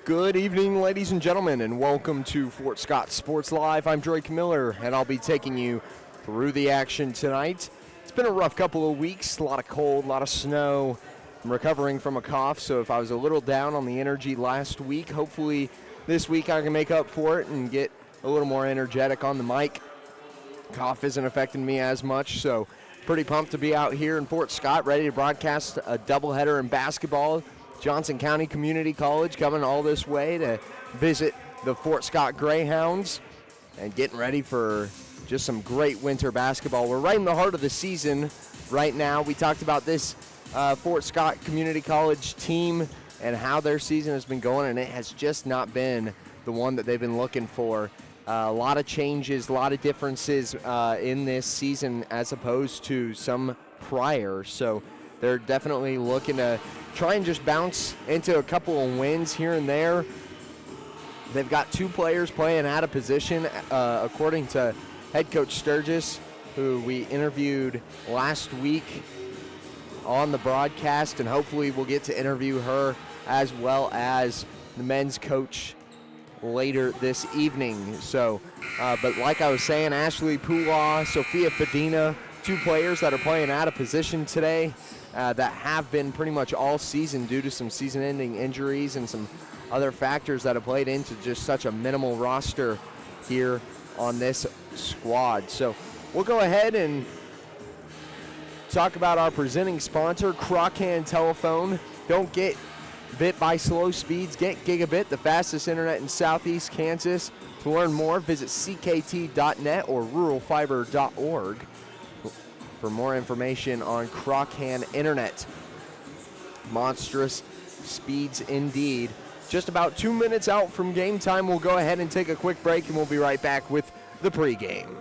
Good evening, ladies and gentlemen, and welcome to Fort Scott Sports Live. I'm Drake Miller, and I'll be taking you through the action tonight. It's been a rough couple of weeks, a lot of cold, a lot of snow. I'm recovering from a cough, so if I was a little down on the energy last week, hopefully this week I can make up for it and get a little more energetic on the mic. Cough isn't affecting me as much, so pretty pumped to be out here in Fort Scott, ready to broadcast a doubleheader in basketball. Johnson County Community College coming all this way to visit the Fort Scott Greyhounds and getting ready for just some great winter basketball. We're right in the heart of the season right now. We talked about this Fort Scott Community College team and how their season has been going, and it has just not been the one that they've been looking for. A lot of changes, a lot of differences in this season as opposed to some prior. So they're definitely looking to try and just bounce into a couple of wins here and there. They've got two players playing out of position, according to head coach Sturgis, who we interviewed last week on the broadcast, and hopefully we'll get to interview her as well as the men's coach later this evening. So, but like I was saying, Ashley Pulaw, Sophia Fedina, two players that are playing out of position today. That have been pretty much all season due to some season-ending injuries and some other factors that have played into just such a minimal roster here on this squad. So we'll go ahead and talk about our presenting sponsor, Crochan Telephone. Don't get bit by slow speeds. Get Gigabit, the fastest internet in Southeast Kansas. To learn more, visit ckt.net or ruralfiber.org. for more information on Crochan Internet. Monstrous speeds indeed. Just about 2 minutes out from game time. We'll go ahead and take a quick break, and we'll be right back with the pregame.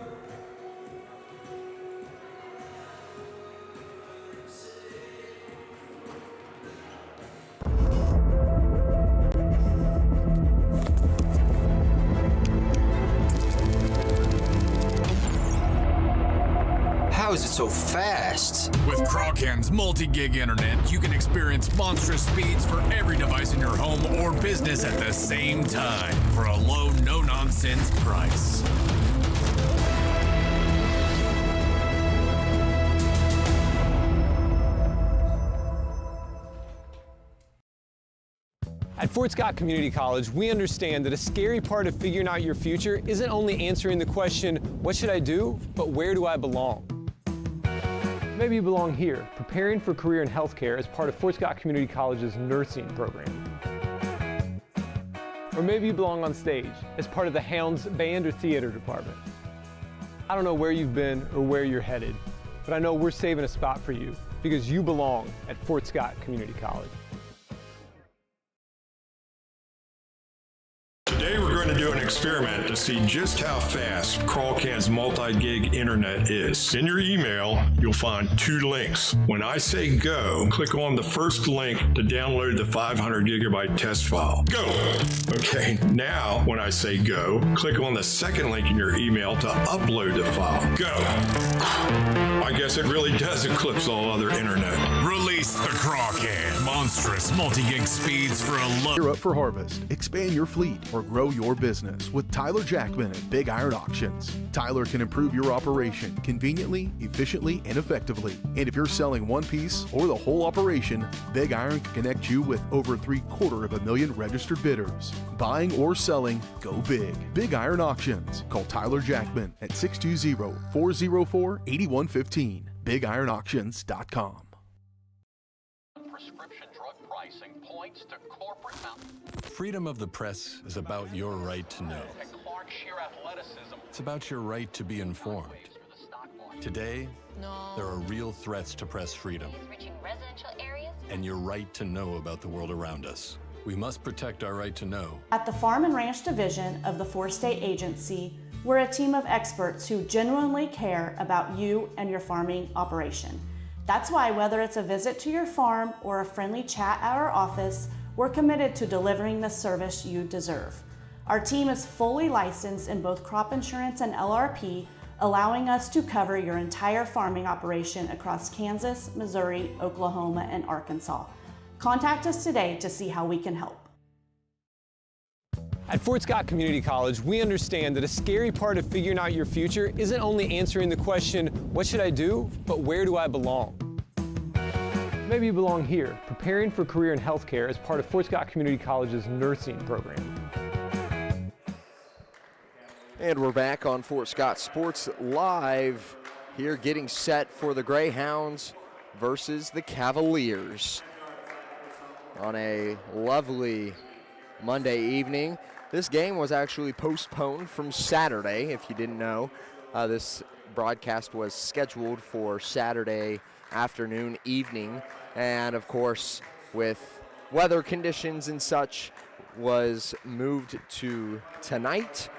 How is it so fast? With Crochan's multi-gig internet, you can experience monstrous speeds for every device in your home or business at the same time for a low, no-nonsense price. At Fort Scott Community College, we understand that a scary part of figuring out your future isn't only answering the question, what should I do, but where do I belong? Maybe you belong here, preparing for a career in healthcare as part of Fort Scott Community College's nursing program. Or maybe you belong on stage as part of the Hounds band or theater department. I don't know where you've been or where you're headed, but I know we're saving a spot for you because you belong at Fort Scott Community College. Today we're going to do an experiment to see just how fast Crochan's multi-gig internet is. In your email, you'll find two links. When I say go, click on the first link to download the 500 gigabyte test file. Go! Okay, now when I say go, click on the second link in your email to upload the file. Go! I guess it really does eclipse all other internet. Release the Crochan. Monstrous multi-gig speeds for a low. You're up for harvest. Expand your fleet or grow your business with Tyler Jackman at Big Iron Auctions. Tyler can improve your operation conveniently, efficiently, and effectively. And if you're selling one piece or the whole operation, Big Iron can connect you with over 750,000 registered bidders. Buying or selling, go big. Big Iron Auctions. Call Tyler Jackman at 620-404-8115. BigIronAuctions.com. Prescription drug pricing points to corporate Freedom of the press is about your right to know. It's about your right to be informed. Today, there are real threats to press freedom and your right to know about the world around us. We must protect our right to know. At the Farm and Ranch Division of the Forest State Agency, we're a team of experts who genuinely care about you and your farming operation. That's why whether it's a visit to your farm or a friendly chat at our office, we're committed to delivering the service you deserve. Our team is fully licensed in both crop insurance and LRP, allowing us to cover your entire farming operation across Kansas, Missouri, Oklahoma, and Arkansas. Contact us today to see how we can help. At Fort Scott Community College, we understand that a scary part of figuring out your future isn't only answering the question, what should I do, but where do I belong? Maybe you belong here, preparing for a career in healthcare as part of Fort Scott Community College's nursing program. And we're back on Fort Scott Sports Live here, getting set for the Greyhounds versus the Cavaliers on a lovely Monday evening. This game was actually postponed from Saturday, if you didn't know. This broadcast was scheduled for Saturday afternoon, evening, and of course, with weather conditions and such, was moved to tonight.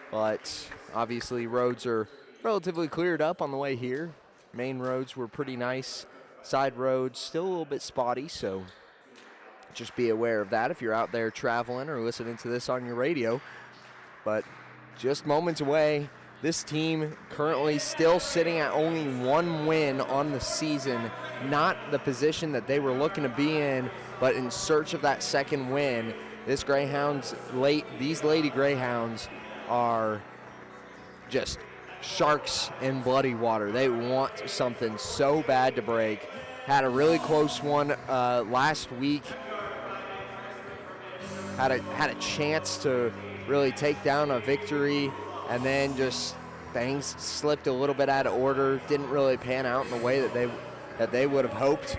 But obviously, roads are relatively cleared up on the way here. Main roads were pretty nice. Side roads still a little bit spotty, so just be aware of that if you're out there traveling or listening to this on your radio. But just moments away, this team currently still sitting at only one win on the season. Not the position that they were looking to be in, but in search of that second win. These Lady Greyhounds are just sharks in bloody water. They want something so bad to break. Had a really close one last week. Had a chance to really take down a victory, and then just things slipped a little bit out of order. Didn't really pan out in the way that they would have hoped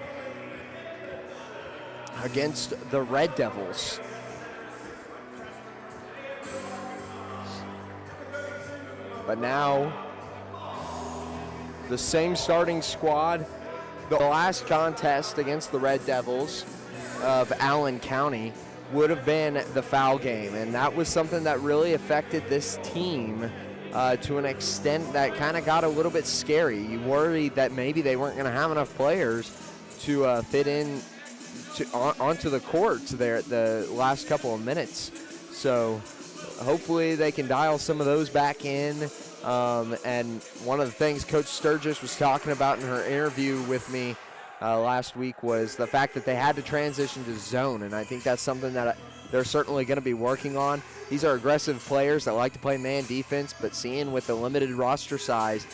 against the Red Devils. But now, the same starting squad. The last contest against the Red Devils of Allen County would have been the foul game, and that was something that really affected this team to an extent that kind of got a little bit scary. You worried that maybe they weren't going to have enough players to fit in onto the court there at the last couple of minutes. So hopefully they can dial some of those back in. And one of the things Coach Sturgis was talking about in her interview with me last week was the fact that they had to transition to zone, and I think that's something that they're certainly going to be working on. These are aggressive players that like to play man defense, but seeing with the limited roster size,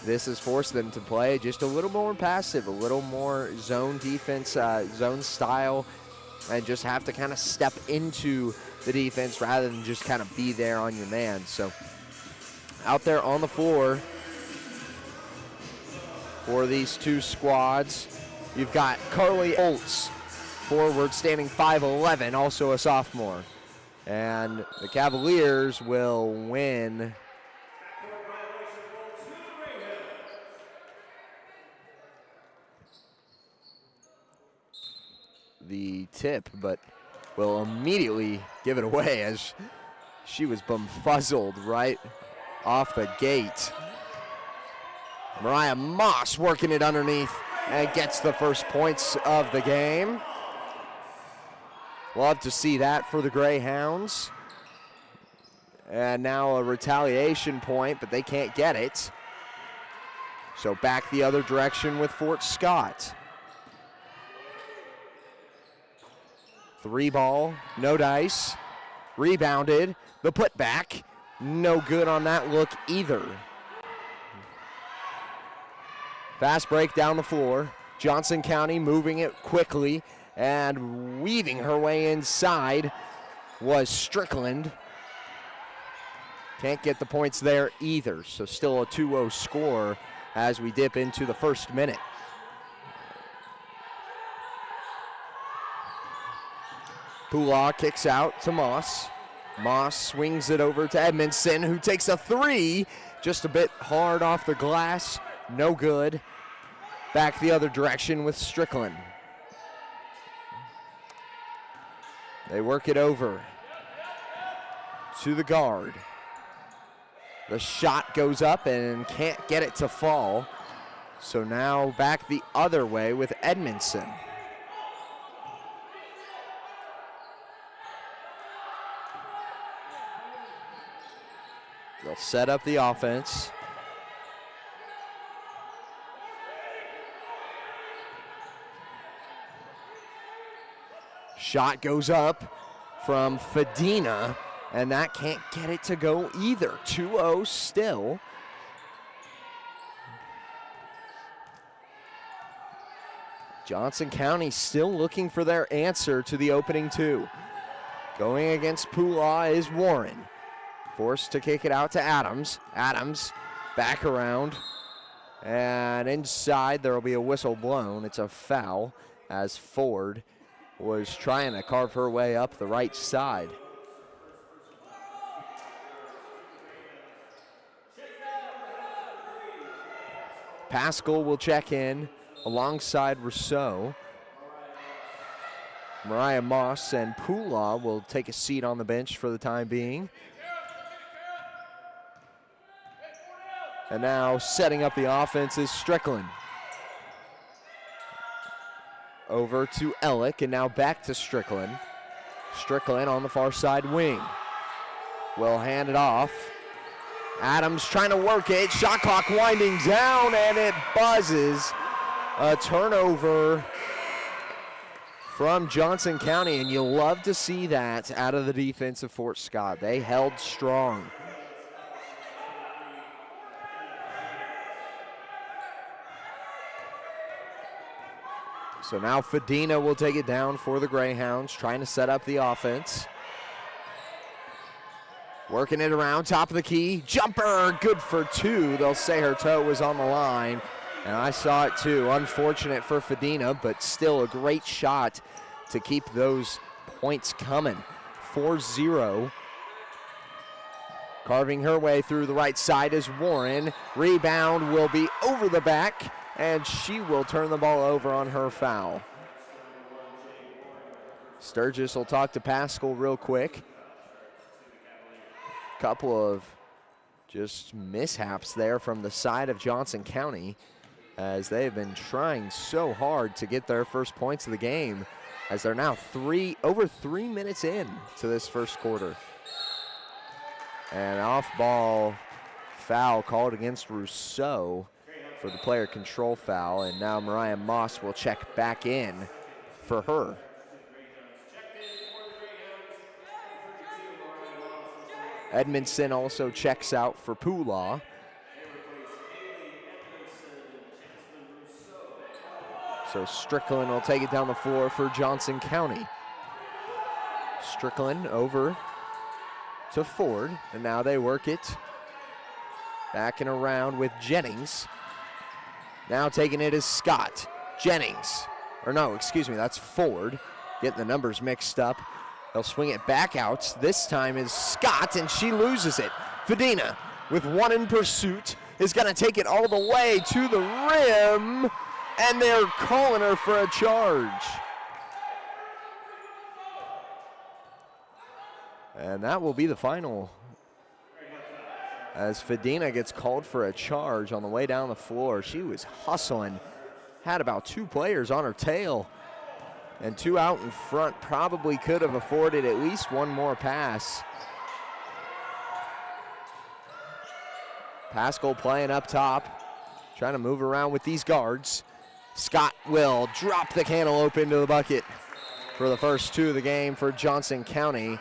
this has forced them to play just a little more passive, a little more zone defense, zone style, and just have to kind of step into the defense rather than just kind of be there on your man. So out there on the floor for these two squads, you've got Carly Oltz, forward, standing 5'11", also a sophomore. And the Cavaliers will win the tip, but will immediately give it away as she was bumfuzzled right off the gate. Mariah Moss working it underneath and gets the first points of the game. Love to see that for the Greyhounds. And now a retaliation point, but they can't get it. So back the other direction with Fort Scott. 3 ball, no dice. Rebounded, the putback. No good on that look either. Fast break down the floor. Johnson County moving it quickly and weaving her way inside was Strickland. Can't get the points there either, so still a 2-0 score as we dip into the first minute. Pula kicks out to Moss. Moss swings it over to Edmondson, who takes a 3, just a bit hard off the glass, no good. Back the other direction with Strickland. They work it over to the guard. The shot goes up and can't get it to fall. So now back the other way with Edmondson. They'll set up the offense. Shot goes up from Fadina, and that can't get it to go either. 2-0 still. Johnson County still looking for their answer to the opening two. Going against Poolah is Warren. Forced to kick it out to Adams. Adams back around. And inside there will be a whistle blown. It's a foul as Ford was trying to carve her way up the right side. Pascal will check in alongside Rousseau. Mariah Moss and Poolah will take a seat on the bench for the time being. And now setting up the offense is Strickland. Over to Ellick, and now back to Strickland. Strickland on the far side wing. Will hand it off. Adams trying to work it. Shot clock winding down, and it buzzes. A turnover from Johnson County, and you'll love to see that out of the defense of Fort Scott. They held strong. So now Fadina will take it down for the Greyhounds, trying to set up the offense. Working it around, top of the key, jumper, good for two. They'll say her toe was on the line, and I saw it too. Unfortunate for Fadina, but still a great shot to keep those points coming. 4-0. Carving her way through the right side is Warren. Rebound will be over the back, and she will turn the ball over on her foul. Sturgis will talk to Pascal real quick. Couple of just mishaps there from the side of Johnson County, as they've been trying so hard to get their first points of the game, as they're now over 3 minutes in to this first quarter. An off-ball foul called against Rousseau for the player control foul, and now Mariah Moss will check back in for her. Edmondson also checks out for Poolah. So Strickland will take it down the floor for Johnson County. Strickland over to Ford, and now they work it back and around with Jennings. Now taking it is Scott. Jennings, or no, excuse me, that's Ford. Getting the numbers mixed up. They'll swing it back out. This time is Scott, and she loses it. Fadina, with one in pursuit, is going to take it all the way to the rim, and they're calling her for a charge. And that will be the final, as Fadina gets called for a charge on the way down the floor. She was hustling, had about 2 players on her tail, and 2 out in front. Probably could have afforded at least one more pass. Pascal playing up top, trying to move around with these guards. Scott will drop the cantaloupe into the bucket for the first 2 of the game for Johnson County.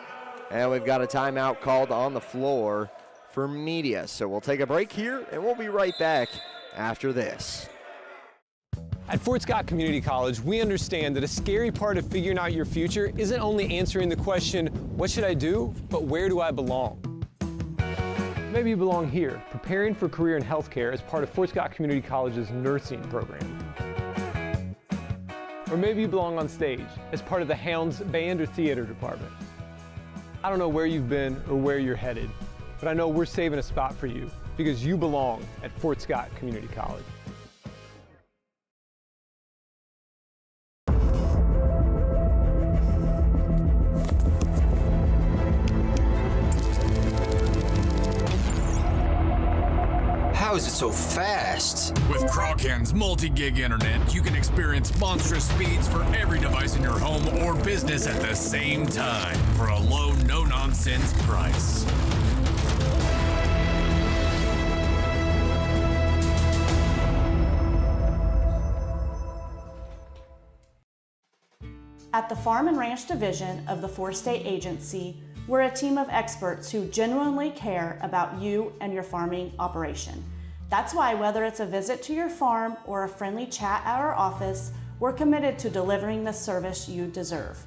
And we've got a timeout called on the floor for media. So we'll take a break here, and we'll be right back after this. At Fort Scott Community College, we understand that a scary part of figuring out your future isn't only answering the question, what should I do, but where do I belong? Maybe you belong here, preparing for a career in healthcare as part of Fort Scott Community College's nursing program. Or maybe you belong on stage as part of the Hounds band or theater department. I don't know where you've been or where you're headed, but I know we're saving a spot for you because you belong at Fort Scott Community College. How is it so fast? With Crawcan's multi-gig internet, you can experience monstrous speeds for every device in your home or business at the same time for a low, no-nonsense price. At the Farm and Ranch Division of the 4-State Agency, We're a team of experts who genuinely care about you and your farming operation. That's why whether it's a visit to your farm or a friendly chat at our office, we're committed to delivering the service you deserve.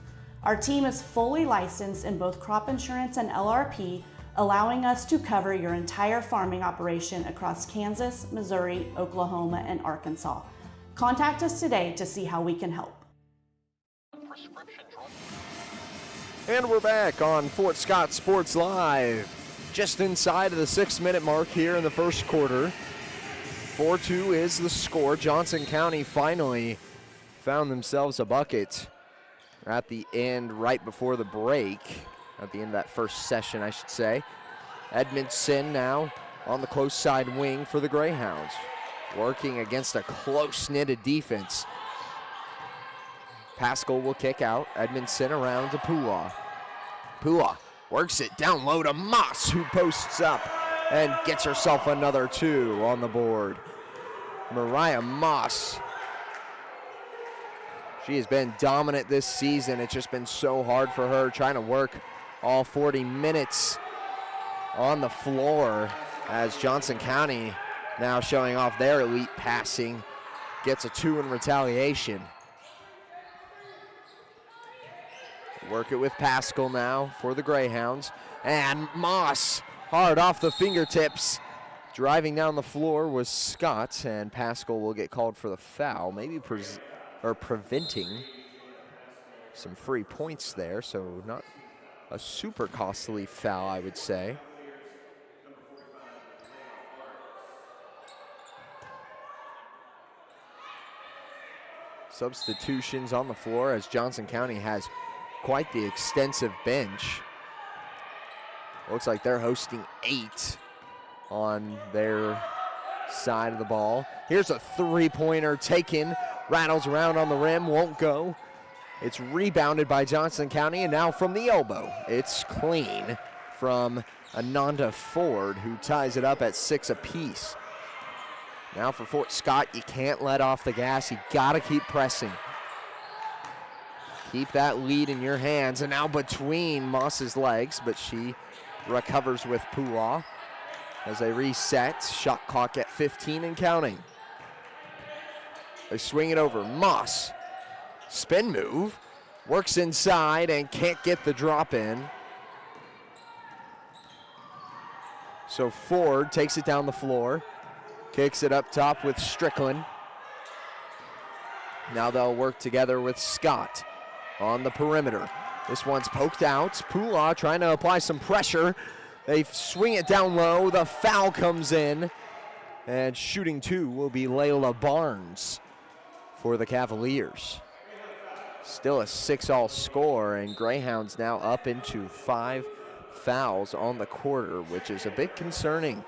Our team is fully licensed in both crop insurance and LRP, allowing us to cover your entire farming operation across Kansas, Missouri, Oklahoma, and Arkansas. Contact us today to see how we can help. And we're back on Fort Scott Sports Live, just inside of the 6-minute mark here in the first quarter. 4-2 is the score. Johnson County finally found themselves a bucket at the end, right before the break, at the end of that first session, I should say. Edmondson now on the close side wing for the Greyhounds, working against a close-knitted defense. Pascal will kick out. Edmondson around to Pua. Pua works it down low to Moss, who posts up and gets herself another 2 on the board. Mariah Moss. She has been dominant this season. It's just been so hard for her trying to work all 40 minutes on the floor, as Johnson County now showing off their elite passing, gets a 2 in retaliation. Work it with Pascal now for the Greyhounds. And Moss, hard off the fingertips. Driving down the floor was Scott, and Pascal will get called for the foul, maybe preventing some free points there, so not a super costly foul, I would say. Substitutions on the floor, as Johnson County has quite the extensive bench. Looks like they're hosting 8 on their side of the ball. Here's a 3-pointer taken, rattles around on the rim, won't go. It's rebounded by Johnson County, and now from the elbow, it's clean from Ananda Ford, who ties it up at 6 apiece. Now for Fort Scott, you can't let off the gas. You gotta keep pressing. Keep that lead in your hands, and now between Moss's legs, but she recovers with Pua as they reset. Shot clock at 15 and counting. They swing it over. Moss, spin move, works inside and can't get the drop in. So Ford takes it down the floor, kicks it up top with Strickland. Now they'll work together with Scott on the perimeter. This one's poked out. Pula trying to apply some pressure. They swing it down low. The foul comes in. And shooting 2 will be Layla Barnes for the Cavaliers. Still a 6-all score, and Greyhounds now up into 5 fouls on the quarter, which is a bit concerning.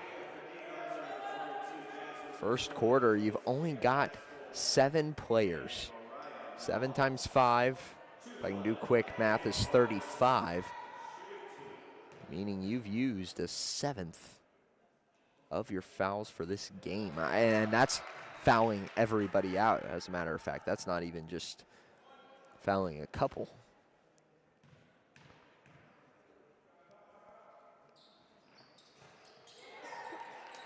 First quarter, you've only got 7 players. 7 times 5, if I can do quick math, is 35. Meaning you've used a 7th of your fouls for this game. And that's fouling everybody out, as a matter of fact. That's not even just fouling a couple.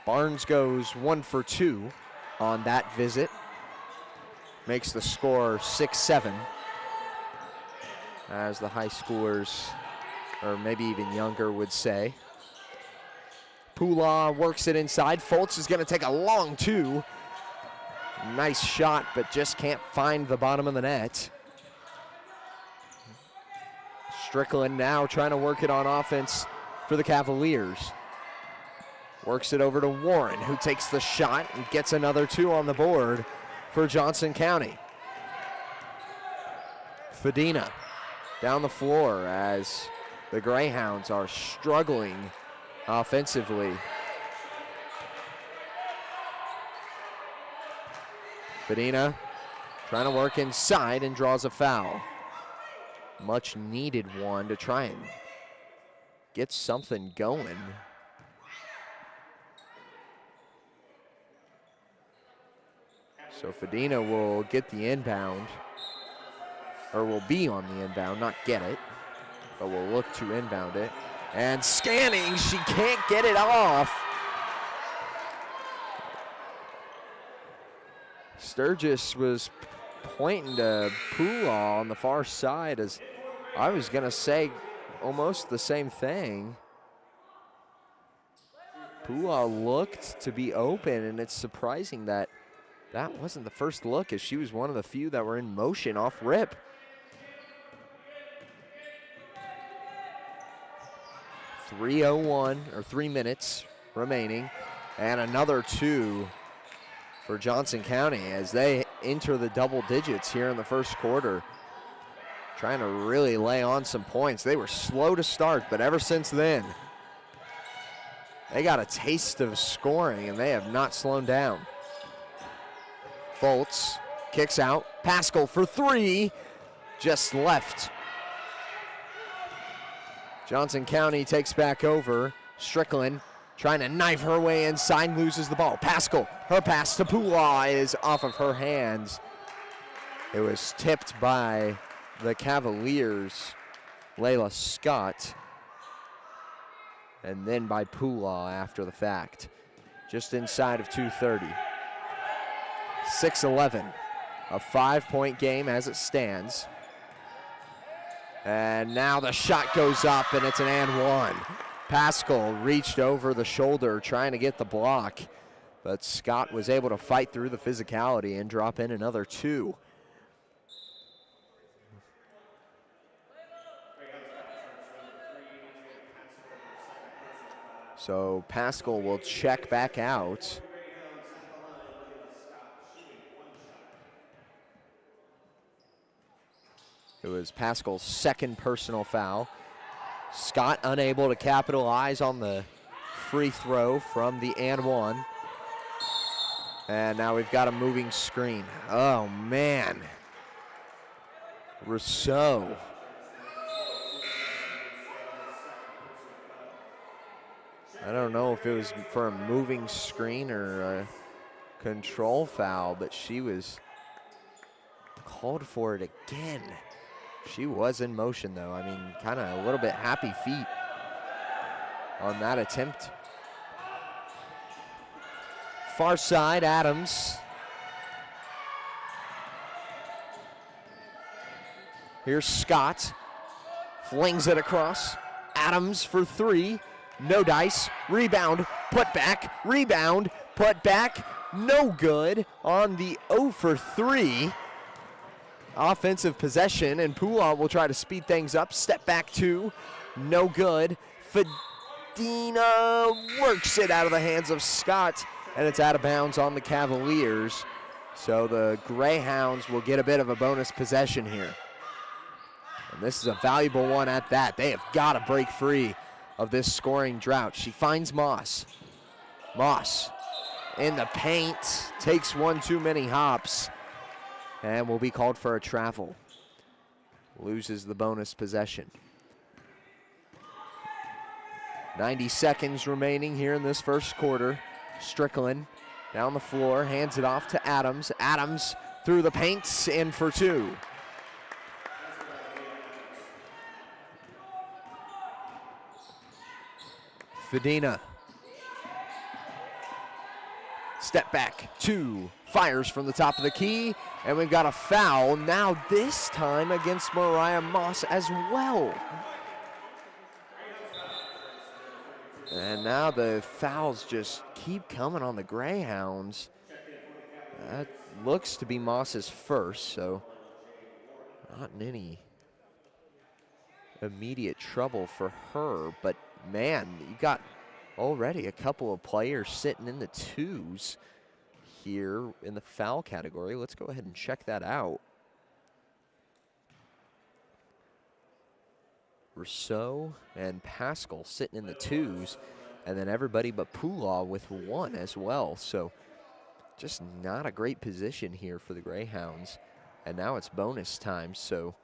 Barnes goes 1 for 2 on that visit. Makes the score 6-7. As the high schoolers, or maybe even younger, would say. Pula works it inside. Foltz is going to take a long 2. Nice shot, but just can't find the bottom of the net. Strickland now trying to work it on offense for the Cavaliers. Works it over to Warren, who takes the shot and gets another 2 on the board for Johnson County. Fedina down the floor as the Greyhounds are struggling offensively. Fedina trying to work inside and draws a foul. Much needed one to try and get something going. So Fedina will get the inbound, or will be on the inbound, not get it. but will look to inbound it. And scanning, she can't get it off. Sturgis was pointing to Pula on the far side, as I was gonna say almost the same thing. Pula looked to be open, and it's surprising that that wasn't the first look, as she was one of the few that were in motion off rip. .3 minutes remaining, and another 2 for Johnson County as they enter the double digits here in the first quarter. Trying to really lay on some points. They were slow to start, but ever since then, they got a taste of scoring, and they have not slowed down. Foltz kicks out. Pascal for 3, just left. Johnson County takes back over. Strickland trying to knife her way inside, loses the ball. Pascal, her pass to Pula is off of her hands. It was tipped by the Cavaliers, Layla Scott, and then by Pula after the fact. Just inside of 2:30. 6-11, a 5-point game as it stands. And now the shot goes up, and it's an and one. Pascal reached over the shoulder trying to get the block, but Scott was able to fight through the physicality and drop in another 2. So Pascal will check back out. It was Pascal's second personal foul. Scott unable to capitalize on the free throw from the and one. And now we've got a moving screen. Oh man. Rousseau. I don't know if it was for a moving screen or a control foul, but she was called for it again. She was in motion though. I mean, kind of a little bit happy feet on that attempt. Far side, Adams. Here's Scott. Flings it across. Adams for 3. No dice. Rebound. Put back. Rebound. Put back. No good on the 0 for 3. Offensive possession, and Pula will try to speed things up. Step back 2. No good. Fedina works it out of the hands of Scott, and it's out of bounds on the Cavaliers. So the Greyhounds will get a bit of a bonus possession here. And this is a valuable one at that. They have got to break free of this scoring drought. She finds Moss. Moss in the paint, takes one too many hops, and will be called for a travel. Loses the bonus possession. 90 seconds remaining here in this first quarter. Strickland down the floor, hands it off to Adams. Adams through the paint, in for 2. Fedina. Step back 2. Fires from the top of the key, and we've got a foul now, this time against Mariah Moss as well. And now the fouls just keep coming on the Greyhounds. That looks to be Moss's first, so not in any immediate trouble for her, but man, you got already a couple of players sitting in the 2s here in the foul category. Let's go ahead and check that out. Rousseau and Pascal sitting in the 2s, and then everybody but Pula with 1 as well. So just not a great position here for the Greyhounds. And now it's bonus time, so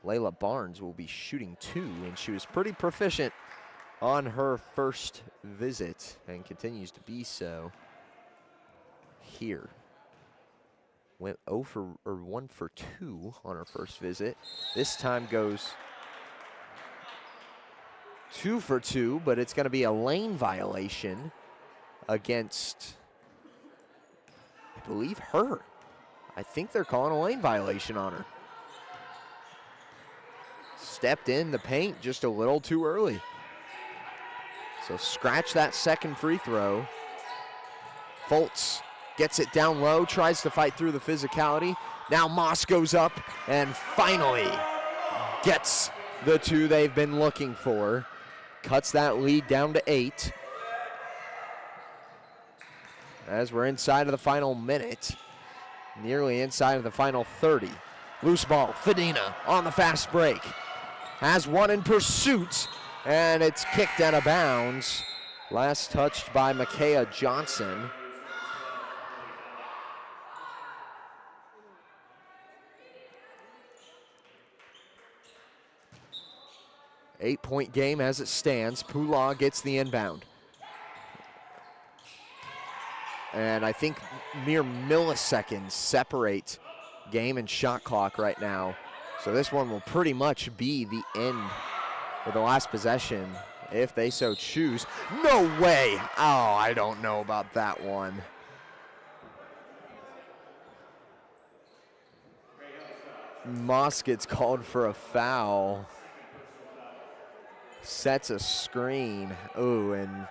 Layla Barnes will be shooting 2, and she was pretty proficient on her first visit and continues to be so here. Went 1 for 2 on her first visit. This time goes 2 for 2, but it's going to be a lane violation against, I believe, her. I think they're calling a lane violation on her. Stepped in the paint just a little too early. So scratch that second free throw. Fultz gets it down low, tries to fight through the physicality. Now Moss goes up and finally gets the 2 they've been looking for. Cuts that lead down to 8. As we're inside of the final minute, nearly inside of the final 30. Loose ball, Fedina on the fast break. Has one in pursuit, and it's kicked out of bounds. Last touched by Micaiah Johnson. Eight-point game as it stands. Pula gets the inbound. And I think mere milliseconds separate game and shot clock right now. So this one will pretty much be the end of the last possession if they so choose. No way! Oh, I don't know about that one. Moss gets called for a foul. Sets a screen. Oh, and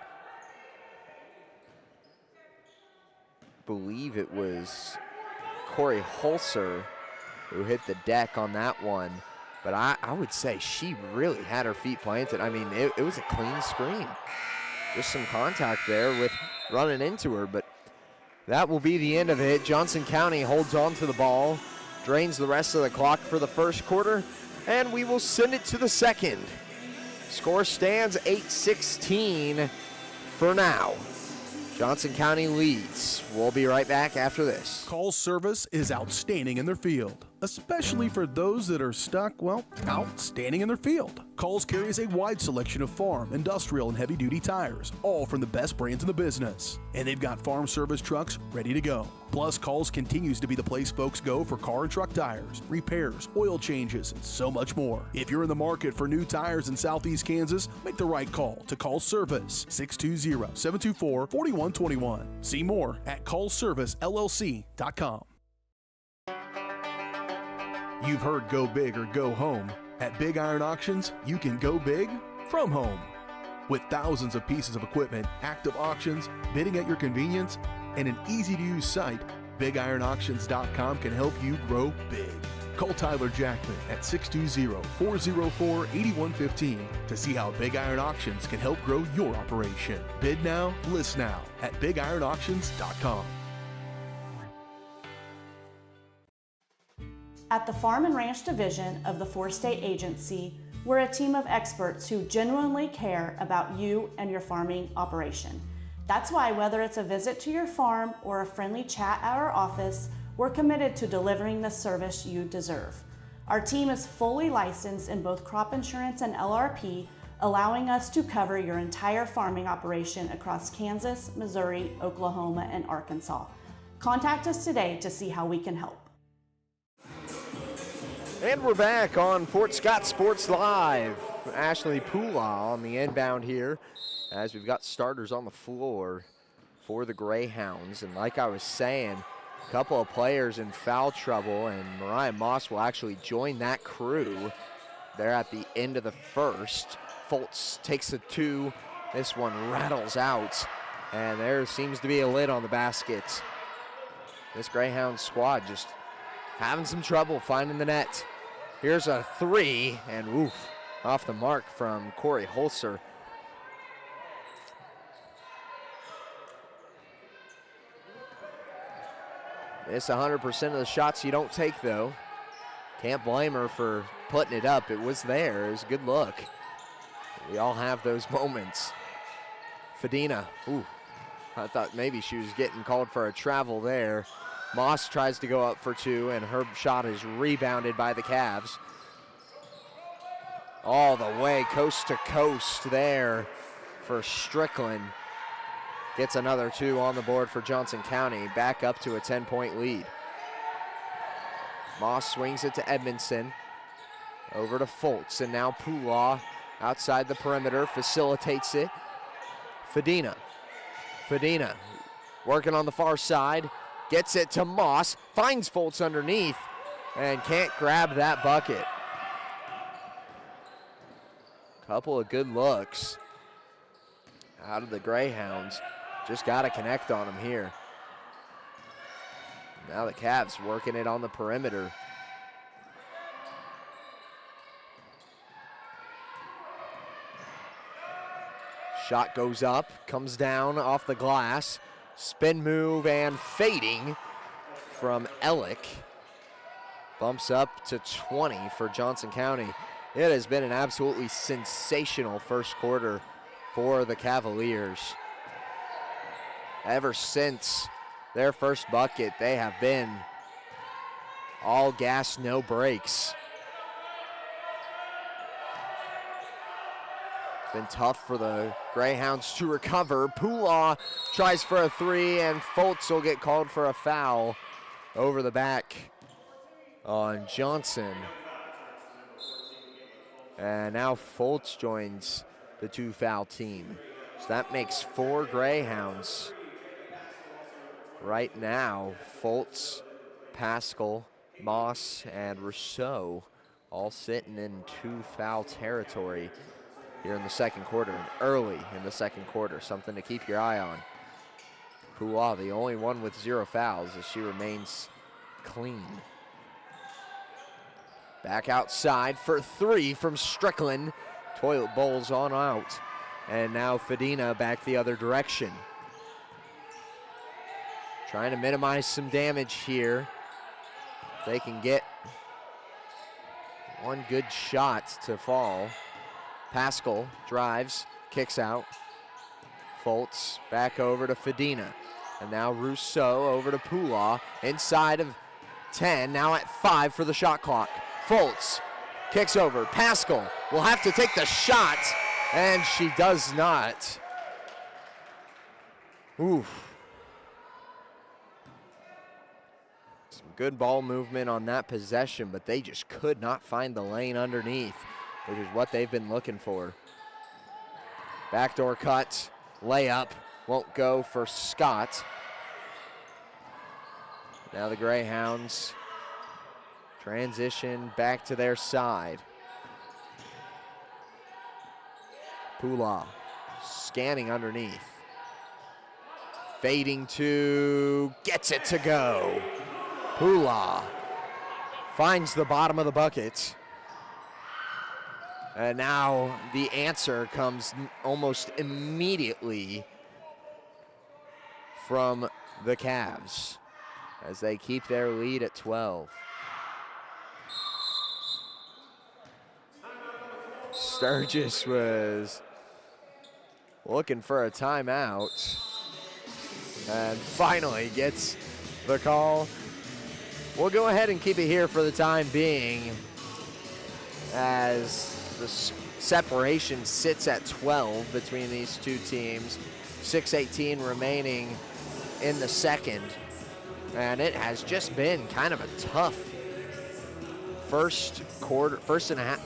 believe it was Corey Holzer who hit the deck on that one. But I would say she really had her feet planted. I mean, it was a clean screen. Just some contact there with running into her, but that will be the end of it. Johnson County holds on to the ball, drains the rest of the clock for the first quarter, and we will send it to the second. Score stands 8-16 for now. Johnson County leads. We'll be right back after this. Call service is outstanding in their field, especially for those that are stuck, well, outstanding in their field. Calls carries a wide selection of farm, industrial, and heavy-duty tires, all from the best brands in the business. And they've got farm service trucks ready to go. Plus, Calls continues to be the place folks go for car and truck tires, repairs, oil changes, and so much more. If you're in the market for new tires in Southeast Kansas, make the right call to Call Service, 620-724-4121. See more at callservicellc.com. You've heard go big or go home. At Big Iron Auctions, you can go big from home. With thousands of pieces of equipment, active auctions, bidding at your convenience, and an easy-to-use site, BigIronAuctions.com can help you grow big. Call Tyler Jackman at 620-404-8115 to see how Big Iron Auctions can help grow your operation. Bid now, list now at BigIronAuctions.com. At the Farm and Ranch Division of the Four-State Agency, we're a team of experts who genuinely care about you and your farming operation. That's why whether it's a visit to your farm or a friendly chat at our office, we're committed to delivering the service you deserve. Our team is fully licensed in both crop insurance and LRP, allowing us to cover your entire farming operation across Kansas, Missouri, Oklahoma, and Arkansas. Contact us today to see how we can help. And we're back on Fort Scott Sports Live. Ashley Pula on the inbound here as we've got starters on the floor for the Greyhounds. And like I was saying, a couple of players in foul trouble, and Mariah Moss will actually join that crew there at the end of the first. Fultz takes a 2. This one rattles out, and there seems to be a lid on the basket. This Greyhound squad just having some trouble finding the net. Here's a 3, and oof, off the mark from Corey Holzer. It's 100% of the shots you don't take, though. Can't blame her for putting it up. It was there. It was a good look. We all have those moments. Fedina, ooh, I thought maybe she was getting called for a travel there. Moss tries to go up for 2, and her shot is rebounded by the Cavs. All the way coast to coast there for Strickland. Gets another 2 on the board for Johnson County, back up to a 10-point lead. Moss swings it to Edmondson. Over to Fultz, and now Pula outside the perimeter, facilitates it. Fedina working on the far side, gets it to Moss, finds Foltz underneath, and can't grab that bucket. Couple of good looks out of the Greyhounds. Just got to connect on them here. Now the Cavs working it on the perimeter. Shot goes up, comes down off the glass. Spin move and fading from Ellick. Bumps up to 20 for Johnson County. It has been an absolutely sensational first quarter for the Cavaliers. Ever since their first bucket, they have been all gas, no brakes. It's been tough for the Greyhounds to recover. Pulaw tries for a three, and Foltz will get called for a foul over the back on Johnson. And now Foltz joins the two-foul team. So that makes 4 Greyhounds. Right now, Foltz, Pascal, Moss, and Rousseau all sitting in two-foul territory here in the second quarter, and early in the second quarter. Something to keep your eye on. Pulaw, the only one with 0 fouls as she remains clean. Back outside for 3 from Strickland. Toilet bowls on out. And now Fedina back the other direction. Trying to minimize some damage here. If they can get one good shot to fall. Pascal drives, kicks out. Foltz back over to Fedina. And now Rousseau over to Pulaw. Inside of 10, now at 5 for the shot clock. Foltz kicks over. Pascal will have to take the shot, and she does not. Oof. Some good ball movement on that possession, but they just could not find the lane underneath, which is what they've been looking for. Backdoor cut, layup, won't go for Scott. Now the Greyhounds transition back to their side. Pulaw scanning underneath. Fading to, gets it to go. Pulaw finds the bottom of the bucket. And now the answer comes almost immediately from the Cavs as they keep their lead at 12. Sturgis was looking for a timeout and finally gets the call. We'll go ahead and keep it here for the time being as the separation sits at 12 between these two teams. 6:18 remaining in the second. And it has just been kind of a tough first and a half,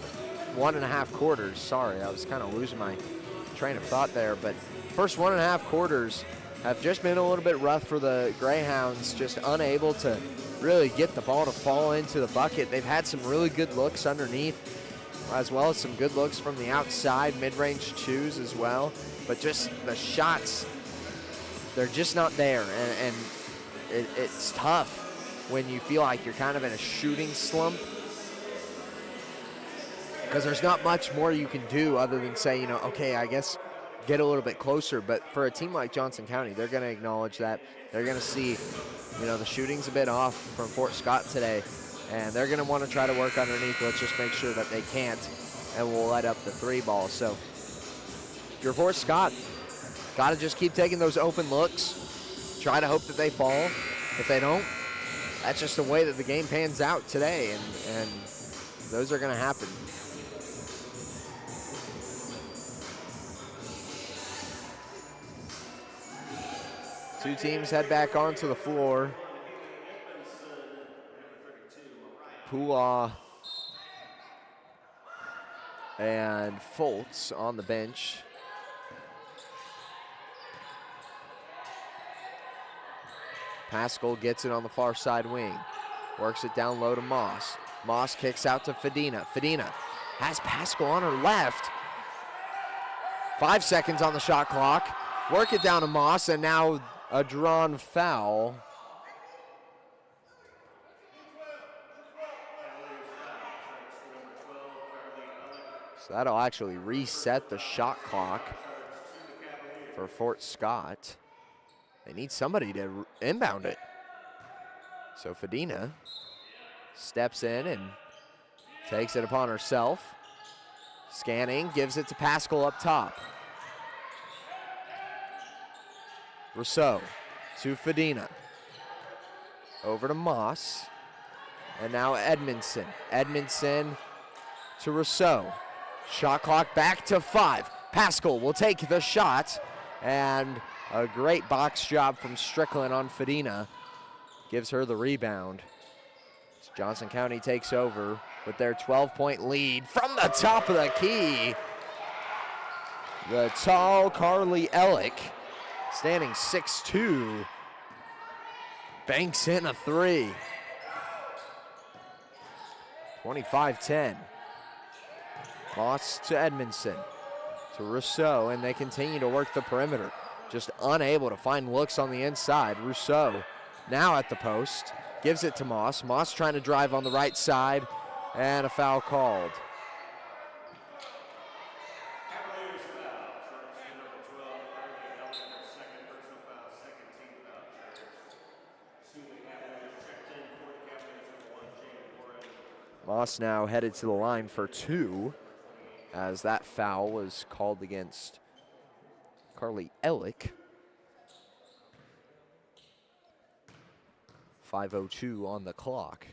1.5 quarters. Sorry, I was kind of losing my train of thought there, but first 1.5 quarters have just been a little bit rough for the Greyhounds, just unable to really get the ball to fall into the bucket. They've had some really good looks underneath, as well as some good looks from the outside, mid-range twos as well, but just the shots, they're just not there, and it's tough when you feel like you're kind of in a shooting slump, because there's not much more you can do other than say, you know, okay, I guess get a little bit closer. But for a team like Johnson County, they're going to acknowledge that. They're going to see, you know, the shooting's a bit off from Fort Scott today, and they're going to want to try to work underneath. Let's just make sure that they can't, and we'll let up the 3 ball. So if you're Fort Scott, got to just keep taking those open looks. Try to hope that they fall. If they don't, that's just the way that the game pans out today, and those are going to happen. Two teams head back onto the floor. Pulaw And Foltz on the bench. Pascal gets it on the far side wing. Works it down low to Moss. Moss kicks out to Fedina. Fedina has Pascal on her left. 5 seconds on the shot clock. Work it down to Moss, and now a drawn foul. So that'll actually reset the shot clock for Fort Scott. They need somebody to inbound it. So Fedina steps in and takes it upon herself. Scanning, gives it to Pascal up top. Rousseau to Fedina. Over to Moss. And now Edmondson. Edmondson to Rousseau. Shot clock back to 5. Pascal will take the shot. And a great box job from Strickland on Fedina. Gives her the rebound. As Johnson County takes over with their 12-point lead from the top of the key. The tall Carly Ellick, standing 6'2", banks in a 3. 25-10. Moss to Edmondson, to Rousseau, and they continue to work the perimeter. Just unable to find looks on the inside. Rousseau now at the post, gives it to Moss. Moss trying to drive on the right side, and a foul called. Moss now headed to the line for 2, as that foul was called against Carly Ellick. 5:02 on the clock.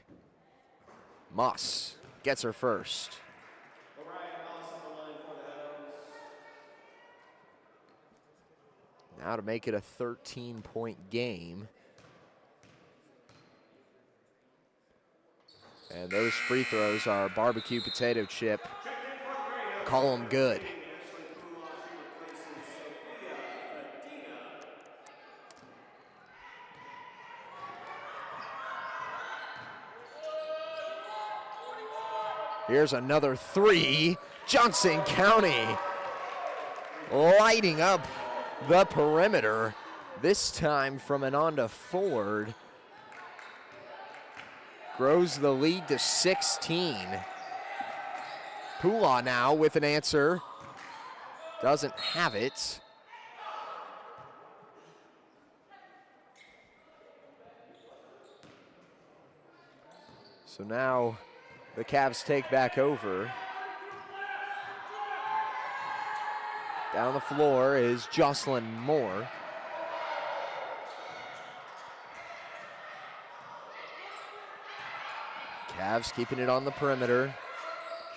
Moss gets her first. Now to make it a 13-point game. And those free throws are barbecue potato chip. Call them good. Here's another 3. Johnson County lighting up the perimeter, this time from Ananda Ford. Grows the lead to 16. Pula now with an answer. Doesn't have it. So now the Cavs take back over. Down the floor is Jocelyn Moore. Cavs keeping it on the perimeter.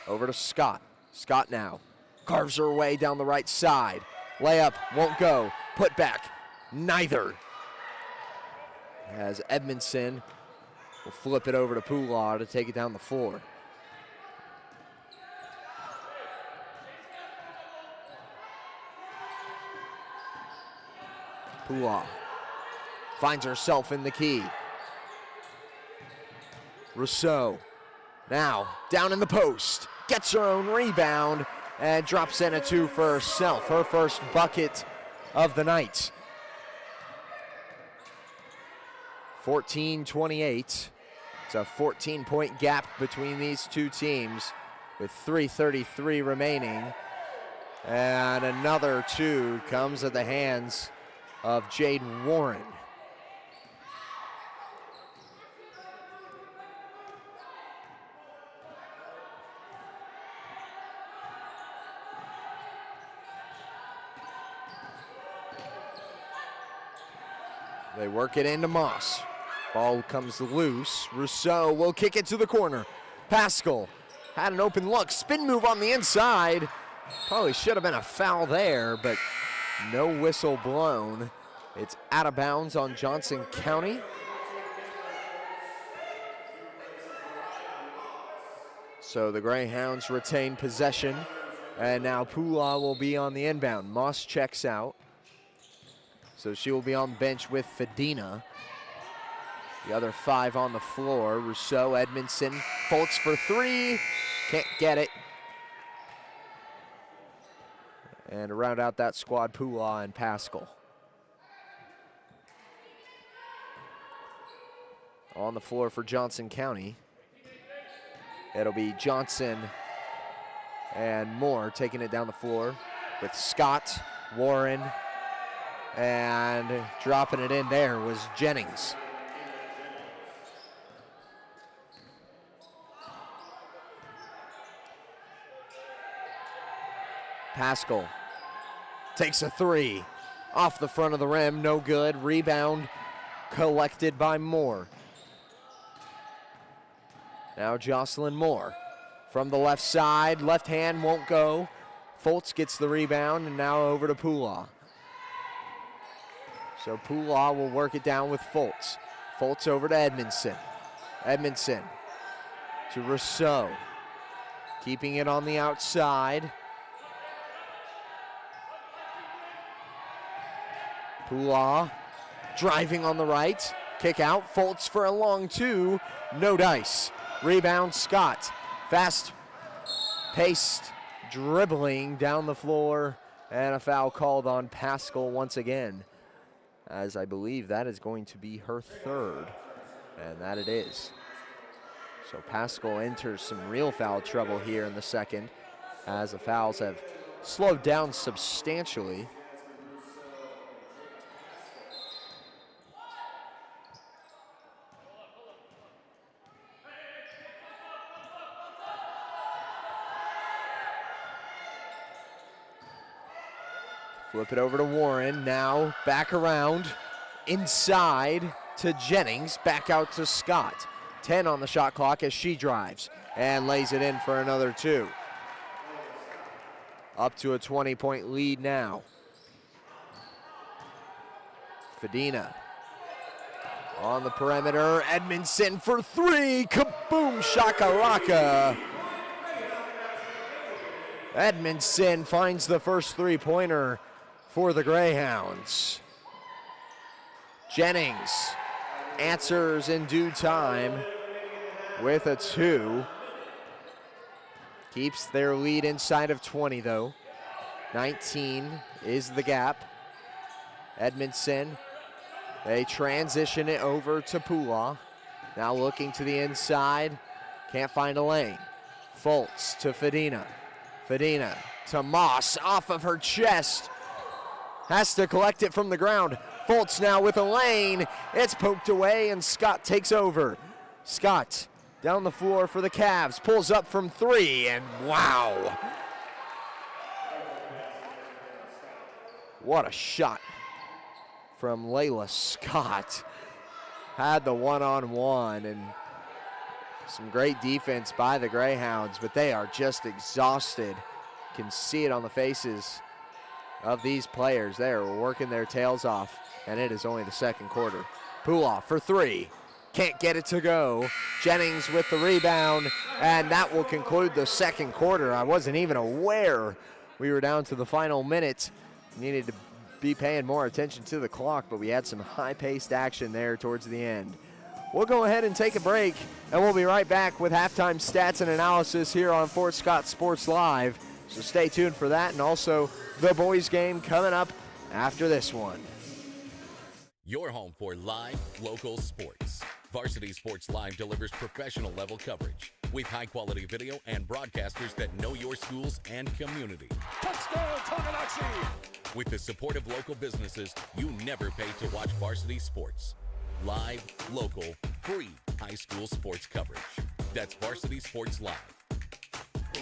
Over to Scott. Scott now carves her way down the right side. Layup won't go. Put back, neither. As Edmondson will flip it over to Pula to take it down the floor. Pula finds herself in the key. Rousseau now down in the post, gets her own rebound and drops in a 2 for herself, her first bucket of the night. 14-28. It's a 14-point gap between these two teams with 3:33 remaining. And another 2 comes at the hands of Jade Warren. They work it into Moss. Ball comes loose. Rousseau will kick it to the corner. Pascal had an open look. Spin move on the inside. Probably should have been a foul there, but no whistle blown. It's out of bounds on Johnson County. So the Greyhounds retain possession, and now Pula will be on the inbound. Moss checks out, so she will be on bench with Fedina. The other 5 on the floor, Rousseau, Edmondson, Foltz for 3, can't get it. And to round out that squad, Pula and Pascal. On the floor for Johnson County, it'll be Johnson and Moore taking it down the floor with Scott, Warren, and dropping it in there was Jennings. Pascal takes a 3 off the front of the rim, no good. Rebound collected by Moore. Now Jocelyn Moore from the left side, left hand won't go. Foltz gets the rebound, and now over to Pula. So Pula will work it down with Foltz. Foltz over to Edmondson. Edmondson to Rousseau. Keeping it on the outside. Pula driving on the right. Kick out. Foltz for a long 2. No dice. Rebound Scott. Fast-paced dribbling down the floor. And a foul called on Pascal once again, as I believe that is going to be her 3rd. And that it is. So Pascal enters some real foul trouble here in the second, as the fouls have slowed down substantially. Flip it over to Warren, now back around, inside to Jennings, back out to Scott. 10 on the shot clock as she drives and lays it in for another 2. Up to a 20-point lead now. Fedina on the perimeter, Edmondson for 3, kaboom shakalaka. Edmondson finds the first 3-pointer for the Greyhounds. Jennings answers in due time with a 2. Keeps their lead inside of 20 though. 19 is the gap. Edmondson, they transition it over to Pula. Now looking to the inside, can't find a lane. Foltz to Fedina. Fedina to Moss, off of her chest. Has to collect it from the ground. Foltz now with a lane. It's poked away and Scott takes over. Scott down the floor for the Cavs. Pulls up from 3 and wow. What a shot from Layla Scott. Had the one-on-one and some great defense by the Greyhounds, but they are just exhausted. Can see it on the faces of these players. They are working their tails off, and it is only the second quarter. Pula for 3. Can't get it to go. Jennings with the rebound, and that will conclude the second quarter. I wasn't even aware we were down to the final minute. Needed to be paying more attention to the clock, but we had some high-paced action there towards the end. We'll go ahead and take a break, and we'll be right back with halftime stats and analysis here on Fort Scott Sports Live. So stay tuned for that, and also the boys game coming up after this one. Your home for live, local sports. Varsity Sports Live delivers professional level coverage with high-quality video and broadcasters that know your schools and community. Touchdown, Tonganoxie! With the support of local businesses, you never pay to watch varsity sports. Live, local, free high school sports coverage. That's Varsity Sports Live.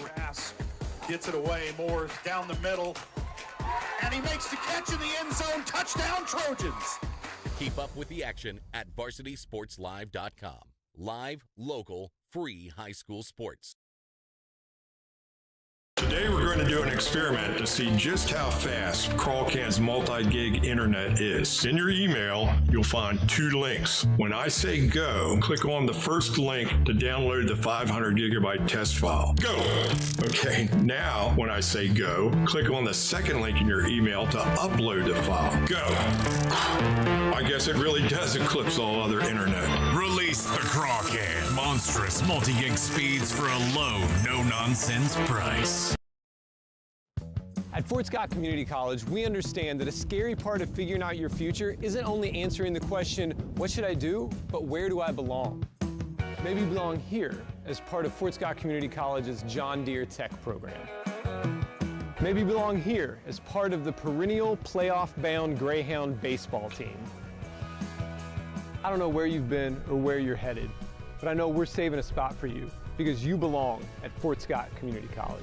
Grass gets it away. Moore's down the middle. And he makes the catch in the end zone. Touchdown, Trojans! Keep up with the action at varsitysportslive.com. Live, local, free high school sports. Today we're going to do an experiment to see just how fast Crawl Can's multi-gig internet is. In your email, you'll find 2 links. When I say go, click on the first link to download the 500 gigabyte test file. Go! Okay, now when I say go, click on the second link in your email to upload the file. Go! I guess it really does eclipse all other internet. Release the Crawl Can. Monstrous multi-gig speeds for a low, no-nonsense price. At Fort Scott Community College, we understand that a scary part of figuring out your future isn't only answering the question, what should I do, but where do I belong? Maybe you belong here as part of Fort Scott Community College's John Deere Tech program. Maybe you belong here as part of the perennial playoff-bound Greyhound baseball team. I don't know where you've been or where you're headed, but I know we're saving a spot for you because you belong at Fort Scott Community College.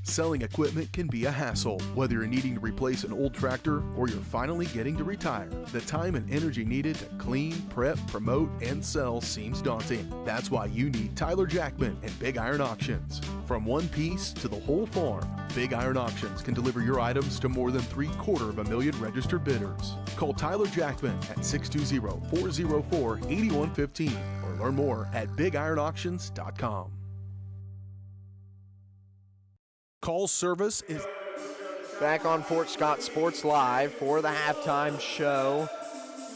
Selling equipment can be a hassle. Whether you're needing to replace an old tractor or you're finally getting to retire, the time and energy needed to clean, prep, promote, and sell seems daunting. That's why you need Tyler Jackman and Big Iron Auctions. From one piece to the whole farm, Big Iron Auctions can deliver your items to more than 750,000 registered bidders. Call Tyler Jackman at 620-404-8115 or learn more at BigIronAuctions.com. Call service is back on Fort Scott Sports Live for the halftime show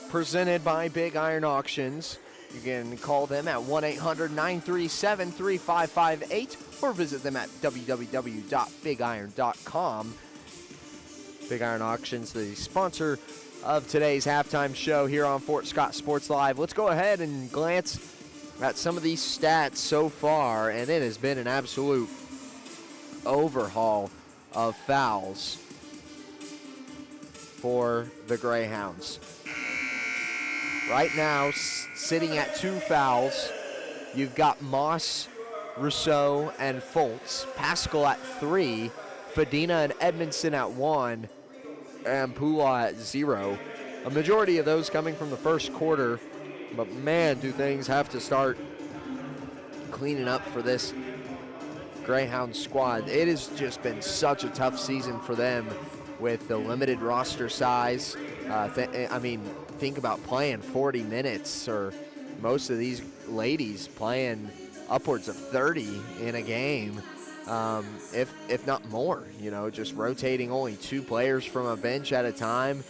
presented by Big Iron Auctions. You can call them at 1-800-937-3558 or visit them at www.bigiron.com. Big Iron Auctions, the sponsor of today's halftime show here on Fort Scott Sports Live. Let's go ahead and glance at some of these stats so far, and it has been an absolute overhaul of fouls for the Greyhounds. Right now, sitting at 2 fouls, you've got Moss, Rousseau, and Foltz. Pascal at 3, Fadina and Edmondson at 1, and Pula at 0. A majority of those coming from the first quarter, but man, do things have to start cleaning up for this Greyhound squad. It has just been such a tough season for them with the limited roster size. Think about playing 40 minutes, or most of these ladies playing upwards of 30 in a game, if not more, just rotating only 2 players from a bench at a time.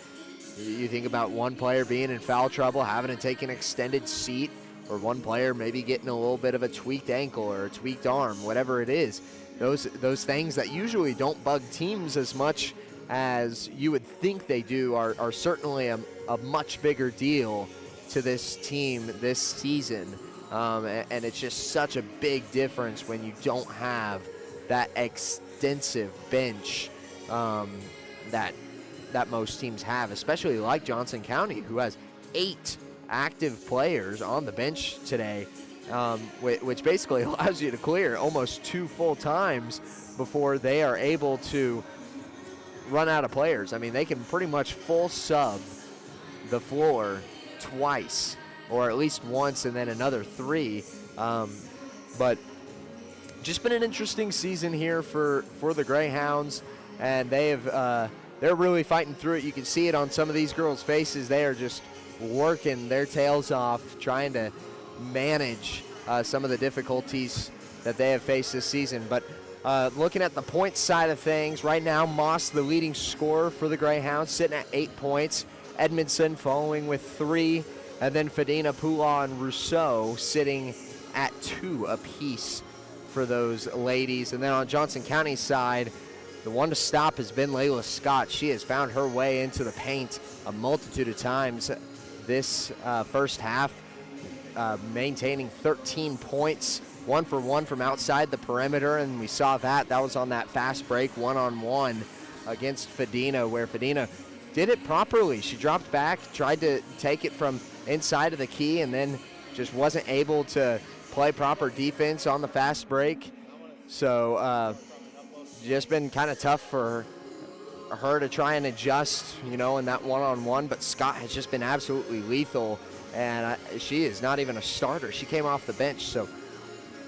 You think about one player being in foul trouble, having to take an extended seat, or one player maybe getting a little bit of a tweaked ankle or a tweaked arm, whatever it is. Those things that usually don't bug teams as much as you would think they do are certainly a much bigger deal to this team this season. And it's just such a big difference when you don't have that extensive bench that most teams have, especially like Johnson County, who has 8 active players on the bench today, which basically allows you to clear almost 2 full times before they are able to run out of players. I mean, they can pretty much full sub the floor twice, or at least once and then another 3. But just been an interesting season here for the Greyhounds, and they're really fighting through it. You can see it on some of these girls' faces. They are just working their tails off, trying to manage some of the difficulties that they have faced this season. But looking at the points side of things, right now Moss, the leading scorer for the Greyhounds, sitting at 8 points. Edmondson following with 3, and then Fadina, Pula, and Rousseau sitting at 2 apiece for those ladies. And then on Johnson County's side, the one to stop has been Layla Scott. She has found her way into the paint a multitude of times this first half, maintaining 13 points, 1 for 1 from outside the perimeter, and we saw that was on that fast break one-on-one against Fadina, where Fadina did it properly. She dropped back, tried to take it from inside of the key, and then just wasn't able to play proper defense on the fast break. So just been kind of tough for her to try and adjust, in that one-on-one, but Scott has just been absolutely lethal, and she is not even a starter. She came off the bench, so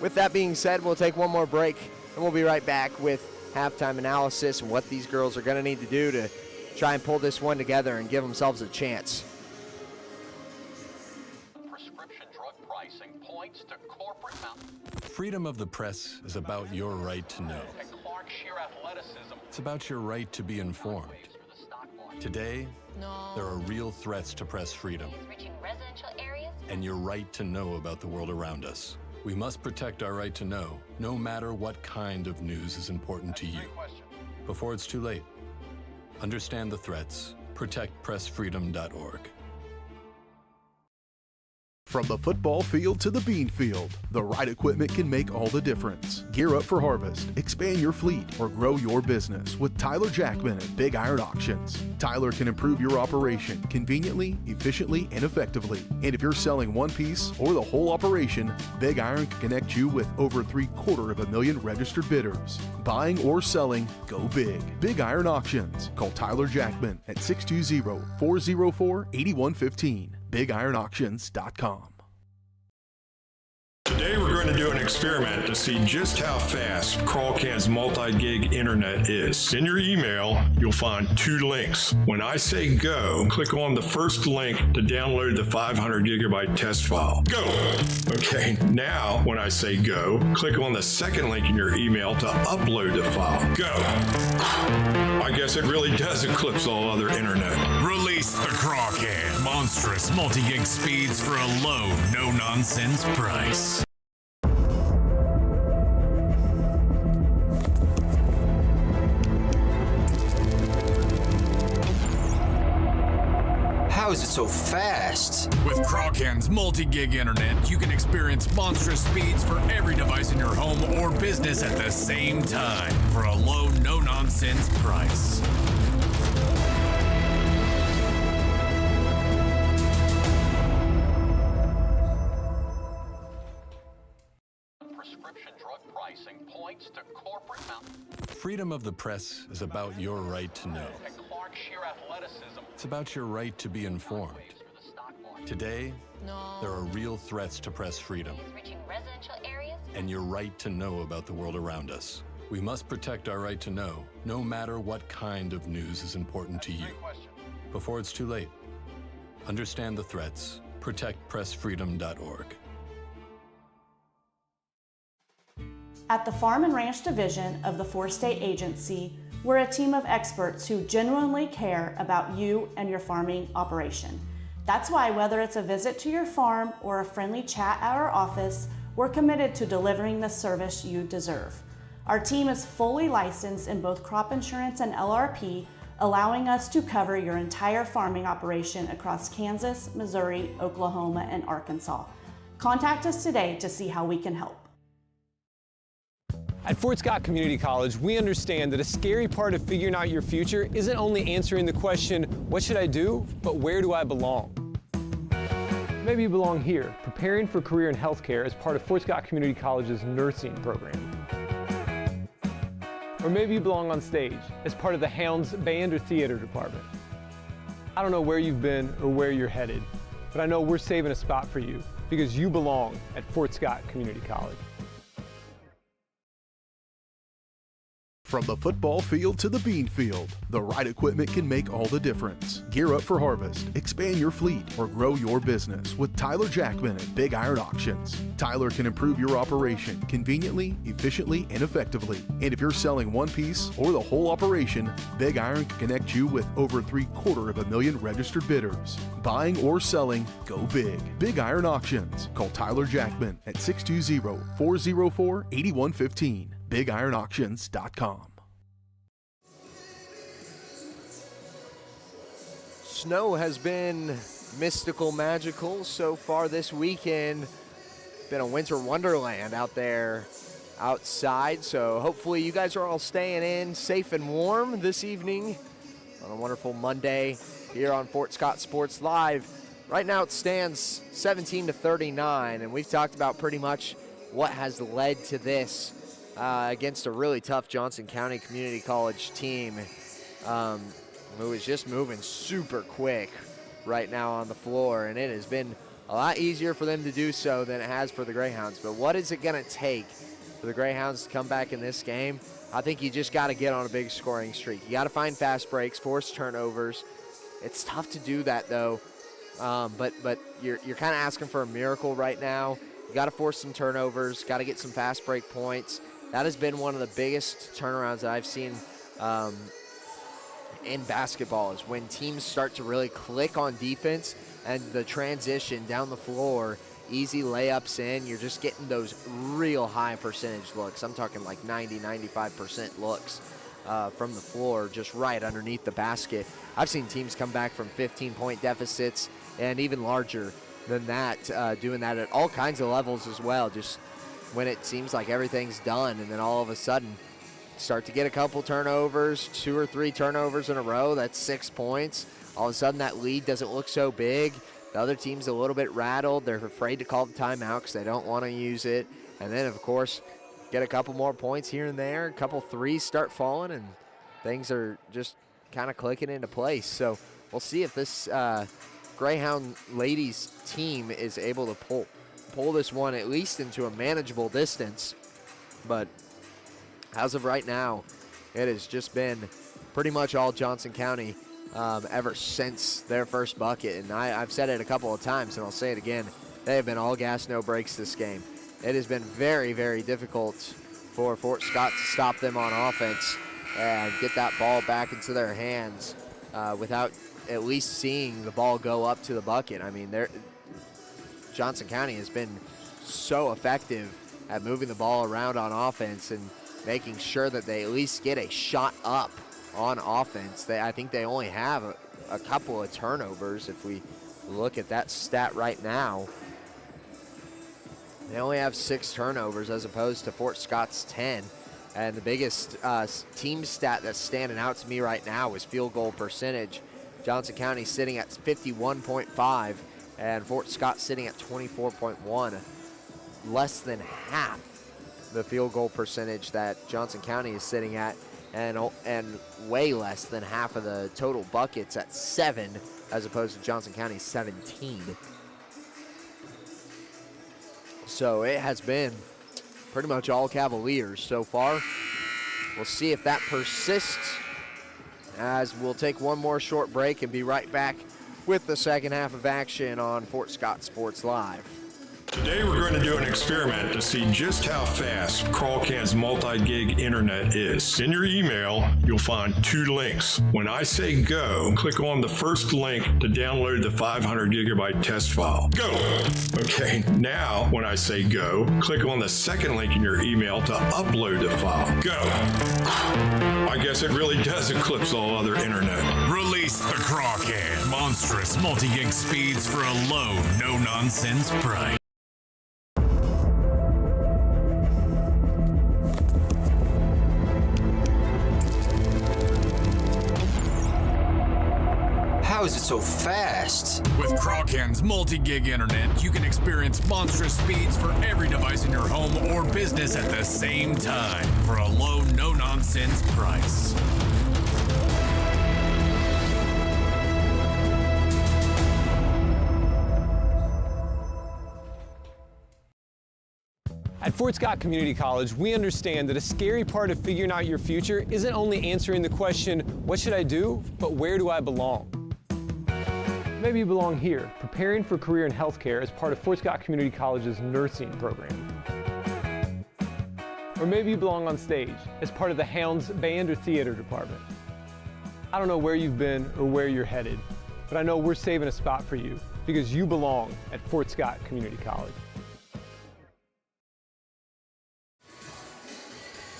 with that being said, we'll take one more break, and we'll be right back with halftime analysis and what these girls are going to need to do to try and pull this one together and give themselves a chance. Prescription drug pricing points to corporate Freedom of the press is about your right to know. It's about your right to be informed. Today, there are real threats to press freedom and your right to know about the world around us. We must protect our right to know, no matter what kind of news is important to you. Before it's too late, understand the threats. ProtectPressFreedom.org. From the football field to the bean field, the right equipment can make all the difference. Gear up for harvest, expand your fleet, or grow your business with Tyler Jackman at Big Iron Auctions. Tyler can improve your operation conveniently, efficiently, and effectively. And if you're selling one piece or the whole operation, Big Iron can connect you with over 750,000 registered bidders. Buying or selling, go big. Big Iron Auctions. Call Tyler Jackman at 620-404-8115. BigIronAuctions.com. Today we're going to do an experiment to see just how fast Crawlcan's multi-gig internet is. In your email, you'll find 2 links. When I say go, click on the first link to download the 500 gigabyte test file. Go! Okay, now when I say go, click on the second link in your email to upload the file. Go! I guess it really does eclipse all other internet. Release the Crawcan. Monstrous multi-gig speeds for a low, no-nonsense price. How is it so fast? With Crawcan's multi-gig internet, you can experience monstrous speeds for every device in your home or business at the same time for a low, no-nonsense price. Prescription drug pricing points to corporate Freedom of the press is about your right to know. It's about your right to be informed. Today, there are real threats to press freedom and your right to know about the world around us. We must protect our right to know, no matter what kind of news is important to you. Before it's too late, understand the threats. ProtectPressFreedom.org. At the Farm and Ranch Division of the 4-State Agency, we're a team of experts who genuinely care about you and your farming operation. That's why whether it's a visit to your farm or a friendly chat at our office, we're committed to delivering the service you deserve. Our team is fully licensed in both crop insurance and LRP, allowing us to cover your entire farming operation across Kansas, Missouri, Oklahoma, and Arkansas. Contact us today to see how we can help. At Fort Scott Community College, we understand that a scary part of figuring out your future isn't only answering the question, what should I do, but where do I belong? Maybe you belong here, preparing for a career in healthcare as part of Fort Scott Community College's nursing program. Or maybe you belong on stage as part of the Hounds band or theater department. I don't know where you've been or where you're headed, but I know we're saving a spot for you because you belong at Fort Scott Community College. From the football field to the bean field, the right equipment can make all the difference. Gear up for harvest, expand your fleet, or grow your business with Tyler Jackman at Big Iron Auctions. Tyler can improve your operation conveniently, efficiently, and effectively. And if you're selling one piece or the whole operation, Big Iron can connect you with over 750,000 registered bidders. Buying or selling, go big. Big Iron Auctions. Call Tyler Jackman at 620-404-8115. BigIronAuctions.com. Snow has been mystical, magical so far this weekend. It's been a winter wonderland out there outside, so hopefully you guys are all staying in safe and warm this evening on a wonderful Monday here on Fort Scott Sports Live. Right now it stands 17-39, and we've talked about pretty much what has led to this against a really tough Johnson County Community College team who is just moving super quick right now on the floor, and it has been a lot easier for them to do so than it has for the Greyhounds. But what is it going to take for the Greyhounds to come back in this game? I think you just got to get on a big scoring streak. You got to find fast breaks, force turnovers. It's tough to do that, though. But you're kind of asking for a miracle right now. You got to force some turnovers, got to get some fast break points. That has been one of the biggest turnarounds that I've seen in basketball, is when teams start to really click on defense and the transition down the floor, easy layups in. You're just getting those real high percentage looks. I'm talking like 90-95% looks from the floor, just right underneath the basket. I've seen teams come back from 15-point deficits and even larger than that, doing that at all kinds of levels as well, just when it seems like everything's done, and then all of a sudden start to get a couple turnovers, 2 or 3 turnovers in a row. That's 6 points. All of a sudden that lead doesn't look so big. The other team's a little bit rattled. They're afraid to call the timeout because they don't want to use it. And then, of course, get a couple more points here and there. A couple threes start falling, and things are just kind of clicking into place. So we'll see if this Greyhound ladies team is able to pull this one at least into a manageable distance. But as of right now, it has just been pretty much all Johnson County ever since their first bucket. And I've said it a couple of times, and I'll say it again. They have been all gas, no brakes this game. It has been very, very difficult for Fort Scott to stop them on offense and get that ball back into their hands without at least seeing the ball go up to the bucket. I mean, Johnson County has been so effective at moving the ball around on offense and making sure that they at least get a shot up on offense. I think they only have a couple of turnovers. If we look at that stat right now, they only have 6 turnovers as opposed to Fort Scott's 10. And the biggest team stat that's standing out to me right now is field goal percentage. Johnson County sitting at 51.5 and Fort Scott sitting at 24.1. Less than half the field goal percentage that Johnson County is sitting at, and way less than half of the total buckets at 7 as opposed to Johnson County's 17. So it has been pretty much all Cavaliers so far. We'll see if that persists, as we'll take one more short break and be right back with the second half of action on Fort Scott Sports Live. Today we're going to do an experiment to see just how fast Crawlcan's multi-gig internet is. In your email, you'll find 2 links. When I say go, click on the first link to download the 500 gigabyte test file. Go! Okay, now when I say go, click on the second link in your email to upload the file. Go! I guess it really does eclipse all other internet. Release the Crawcan. Monstrous multi-gig speeds for a low, no-nonsense price. How is it so fast? With Crawcan's multi-gig internet, you can experience monstrous speeds for every device in your home or business at the same time for a low, no-nonsense price. At Fort Scott Community College, we understand that a scary part of figuring out your future isn't only answering the question, what should I do, but where do I belong? Maybe you belong here, preparing for a career in healthcare as part of Fort Scott Community College's nursing program. Or maybe you belong on stage as part of the Hounds band or theater department. I don't know where you've been or where you're headed, but I know we're saving a spot for you because you belong at Fort Scott Community College.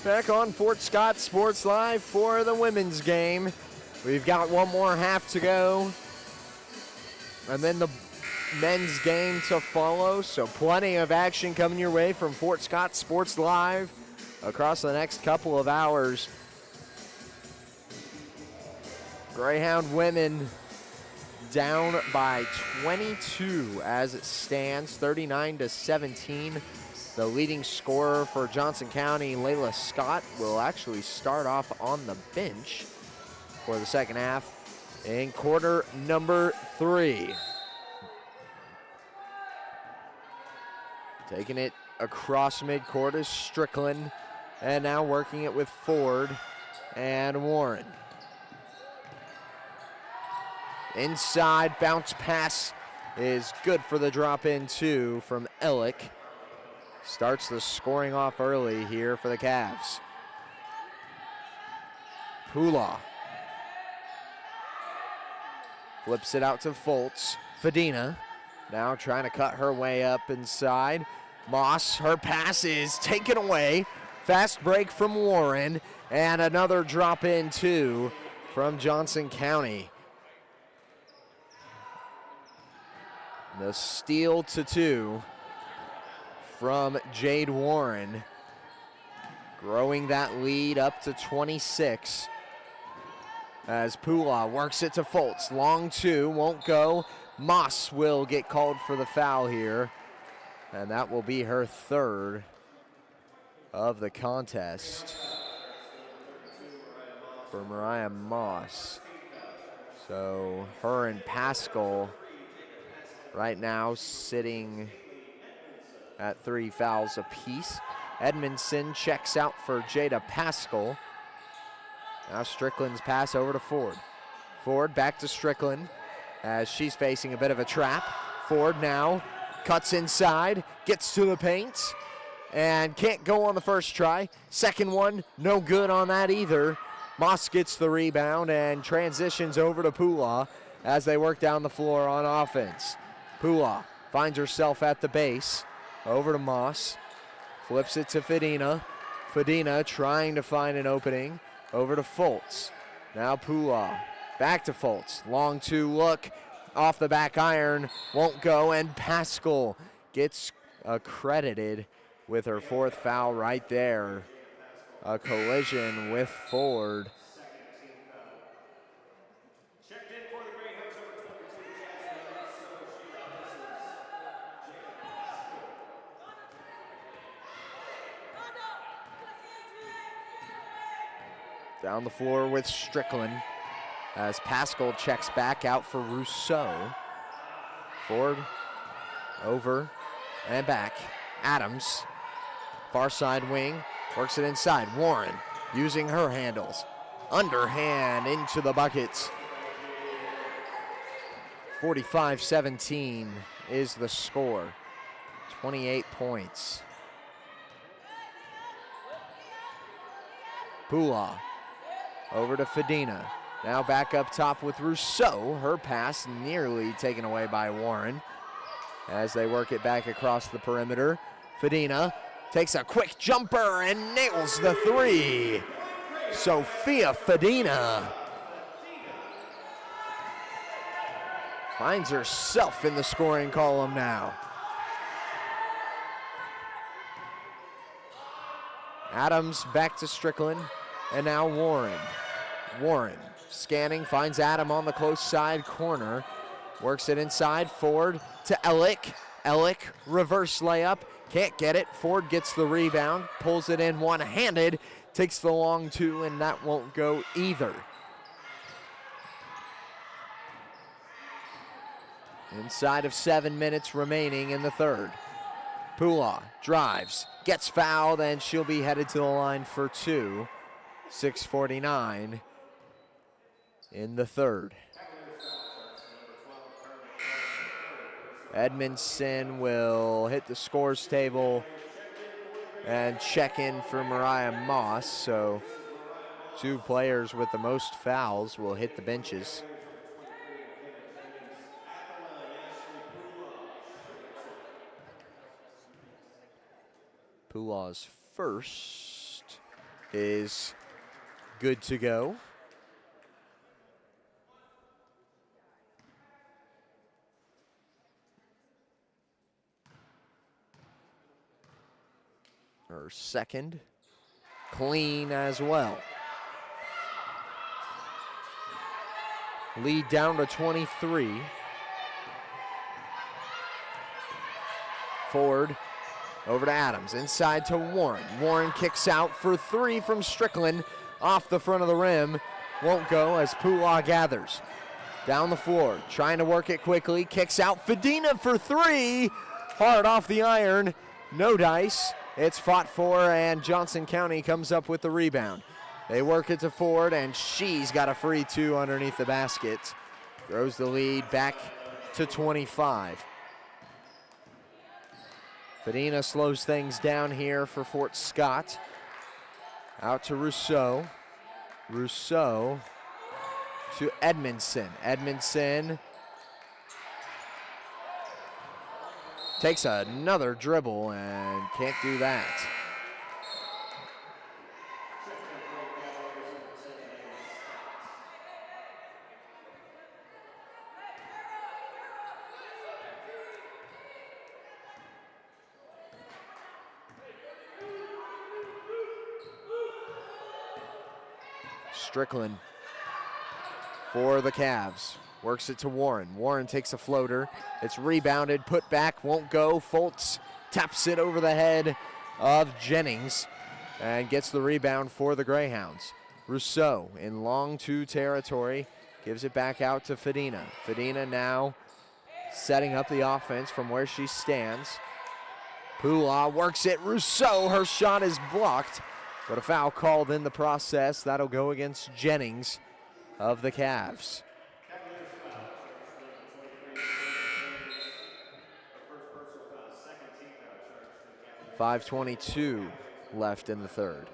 Back on Fort Scott Sports Live for the women's game. We've got one more half to go, and then the men's game to follow. So plenty of action coming your way from Fort Scott Sports Live across the next couple of hours. Greyhound women down by 22 as it stands, 39-17. The leading scorer for Johnson County, Layla Scott, will actually start off on the bench for the second half in quarter number 3. Taking it across midcourt is Strickland, and now working it with Ford and Warren. Inside, bounce pass is good for the drop in two from Ellick. Starts the scoring off early here for the Cavs. Pula flips it out to Fultz. Fadina now trying to cut her way up inside. Moss, her pass is taken away. Fast break from Warren, and another drop in two from Johnson County. The steal to two from Jade Warren, growing that lead up to 26. As Pula works it to Fultz. Long two, won't go. Moss will get called for the foul here, and that will be her third of the contest for Mariah Moss. So her and Pascal right now sitting at 3 fouls apiece. Edmondson checks out for Jada Pascal. Now Strickland's pass over to Ford. Ford back to Strickland as she's facing a bit of a trap. Ford now cuts inside, gets to the paint, and can't go on the first try. Second one, no good on that either. Moss gets the rebound and transitions over to Pula as they work down the floor on offense. Pula finds herself at the base. Over to Moss. Flips it to Fadina. Fadina trying to find an opening. Over to Fultz. Now Pula. Back to Fultz. Long two look. Off the back iron. Won't go. And Pascal gets accredited with her fourth foul right there. A collision with Ford. Down the floor with Strickland as Pascal checks back out for Rousseau. Ford over and back. Adams, far side wing, works it inside. Warren using her handles. Underhand into the buckets. 45-17 is the score. 28 points. Pula over to Fadina. Now back up top with Rousseau. Her pass nearly taken away by Warren as they work it back across the perimeter. Fadina takes a quick jumper and nails the three. Sophia Fadina finds herself in the scoring column now. Adams back to Strickland, and now Warren. Warren scanning, finds Adam on the close side corner. Works it inside, Ford to Ellick. Ellick, reverse layup, can't get it. Ford gets the rebound, pulls it in one-handed, takes the long two, and that won't go either. Inside of 7 minutes remaining in the third. Pula drives, gets fouled, and she'll be headed to the line for two. 6:49 in the third. Edmondson will hit the scores table and check in for Mariah Moss. So two players with the most fouls will hit the benches. Pula's first is good to go. Her second, clean as well. Lead down to 23. Ford over to Adams, inside to Warren. Warren kicks out for three from Strickland, off the front of the rim. Won't go as Pula gathers. Down the floor, trying to work it quickly, kicks out. Fadina for three, hard off the iron, No dice. It's fought for, and Johnson County comes up with the rebound. They work it to Ford, and she's got a free two underneath the basket. Throws the lead back to 25. Fadina slows things down here for Fort Scott. Out to Rousseau. Rousseau to Edmondson. Edmondson takes another dribble and can't do that. Strickland for the Cavs. Works it to Warren. Warren takes a floater. It's rebounded, put back, won't go. Foltz taps it over the head of Jennings and gets the rebound for the Greyhounds. Rousseau in long two territory, gives it back out to Fadina. Fadina now setting up the offense from where she stands. Pula works it. Rousseau, her shot is blocked, but a foul called in the process. That'll go against Jennings of the Cavs. .5:22 left in the third.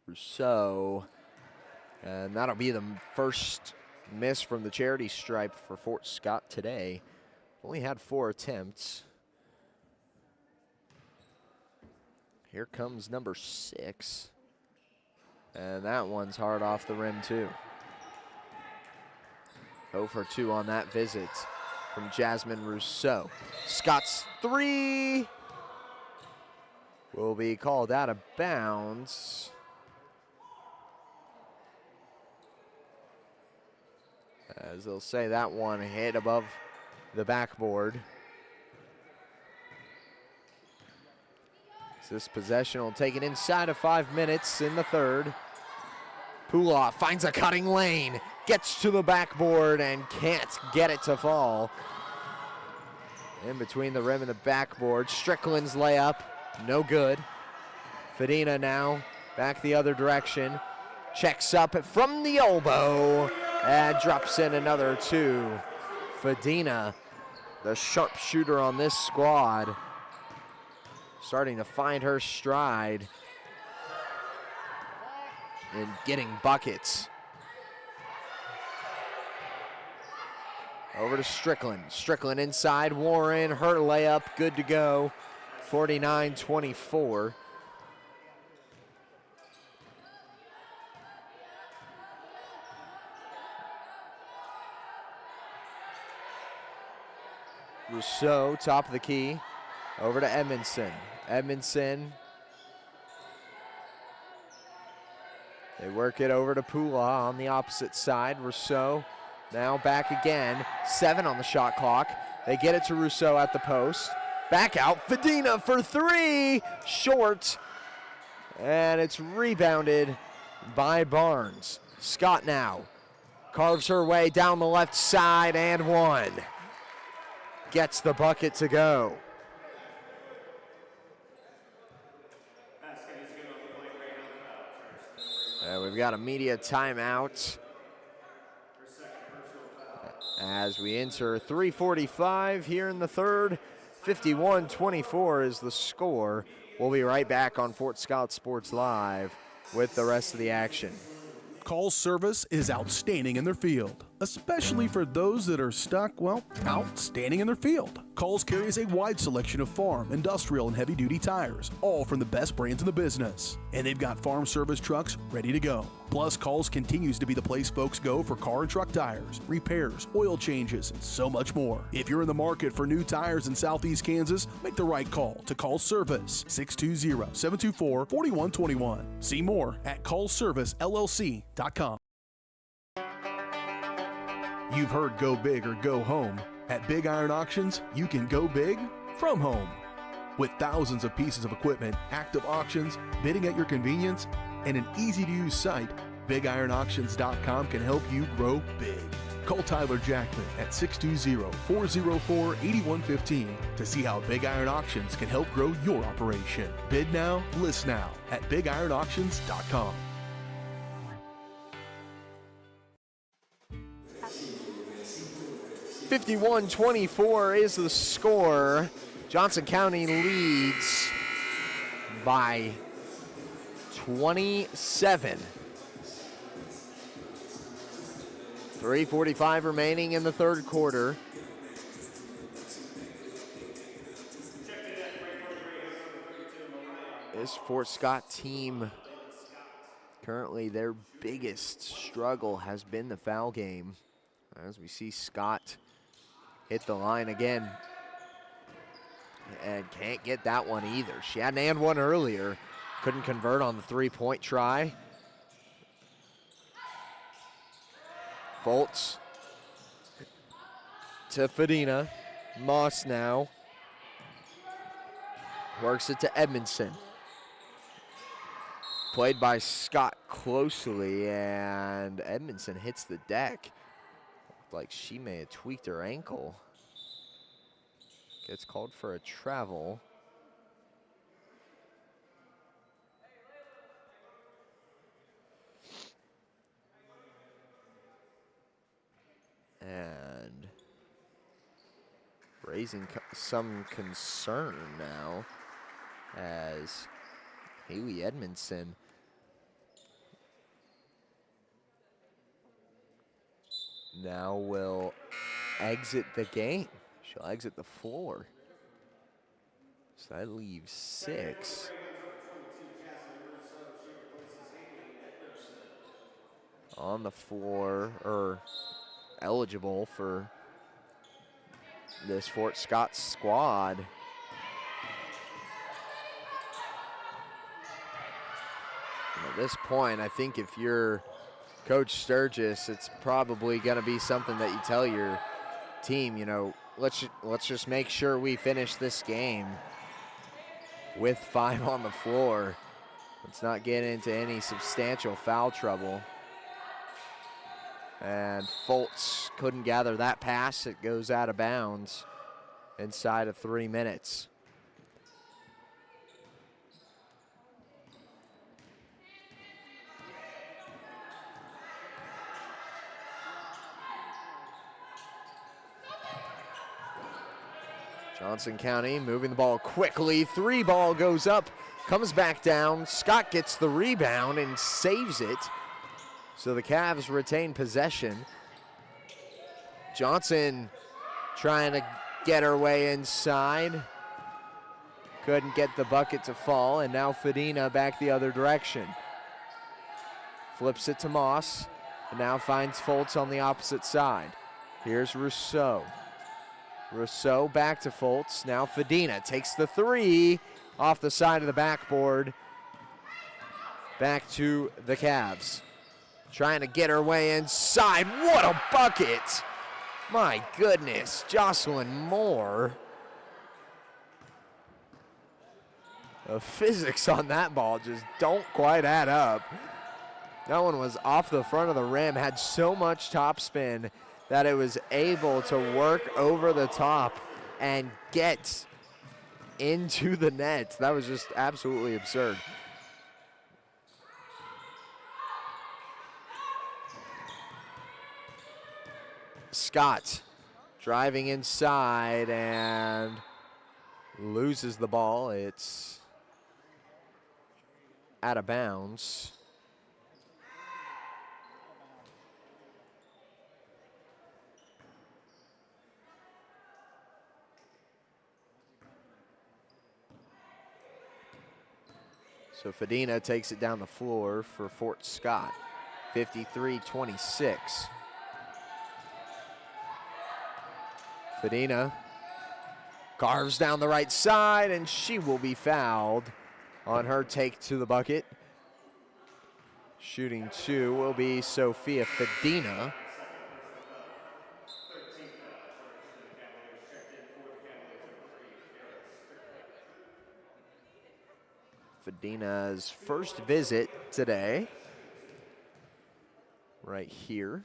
Rousseau, and that'll be the first miss from the charity stripe for Fort Scott today. Only had 4 attempts. Here comes number 6. And that one's hard off the rim too. 0 for 2 on that visit from Jasmine Rousseau. Scott's 3 will be called out of bounds. As they'll say that one hit above the backboard. So this possession will take it inside of 5 minutes in the third. Pula finds a cutting lane, gets to the backboard and can't get it to fall. In between the rim and the backboard, Strickland's layup, no good. Fadina now back the other direction, checks up from the elbow and drops in another 2. Fadina, the sharpshooter on this squad, starting to find her stride and getting buckets. Over to Strickland. Strickland inside. Warren, her layup, good to go. 49-24. Rousseau, top of the key. Over to Edmondson. Edmondson. They work it over to Pula on the opposite side. Rousseau now back again. 7 on the shot clock. They get it to Rousseau at the post. Back out. Fadina for 3. Short. And it's rebounded by Barnes. Scott now carves her way down the left side and 1. Gets the bucket to go. We've got a media timeout as we enter 3:45 here in the third. 51-24 is the score. We'll be right back on Fort Scott Sports Live with the rest of the action. Call service is outstanding in their field, especially for those that are stuck, well, outstanding in their field. Coles carries a wide selection of farm, industrial, and heavy-duty tires, all from the best brands in the business. And they've got farm service trucks ready to go. Plus, Coles continues to be the place folks go for car and truck tires, repairs, oil changes, and so much more. If you're in the market for new tires in Southeast Kansas, make the right call to Coles Service, 620-724-4121. See more at ColesServiceLLC.com. You've heard go big or go home. At Big Iron Auctions, you can go big from home. With thousands of pieces of equipment, active auctions, bidding at your convenience, and an easy-to-use site, BigIronAuctions.com can help you grow big. Call Tyler Jackman at 620-404-8115 to see how Big Iron Auctions can help grow your operation. Bid now, list now at BigIronAuctions.com. "51-24 is the score. Johnson County leads by 27. 3:45 remaining in the third quarter. This Fort Scott team, currently their biggest struggle has been the foul game. As we see Scott hit the line again. And can't get that one either. She had an and one earlier. Couldn't convert on the three-point try. Foltz to Fadina. Moss now. Works it to Edmondson. Played by Scott closely, and Edmondson hits the deck. Looked like she may have tweaked her ankle. Gets called for a travel. And raising some concern now as Haley Edmondson now will exit the game. She'll exit the floor. So that leaves 6. On the floor, or eligible for this Fort Scott squad. And at this point, I think if you're Coach Sturgis, it's probably going to be something that you tell your team, you know, let's just make sure we finish this game with 5 on the floor. Let's not get into any substantial foul trouble. And Foltz couldn't gather that pass. It goes out of bounds inside of 3 minutes. Johnson County moving the ball quickly. 3 ball goes up, comes back down. Scott gets the rebound and saves it. So the Cavs retain possession. Johnson trying to get her way inside. Couldn't get the bucket to fall, and now Fadina back the other direction. Flips it to Moss, and now finds Foltz on the opposite side. Here's Rousseau. Rousseau back to Foltz. Now Fadina takes the 3 off the side of the backboard. Back to the Cavs. Trying to get her way inside. What a bucket! My goodness, Jocelyn Moore. The physics on that ball just don't quite add up. That one was off the front of the rim, had so much topspin that it was able to work over the top and get into the net. That was just absolutely absurd. Scott driving inside and loses the ball. It's out of bounds. So Fadina takes it down the floor for Fort Scott, 53-26. Fadina carves down the right side, and she will be fouled on her take to the bucket. Shooting 2 will be Sophia Fadina. Fadina's first visit today. right here.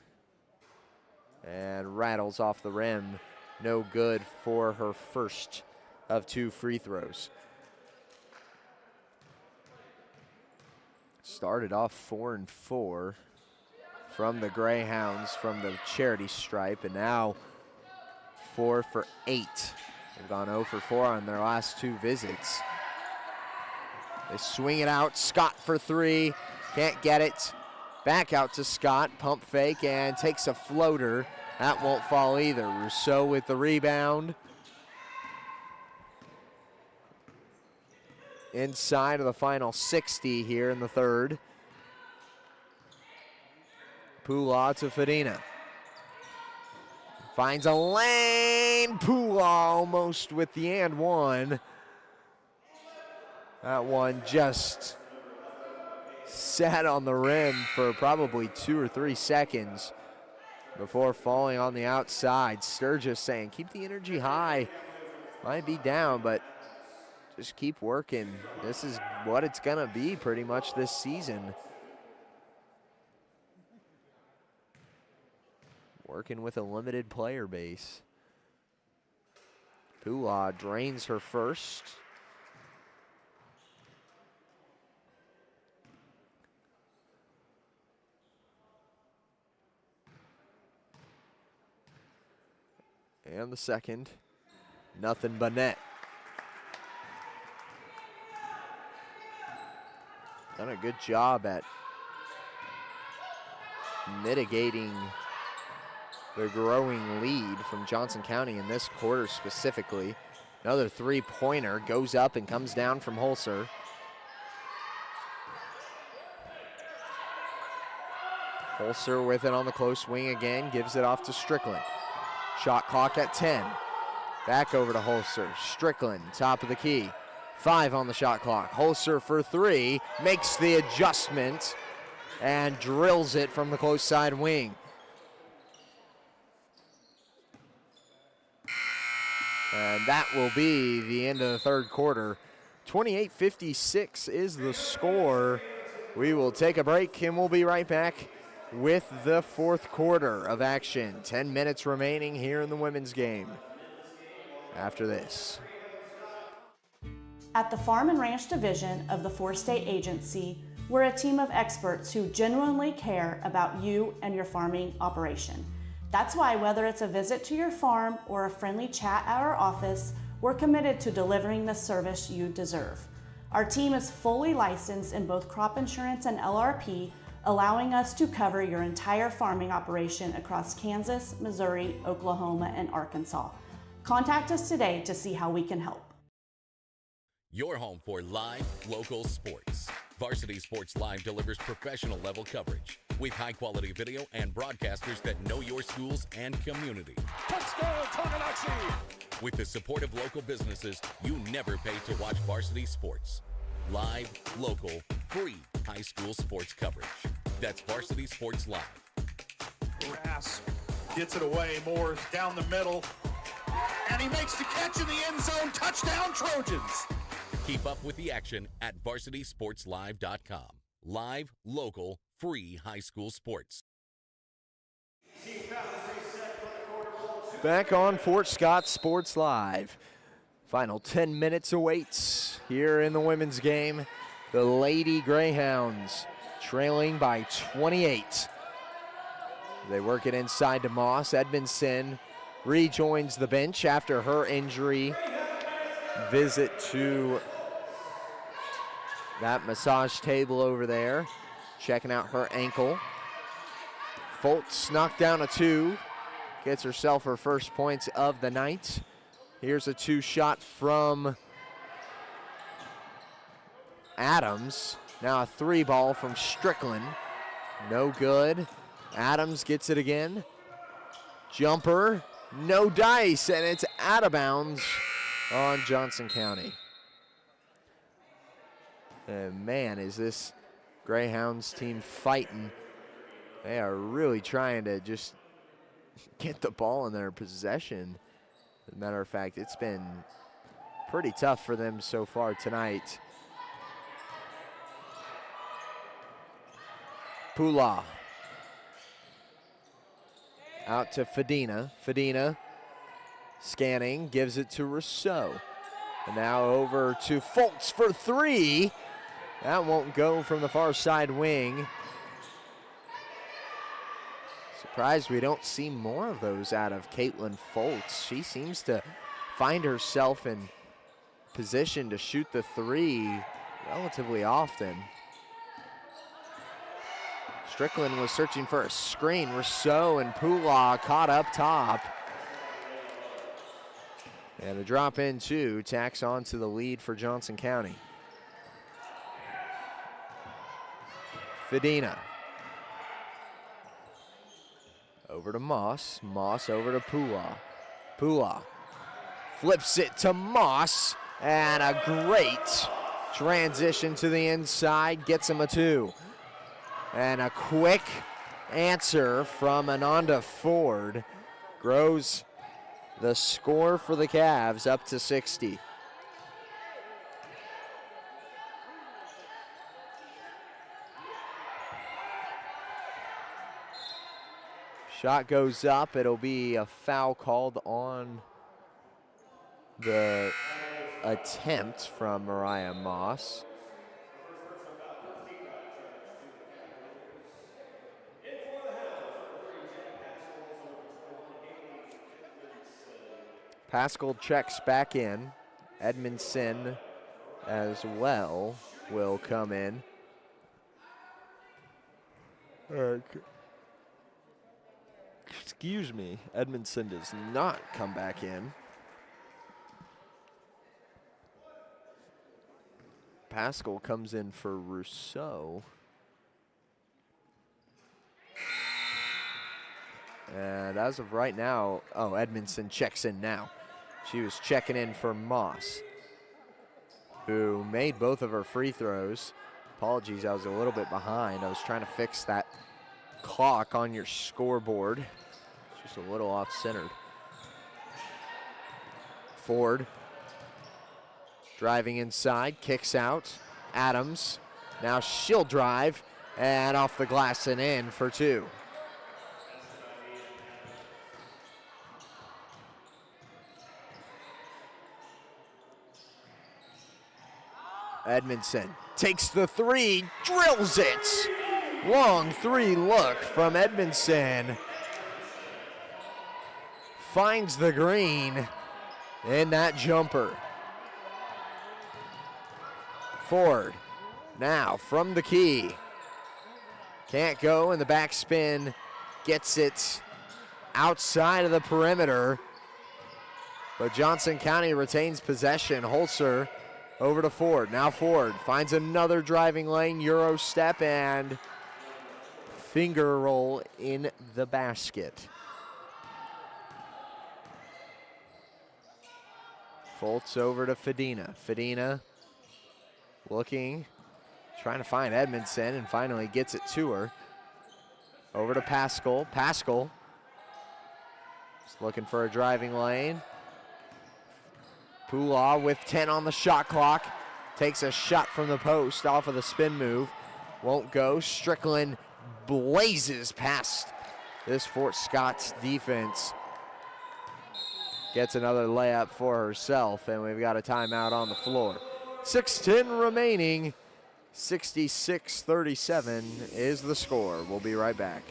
And rattles off the rim. No good for her first of 2 free throws. Started off 4 and 4 from the Greyhounds from the charity stripe, and now 4 for 8. They've gone 0 for 4 on their last 2 visits. They swing it out, Scott for 3, can't get it. Back out to Scott, pump fake, and takes a floater. That won't fall either. Rousseau with the rebound. Inside of the final 60 here in the third. Pula to Fadina. Finds a lane. Pula almost with the and one. That one just sat on the rim for probably 2 or 3 seconds before falling on the outside. Sturgis saying, keep the energy high. Might be down, but just keep working. This is what it's gonna be pretty much this season. Working with a limited player base. Pula drains her first. And the second, nothing but net. Done a good job at mitigating the growing lead from Johnson County in this quarter specifically. Another 3-pointer goes up and comes down from Holzer. Holzer with it on the close wing again, gives it off to Strickland. Shot clock at 10. Back over to Holzer. Strickland, top of the key. 5 on the shot clock. Holzer for 3, makes the adjustment and drills it from the close side wing. And that will be the end of the third quarter. 28-56 is the score. We will take a break and we'll be right back with the fourth quarter of action. 10 minutes remaining here in the women's game. After this. At the Farm and Ranch Division of the Four-State Agency, we're a team of experts who genuinely care about you and your farming operation. That's why whether it's a visit to your farm or a friendly chat at our office, we're committed to delivering the service you deserve. Our team is fully licensed in both crop insurance and LRP, allowing us to cover your entire farming operation across Kansas, Missouri, Oklahoma, and Arkansas. Contact us today to see how we can help. Your home for live, local sports. Varsity Sports Live delivers professional level coverage with high-quality video and broadcasters that know your schools and community. Touchdown, Tonganoxie! With the support of local businesses, you never pay to watch varsity sports. Live, local, free high school sports coverage. That's Varsity Sports Live. Grass gets it away. Moore's down the middle. And he makes the catch in the end zone. Touchdown, Trojans! Keep up with the action at varsitysportslive.com. Live, local, free high school sports. Back on Fort Scott Sports Live. Final 10 minutes awaits here in the women's game. The Lady Greyhounds trailing by 28. They work it inside to Moss. Edmondson rejoins the bench after her injury visit to that massage table over there, checking out her ankle. Foltz knocked down a 2, gets herself her first points of the night. Here's a 2-shot from Adams. Now a 3-ball from Strickland. No good. Adams gets it again. Jumper, no dice, and it's out of bounds on Johnson County. And man, is this Greyhounds team fighting. They are really trying to just get the ball in their possession. As a matter of fact, it's been pretty tough for them so far tonight. Pula Out to Fedina. Fedina scanning, gives it to Rousseau. And now over to Fultz for three. That won't go from the far side wing. Surprised we don't see more of those out of Caitlin Fultz. She seems to find herself in position to shoot the three relatively often. Strickland was searching for a screen. Rousseau and Pula caught up top. And the drop in two tacks on to the lead for Johnson County. Fedina. Over to Moss. Moss over to Pula. Pula flips it to Moss. And a great transition to the inside. Gets him a two. And a quick answer from Ananda Ford grows the score for the Cavs up to 60. Shot goes up. It'll be a foul called on the attempt from Mariah Moss. Pascal checks back in. Edmondson as well will come in. Excuse me, Edmondson does not come back in. Pascal comes in for Rousseau. And as of right now, Edmondson checks in now. She was checking in for Moss, who made both of her free throws. Apologies, I was a little bit behind. I was trying to fix that clock on your scoreboard. It's just a little off-centered. Ford driving inside, kicks out. Adams, now she'll drive, and off the glass and in for two. Edmondson takes the three, drills it. Long three look from Edmondson. Finds the green in that jumper. Ford now from the key. Can't go in the backspin. Gets it outside of the perimeter. But Johnson County retains possession. Holzer over to Ford. Now Ford finds another driving lane, Euro step, and finger roll in the basket. Fultz over to Fedina. Fedina looking, trying to find Edmondson, and finally gets it to her. Over to Pascal. Pascal just looking for a driving lane. Pula with 10 on the shot clock. Takes a shot from the post off of the spin move. Won't go. Strickland blazes past this Fort Scott's defense. Gets another layup for herself, and we've got a timeout on the floor. 6:10 remaining. 66-37 is the score. We'll be right back.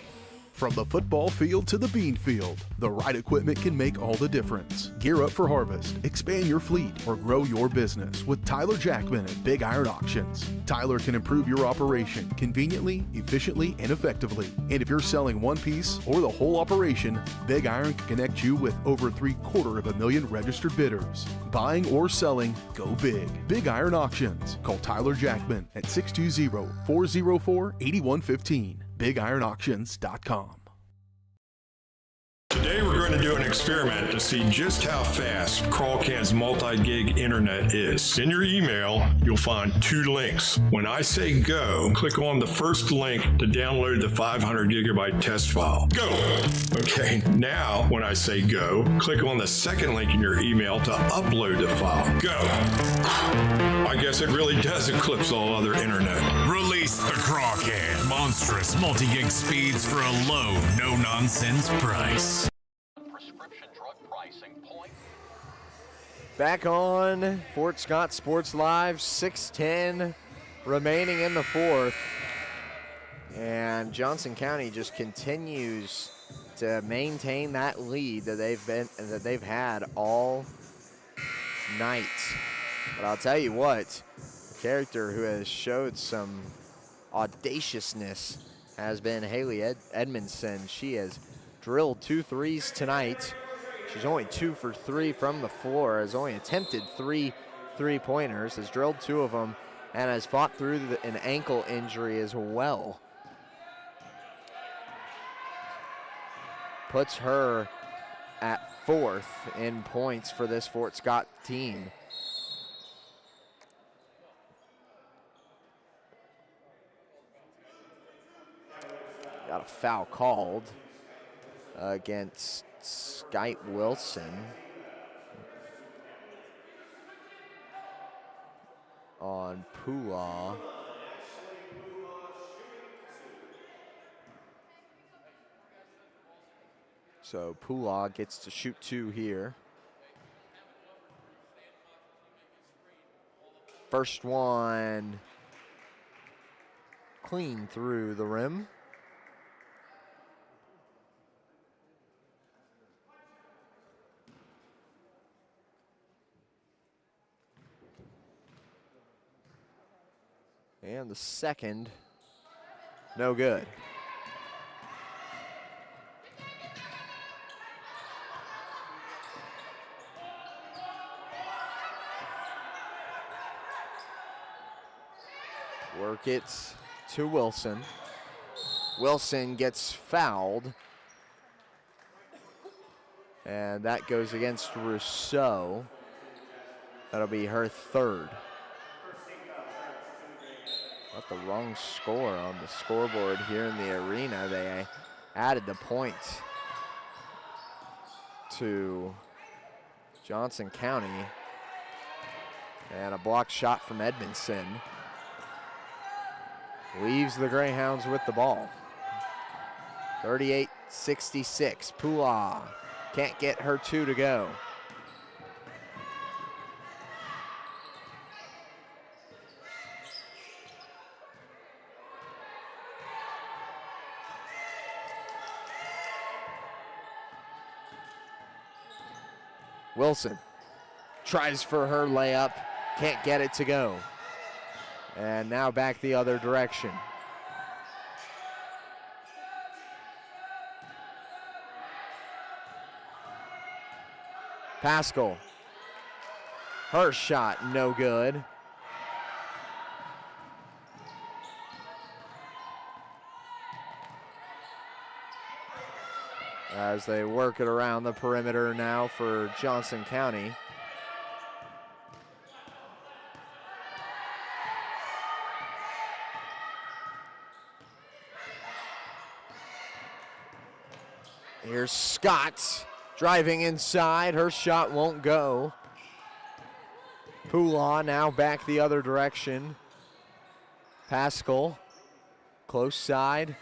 From the football field to the bean field, the right equipment can make all the difference. Gear up for harvest, expand your fleet, or grow your business with Tyler Jackman at Big Iron Auctions. Tyler can improve your operation conveniently, efficiently, and effectively. And if you're selling one piece or the whole operation, Big Iron can connect you with over 750,000 registered bidders. Buying or selling, go big. Big Iron Auctions. Call Tyler Jackman at 620-404-8115. BigIronAuctions.com. Today we're going to do an experiment to see just how fast CrawlCan's multi-gig internet is. In your email, you'll find two links. When I say go, click on the first link to download the 500 gigabyte test file. Go! Okay, now when I say go, click on the second link in your email to upload the file. Go! I guess it really does eclipse all other internet. Release Taste the crawl can. Monstrous multi-gig speeds for a low, no-nonsense price. Prescription drug pricing point. Back on Fort Scott Sports Live, 6:10 remaining in the fourth. And Johnson County just continues to maintain that lead that they've had all night. But I'll tell you what, the character who has showed some audaciousness has been Haley Edmondson. She has drilled 2 threes tonight. She's only 2 for 3 from the floor, has only attempted 3 3-pointers, has drilled 2 of them, and has fought through an ankle injury as well. Puts her at 4th in points for this Fort Scott team. Got a foul called against Skype Wilson on Pula. So Pula gets to shoot 2 here. First one clean through the rim. And the second, no good. Work it to Wilson. Wilson gets fouled. And that goes against Rousseau. That'll be her 3rd. Got the wrong score on the scoreboard here in the arena. They added the point to Johnson County. And a blocked shot from Edmondson leaves the Greyhounds with the ball. 38-66. Pula can't get her 2 to go. Wilson tries for her layup, can't get it to go. And now back the other direction. Pascal. Her shot, no good. As they work it around the perimeter now for Johnson County. Here's Scott driving inside. Her shot won't go. Pula now back the other direction. Pascal, close side.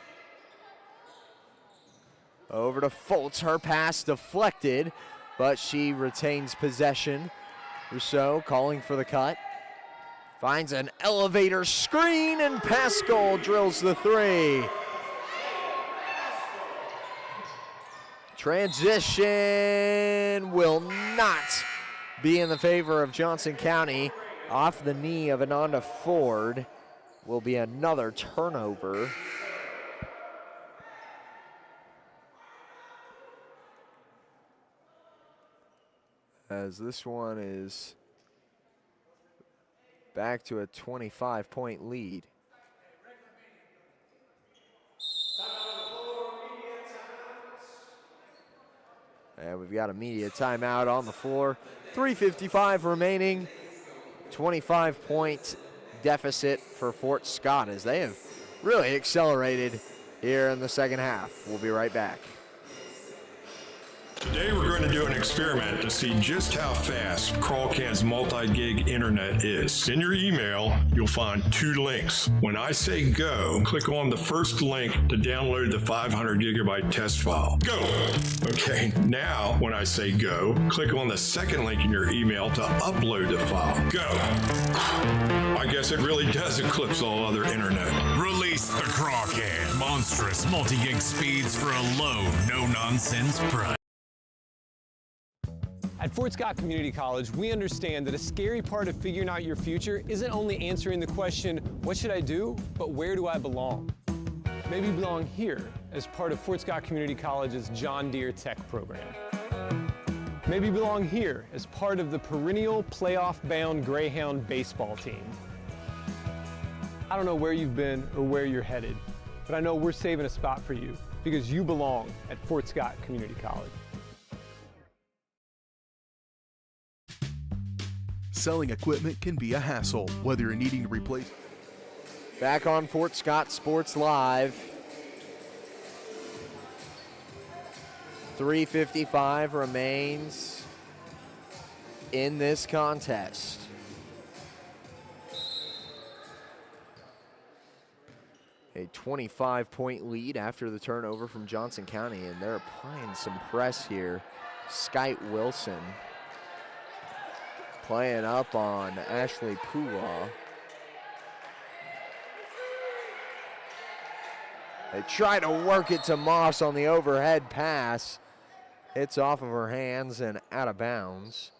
Over to Foltz. Her pass deflected, but she retains possession. Rousseau calling for the cut. Finds an elevator screen, and Pascal drills the 3. Transition will not be in the favor of Johnson County. Off the knee of Ananda Ford will be another turnover. As this one is back to a 25-point lead. And we've got a media timeout on the floor. 3:55 remaining. 25-point deficit for Fort Scott as they have really accelerated here in the second half. We'll be right back. Today we're going to do an experiment to see just how fast Crawlcan's multi-gig internet is. In your email, you'll find 2 links. When I say go, click on the first link to download the 500 gigabyte test file. Go! Okay, now when I say go, click on the second link in your email to upload the file. Go! I guess it really does eclipse all other internet. Release the Crawcan. Monstrous multi-gig speeds for a low, no-nonsense price. At Fort Scott Community College, we understand that a scary part of figuring out your future isn't only answering the question, what should I do, but where do I belong? Maybe you belong here as part of Fort Scott Community College's John Deere Tech program. Maybe you belong here as part of the perennial playoff-bound Greyhound baseball team. I don't know where you've been or where you're headed, but I know we're saving a spot for you because you belong at Fort Scott Community College. Selling equipment can be a hassle, whether you're needing to replace. Back on Fort Scott Sports Live. 3:55 remains in this contest. A 25-point lead after the turnover from Johnson County, and they're applying some press here. Skyte Wilson playing up on Ashley Pula. They try to work it to Moss on the overhead pass. It's off of her hands and out of bounds.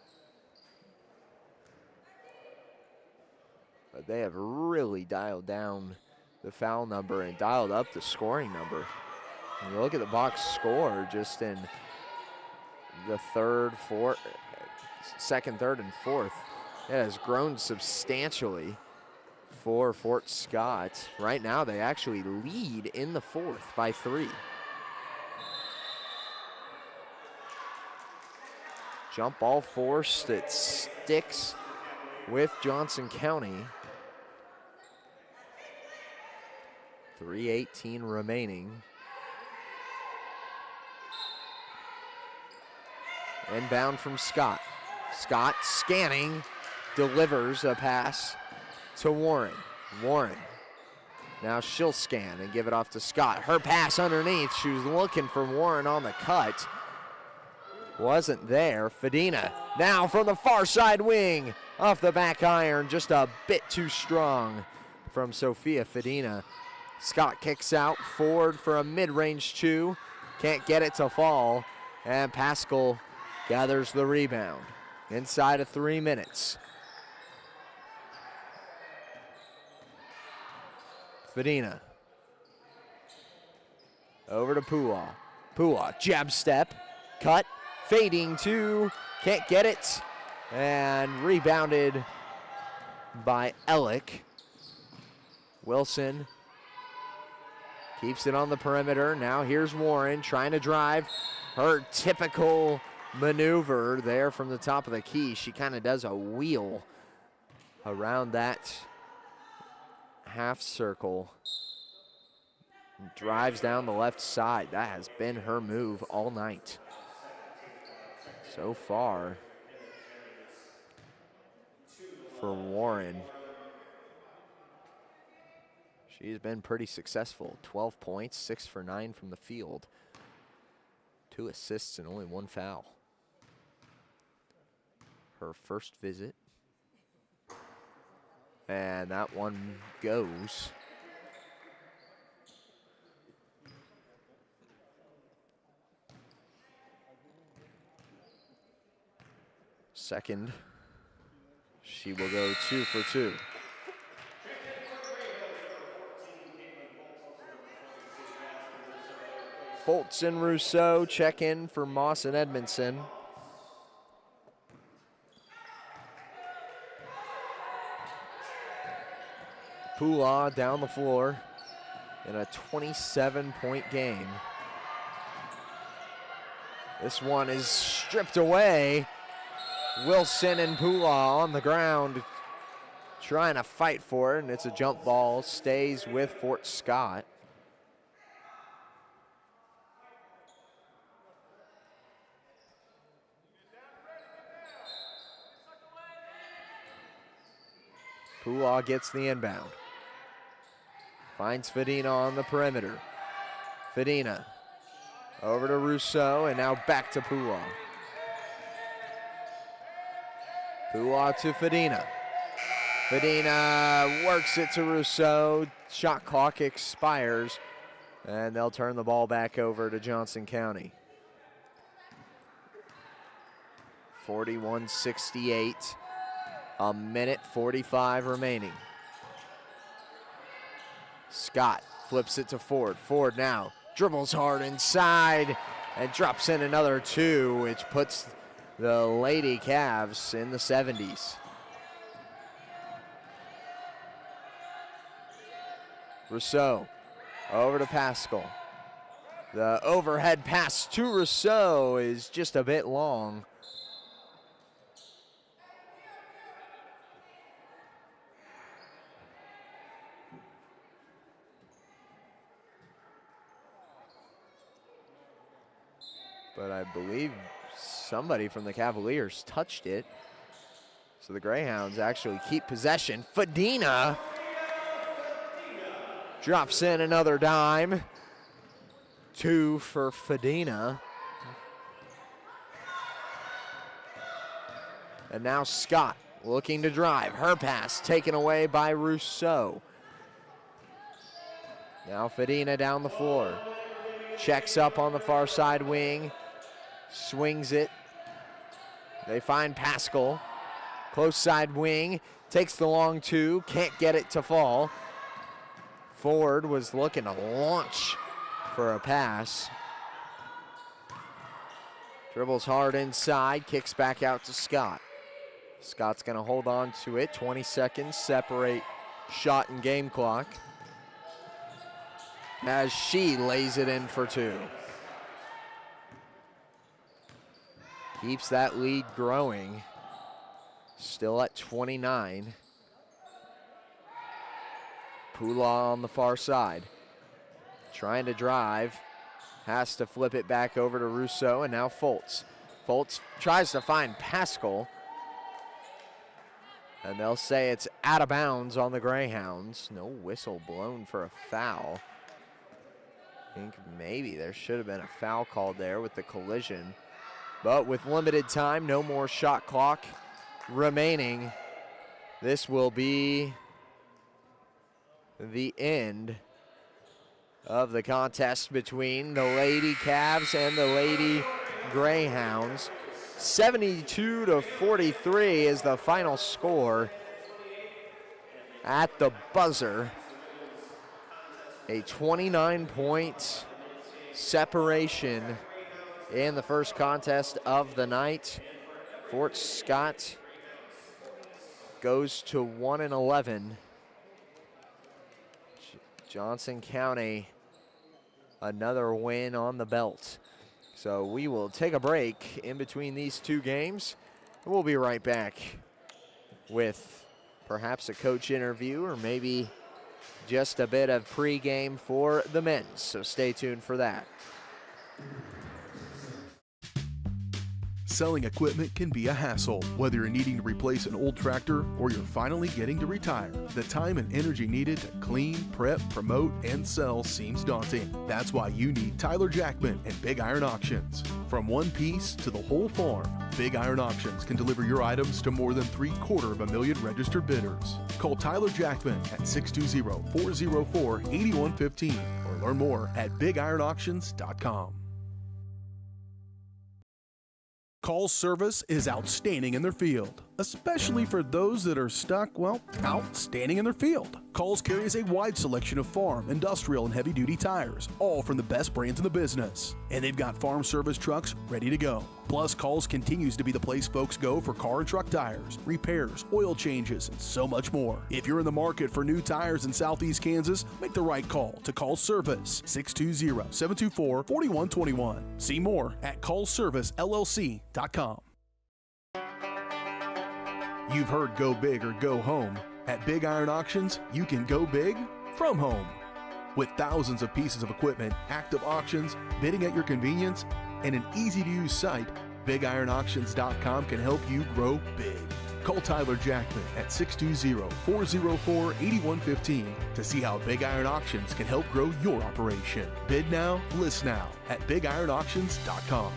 But they have really dialed down the foul number and dialed up the scoring number. And you look at the box score just in the second, third, and fourth. It has grown substantially for Fort Scott. Right now, they actually lead in the fourth by 3. Jump ball forced. It sticks with Johnson County. 3:18 remaining. Inbound from Scott. Scott scanning, delivers a pass to Warren. Warren, now she'll scan and give it off to Scott. Her pass underneath, she was looking for Warren on the cut. Wasn't there. Fedina now from the far side wing, off the back iron, just a bit too strong from Sophia Fedina. Scott kicks out forward for a mid-range 2. Can't get it to fall, and Pascal gathers the rebound inside of 3 minutes. Fedina over to Pua. Pua, jab step, cut, fading 2, can't get it, and rebounded by Ellick. Wilson keeps it on the perimeter. Now here's Warren trying to drive. Her typical maneuver there from the top of the key. She kind of does a wheel around that half circle. Drives down the left side. That has been her move all night so far for Warren. She's been pretty successful. 12 points, 6 for 9 from the field. 2 assists and only 1 foul. Her first visit. And that one goes. Second, she will go 2 for 2. Foltz and Rousseau check in for Moss and Edmondson. Pula down the floor in a 27-point game. This one is stripped away. Wilson and Pula on the ground trying to fight for it, and it's a jump ball. Stays with Fort Scott. Pulaw gets the inbound. Finds Fadina on the perimeter. Fadina over to Rousseau, and now back to Pulaw. Pulaw to Fadina. Fadina works it to Rousseau. Shot clock expires, and they'll turn the ball back over to Johnson County. 41-68, a minute 45 remaining. Scott flips it to Ford. Ford now dribbles hard inside and drops in another two, which puts the Lady Cavs in the 70s. Rousseau over to Pascal. The overhead pass to Rousseau is just a bit long. But I believe somebody from the Cavaliers touched it. So the Greyhounds actually keep possession. Fadina drops in another dime. 2 for Fadina. And now Scott looking to drive. Her pass taken away by Rousseau. Now Fadina down the floor. Checks up on the far side wing. Swings it. They find Pascal. Close side wing. Takes the long two. Can't get it to fall. Ford was looking to launch for a pass. Dribbles hard inside. Kicks back out to Scott. Scott's going to hold on to it. 20 seconds separate shot and game clock. As she lays it in for 2. Keeps that lead growing. Still at 29. Pulaw on the far side. Trying to drive. Has to flip it back over to Rousseau, and now Fultz. Fultz tries to find Pascal. And they'll say it's out of bounds on the Greyhounds. No whistle blown for a foul. I think maybe there should have been a foul called there with the collision. But with limited time, no more shot clock remaining. This will be the end of the contest between the Lady Cavs and the Lady Greyhounds. 72-43 is the final score at the buzzer. A 29-point separation in the first contest of the night. Fort Scott goes to 1-11. Johnson County, another win on the belt. So we will take a break in between these two games. We'll be right back with perhaps a coach interview or maybe just a bit of pregame for the men's. So stay tuned for that. Selling equipment can be a hassle. Whether you're needing to replace an old tractor or you're finally getting to retire, the time and energy needed to clean, prep, promote, and sell seems daunting. That's why you need Tyler Jackman and Big Iron Auctions. From one piece to the whole farm, Big Iron Auctions can deliver your items to more than 750,000 registered bidders. Call Tyler Jackman at 620-404-8115 or learn more at BigIronAuctions.com. Call's service is outstanding in their field, especially for those that are stuck, well, outstanding in their field. Call's carries a wide selection of farm, industrial, and heavy-duty tires, all from the best brands in the business. And they've got farm service trucks ready to go. Plus, Call's continues to be the place folks go for car and truck tires, repairs, oil changes, and so much more. If you're in the market for new tires in Southeast Kansas, make the right call to Call's Service, 620-724-4121. See more at callservicellc.com. You've heard go big or go home. At Big Iron Auctions, you can go big from home. With thousands of pieces of equipment, active auctions, bidding at your convenience, and an easy-to-use site, BigIronAuctions.com can help you grow big. Call Tyler Jackman at 620-404-8115 to see how Big Iron Auctions can help grow your operation. Bid now, list now at bigironauctions.com.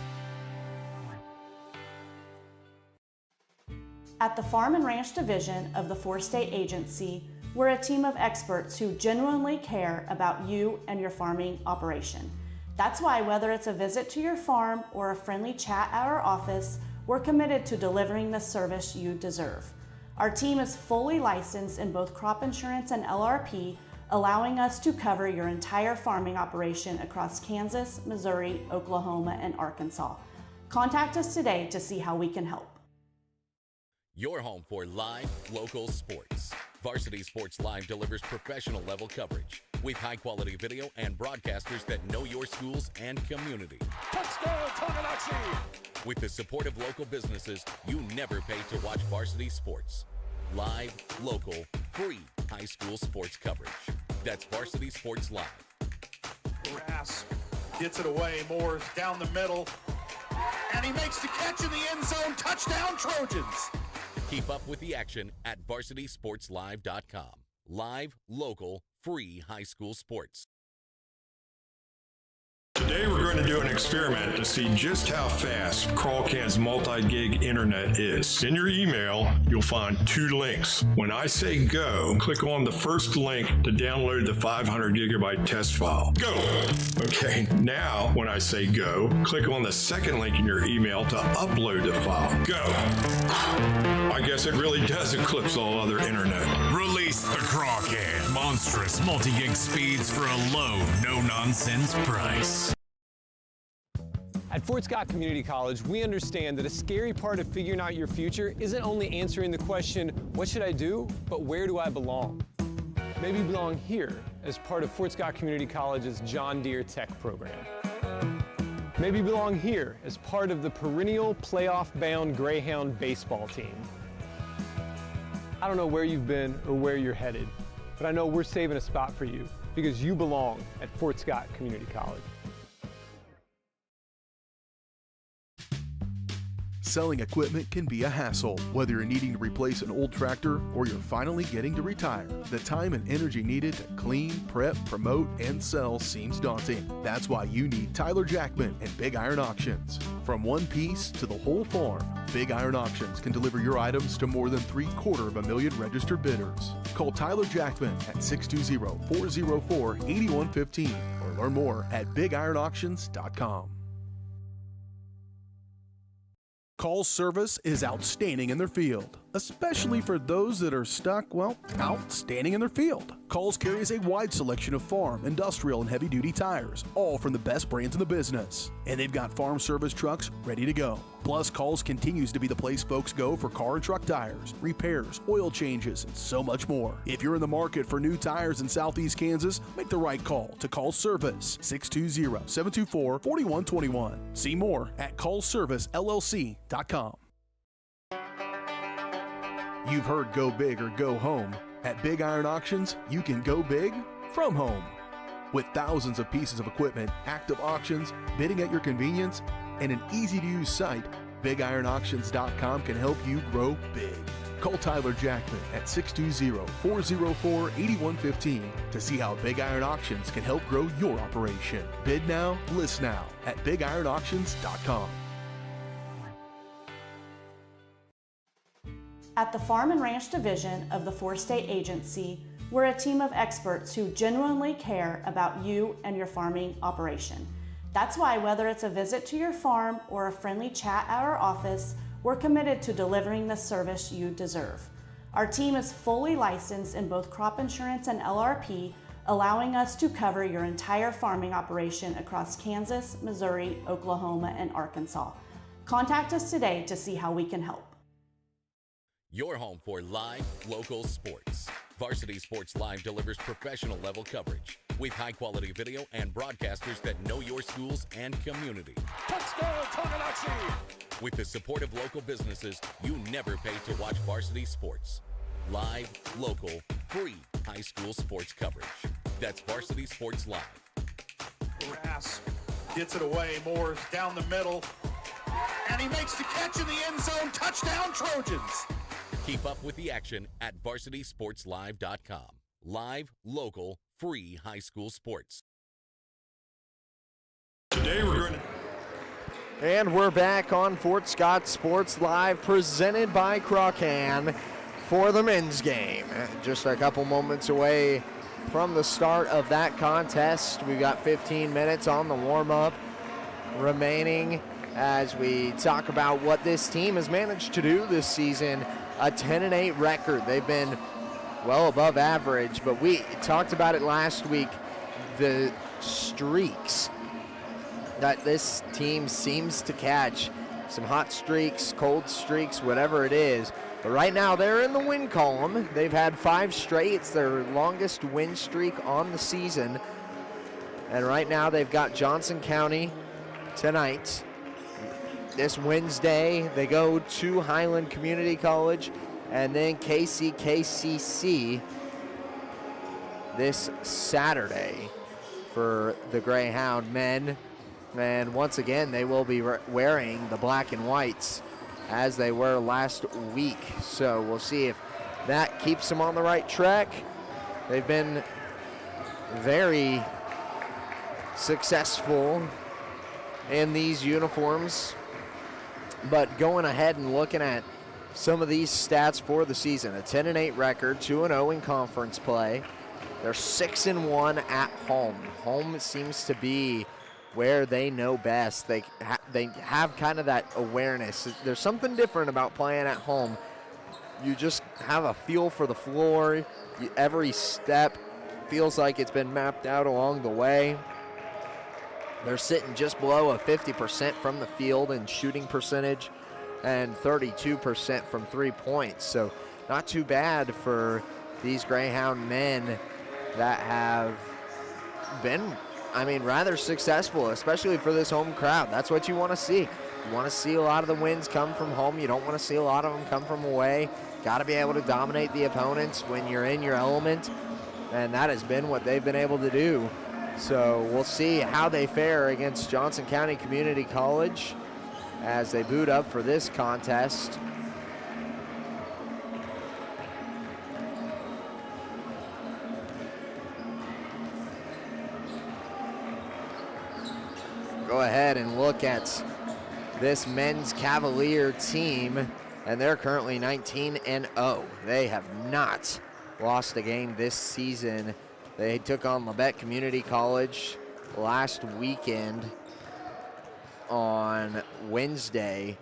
At the Farm and Ranch Division of the Four-State Agency, we're a team of experts who genuinely care about you and your farming operation. That's why whether it's a visit to your farm or a friendly chat at our office, we're committed to delivering the service you deserve. Our team is fully licensed in both crop insurance and LRP, allowing us to cover your entire farming operation across Kansas, Missouri, Oklahoma, and Arkansas. Contact us today to see how we can help. Your home for live, local sports. Varsity Sports Live delivers professional level coverage with high-quality video and broadcasters that know your schools and community. Touchdown, Tonganoxie! With the support of local businesses, you never pay to watch varsity sports. Live, local, free high school sports coverage. That's Varsity Sports Live. Grass gets it away. Moore's down the middle. And he makes the catch in the end zone. Touchdown, Trojans! Keep up with the action at varsitysportslive.com. Live, local, free high school sports. Today we're going to do an experiment to see just how fast CrawlCan's multi-gig internet is. In your email, you'll find two links. When I say go, click on the first link to download the 500 gigabyte test file. Go! Okay, now when I say go, click on the second link in your email to upload the file. Go! I guess it really does eclipse all other internet. Release the CrawlCan. Monstrous multi-gig speeds for a low, no-nonsense price. At Fort Scott Community College, we understand that a scary part of figuring out your future isn't only answering the question, what should I do, but where do I belong? Maybe you belong here as part of Fort Scott Community College's John Deere Tech program. Maybe you belong here as part of the perennial playoff-bound Greyhound baseball team. I don't know where you've been or where you're headed, but I know we're saving a spot for you because you belong at Fort Scott Community College. Selling equipment can be a hassle. Whether you're needing to replace an old tractor or you're finally getting to retire, the time and energy needed to clean, prep, promote, and sell seems daunting. That's why you need Tyler Jackman and Big Iron Auctions. From one piece to the whole farm, Big Iron Auctions can deliver your items to more than 750,000 registered bidders. Call Tyler Jackman at 620-404-8115 or learn more at bigironauctions.com. Call's service is outstanding in their field, especially for those that are stuck, well, outstanding in their field. Call's carries a wide selection of farm, industrial, and heavy-duty tires, all from the best brands in the business. And they've got farm service trucks ready to go. Plus, Call's continues to be the place folks go for car and truck tires, repairs, oil changes, and so much more. If you're in the market for new tires in Southeast Kansas, make the right call to Call's Service, 620-724-4121. See more at callservicellc.com. You've heard go big or go home. At Big Iron Auctions, you can go big from home. With thousands of pieces of equipment, active auctions, bidding at your convenience, and an easy-to-use site, bigironauctions.com can help you grow big. Call Tyler Jackman at 620-404-8115 to see how Big Iron Auctions can help grow your operation. Bid now, list now at bigironauctions.com. At the Farm and Ranch Division of the Four-State Agency, we're a team of experts who genuinely care about you and your farming operation. That's why whether it's a visit to your farm or a friendly chat at our office, we're committed to delivering the service you deserve. Our team is fully licensed in both crop insurance and LRP, allowing us to cover your entire farming operation across Kansas, Missouri, Oklahoma, and Arkansas. Contact us today to see how we can help. Your home for live, local sports. Varsity Sports Live delivers professional level coverage with high-quality video and broadcasters that know your schools and community. Touchdown, Tonganoxie! With the support of local businesses, you never pay to watch varsity sports. Live, local, free high school sports coverage. That's Varsity Sports Live. Grass gets it away. Moore's down the middle. And he makes the catch in the end zone. Touchdown, Trojans! Keep up with the action at varsitysportslive.com. Live, local, free high school sports. Today we're going to... And we're back on Fort Scott Sports Live, presented by Crocan for the men's game. Just a couple moments away from the start of that contest. We've got 15 minutes on the warm-up remaining as we talk about what this team has managed to do this season. A 10-8 record. They've been well above average, but we talked about it last week, the streaks that this team seems to catch. Some hot streaks, cold streaks, whatever it is. But right now they're in the win column. They've had 5 straight. It's their longest win streak on the season. And right now they've got Johnson County tonight. This Wednesday they go to Highland Community College and then KCKCC this Saturday for the Greyhound men. And once again, they will be wearing the black and whites as they were last week. So we'll see if that keeps them on the right track. They've been very successful in these uniforms. But going ahead and looking at some of these stats for the season, a 10-8 record, 2-0 in conference play. They're 6-1 at home. Home seems to be where they know best. They have kind of that awareness. There's something different about playing at home. You just have a feel for the floor. Every step feels like it's been mapped out along the way. They're sitting just below a 50% from the field in shooting percentage and 32% from 3 points. So not too bad for these Greyhound men that have been, rather successful, especially for this home crowd. That's what you want to see. You want to see a lot of the wins come from home. You don't want to see a lot of them come from away. Got to be able to dominate the opponents when you're in your element, and that has been what they've been able to do. So we'll see how they fare against Johnson County Community College as they boot up for this contest. Go ahead and look at this men's Cavalier team, and they're currently 19-0. They have not lost a game this season. They took on Labette Community College last weekend on Wednesday,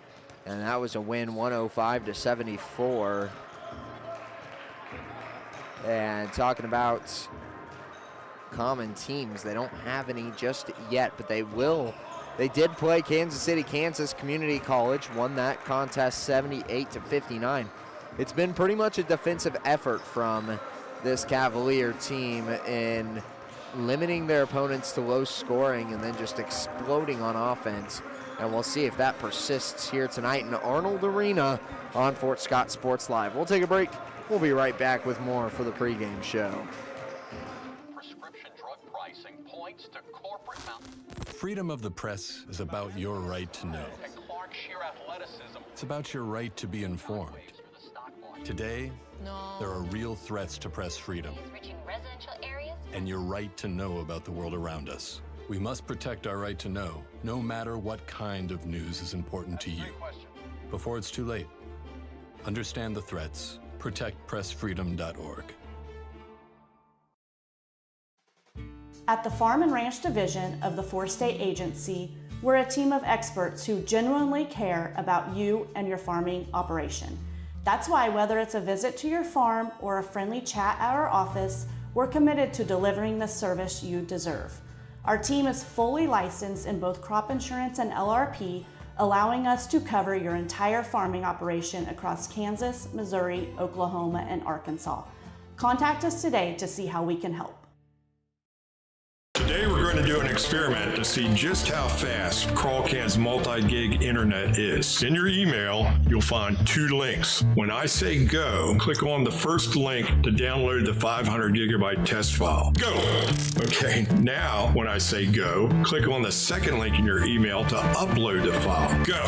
and that was a win, 105-74. And talking about common teams, they don't have any just yet, but they will. They did play Kansas City, Kansas Community College, won that contest 78-59. It's been pretty much a defensive effort from this Cavalier team in limiting their opponents to low scoring and then just exploding on offense. And we'll see if that persists here tonight in Arnold Arena on Fort Scott Sports Live. We'll take a break. We'll be right back with more for the pregame show. Prescription drug pricing points to corporate Freedom of the press is about your right to know. and Clark sheer athleticism. It's about your right to be informed. Today, there are real threats to press freedom Reaching residential areas? and your right to know about the world around us. We must protect our right to know, no matter what kind of news is important to you. Before it's too late, understand the threats. ProtectPressFreedom.org. At the Farm and Ranch Division of the Four-State Agency, we're a team of experts who genuinely care about you and your farming operation. That's why whether it's a visit to your farm or a friendly chat at our office, we're committed to delivering the service you deserve. Our team is fully licensed in both crop insurance and LRP, allowing us to cover your entire farming operation across Kansas, Missouri, Oklahoma, and Arkansas. Contact us today to see how we can help. Today we're going to do an experiment to see just how fast Crawlcan's multi-gig internet is. In your email, you'll find 2 links. When I say go, click on the first link to download the 500 gigabyte test file. Go! Okay, now when I say go, click on the second link in your email to upload the file. Go!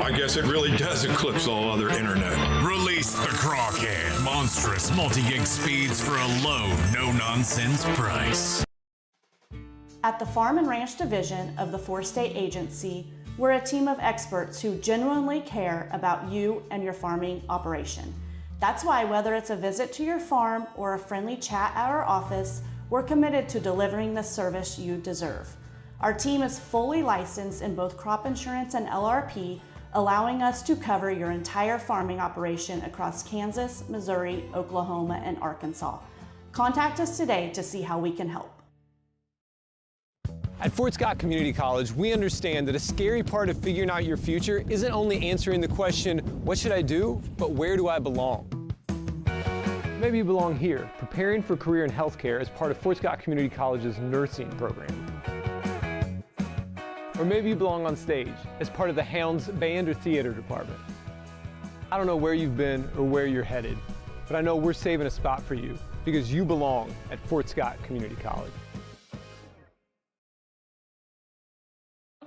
I guess it really does eclipse all other internet. Release the Crawcan. Monstrous multi-gig speeds for a low, no-nonsense price. At the Farm and Ranch Division of the 4-State Agency, we're a team of experts who genuinely care about you and your farming operation. That's why whether it's a visit to your farm or a friendly chat at our office, we're committed to delivering the service you deserve. Our team is fully licensed in both crop insurance and LRP, allowing us to cover your entire farming operation across Kansas, Missouri, Oklahoma, and Arkansas. Contact us today to see how we can help. At Fort Scott Community College, we understand that a scary part of figuring out your future isn't only answering the question, what should I do, but where do I belong? Maybe you belong here, preparing for a career in healthcare as part of Fort Scott Community College's nursing program. Or maybe you belong on stage as part of the Hounds band or theater department. I don't know where you've been or where you're headed, but I know we're saving a spot for you because you belong at Fort Scott Community College.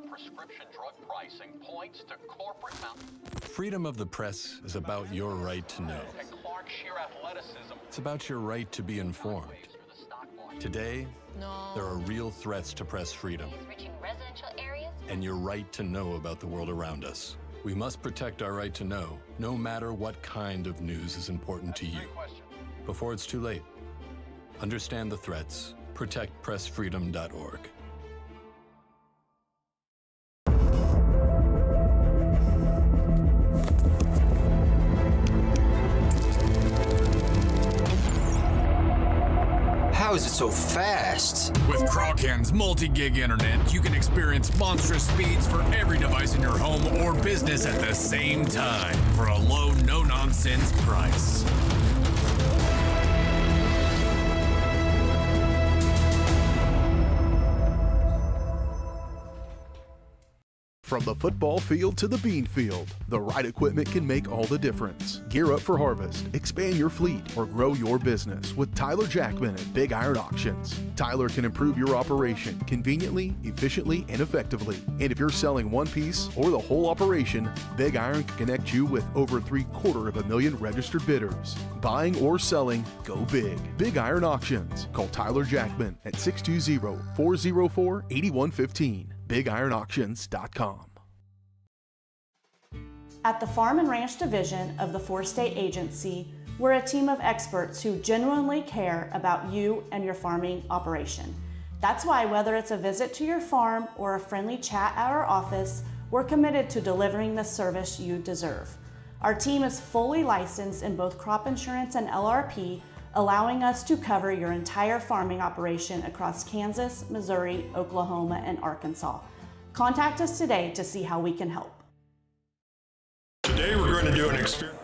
Prescription drug pricing points to corporate Freedom of the press is about your right to know. and Clark sheer athleticism. It's about your right to be informed. Today, there are real threats to press freedom and your right to know about the world around us. We must protect our right to know, no matter what kind of news is important to you. Before it's too late, understand the threats. ProtectPressFreedom.org. How is it so fast? With Crawcan's multi-gig internet, you can experience monstrous speeds for every device in your home or business at the same time for a low, no-nonsense price. From the football field to the bean field, the right equipment can make all the difference. Gear up for harvest, expand your fleet, or grow your business with Tyler Jackman at Big Iron Auctions. Tyler can improve your operation conveniently, efficiently, and effectively. And if you're selling one piece or the whole operation, Big Iron can connect you with over 750,000 registered bidders. Buying or selling, go big. Big Iron Auctions. Call Tyler Jackman at 620-404-8115. BigIronAuctions.com. At the Farm and Ranch Division of the 4-State Agency, we're a team of experts who genuinely care about you and your farming operation. That's why whether it's a visit to your farm or a friendly chat at our office, we're committed to delivering the service you deserve. Our team is fully licensed in both crop insurance and LRP, allowing us to cover your entire farming operation across Kansas, Missouri, Oklahoma, and Arkansas. Contact us today to see how we can help. Today we're going to do an experiment.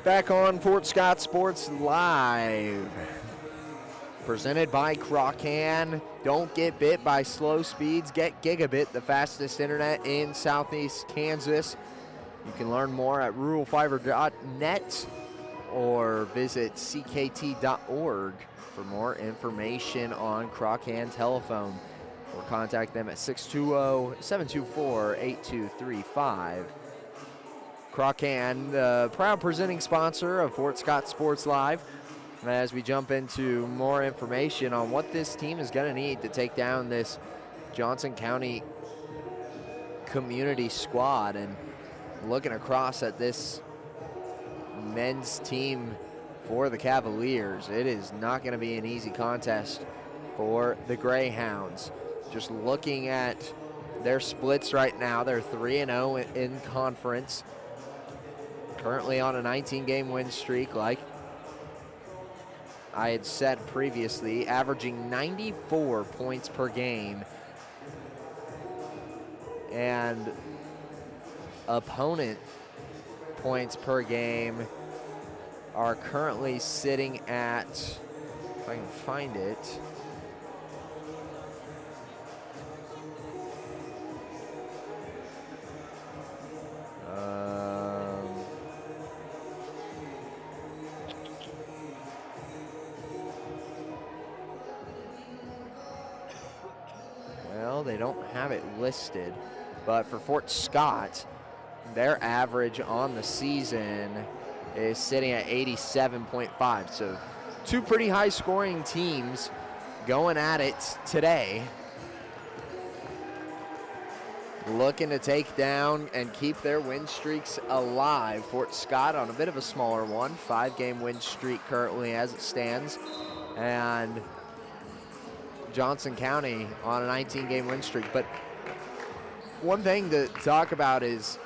Back on Fort Scott Sports Live. Presented by Crawcan. Don't get bit by slow speeds. Get Gigabit, the fastest internet in Southeast Kansas. You can learn more at ruralfiber.net or visit ckt.org for more information on Crawcan telephone, or contact them at 620-724-8235. Crawcan, the proud presenting sponsor of Fort Scott Sports Live. As we jump into more information on what this team is going to need to take down this Johnson County community squad, and looking across at this men's team for the Cavaliers, it is not going to be an easy contest for the Greyhounds. Just looking at their splits right now, they're 3-0 in conference, currently on a 19-game win streak, like I had said previously, averaging 94 points per game, and opponent points per game are currently sitting at, if I can find it, don't have it listed, but for Fort Scott, their average on the season is sitting at 87.5. So two pretty high scoring teams going at it today, looking to take down and keep their win streaks alive. Fort Scott on a bit of a smaller one, 5-game win streak currently as it stands, and Johnson County on a 19-game win streak. But one thing to talk about is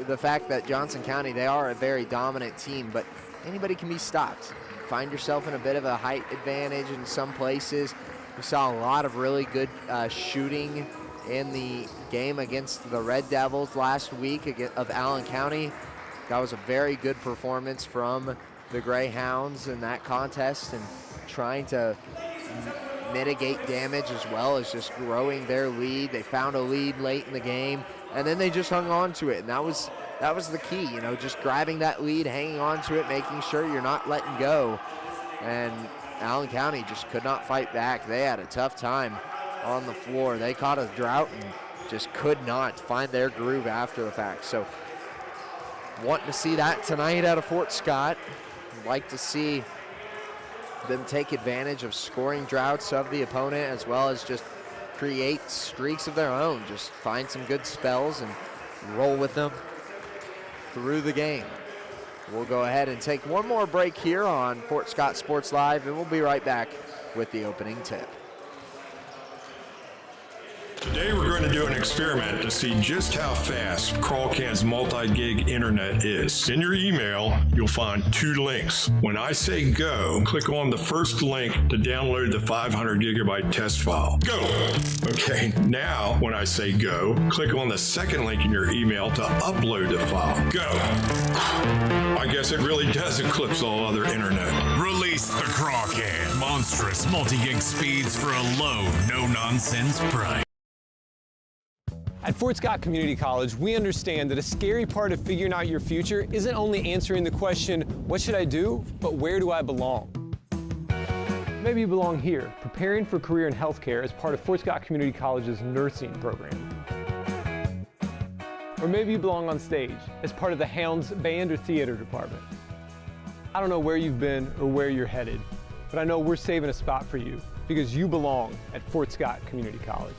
the fact that Johnson County, they are a very dominant team, but anybody can be stopped. Find yourself in a bit of a height advantage in some places. We saw a lot of really good shooting in the game against the Red Devils last week of Allen County. That was a very good performance from the Greyhounds in that contest, and trying to mitigate damage as well as just growing their lead. They found a lead late in the game, and then they just hung on to it, and that was the key, you know, just grabbing that lead, hanging on to it, making sure you're not letting go. And Allen County just could not fight back. They had a tough time on the floor. They caught a drought and just could not find their groove after the fact. So wanting to see that tonight out of Fort Scott. I'd like to see them take advantage of scoring droughts of the opponent, as well as just create streaks of their own. Just find some good spells and roll with them through the game. We'll go ahead and take one more break here on Fort Scott Sports Live, and we'll be right back with the opening tip. Today we're going to do an experiment to see just how fast CrawlCan's multi-gig internet is. In your email, you'll find two links. When I say go, click on the first link to download the 500 gigabyte test file. Go! Okay, now when I say go, click on the second link in your email to upload the file. Go! I guess it really does eclipse all other internet. Release the CrawlCan. Monstrous multi-gig speeds for a low, no-nonsense price. At Fort Scott Community College, we understand that a scary part of figuring out your future isn't only answering the question, what should I do, but where do I belong? Maybe you belong here, preparing for a career in healthcare as part of Fort Scott Community College's nursing program. Or maybe you belong on stage as part of the Hounds band or theater department. I don't know where you've been or where you're headed, but I know we're saving a spot for you because you belong at Fort Scott Community College.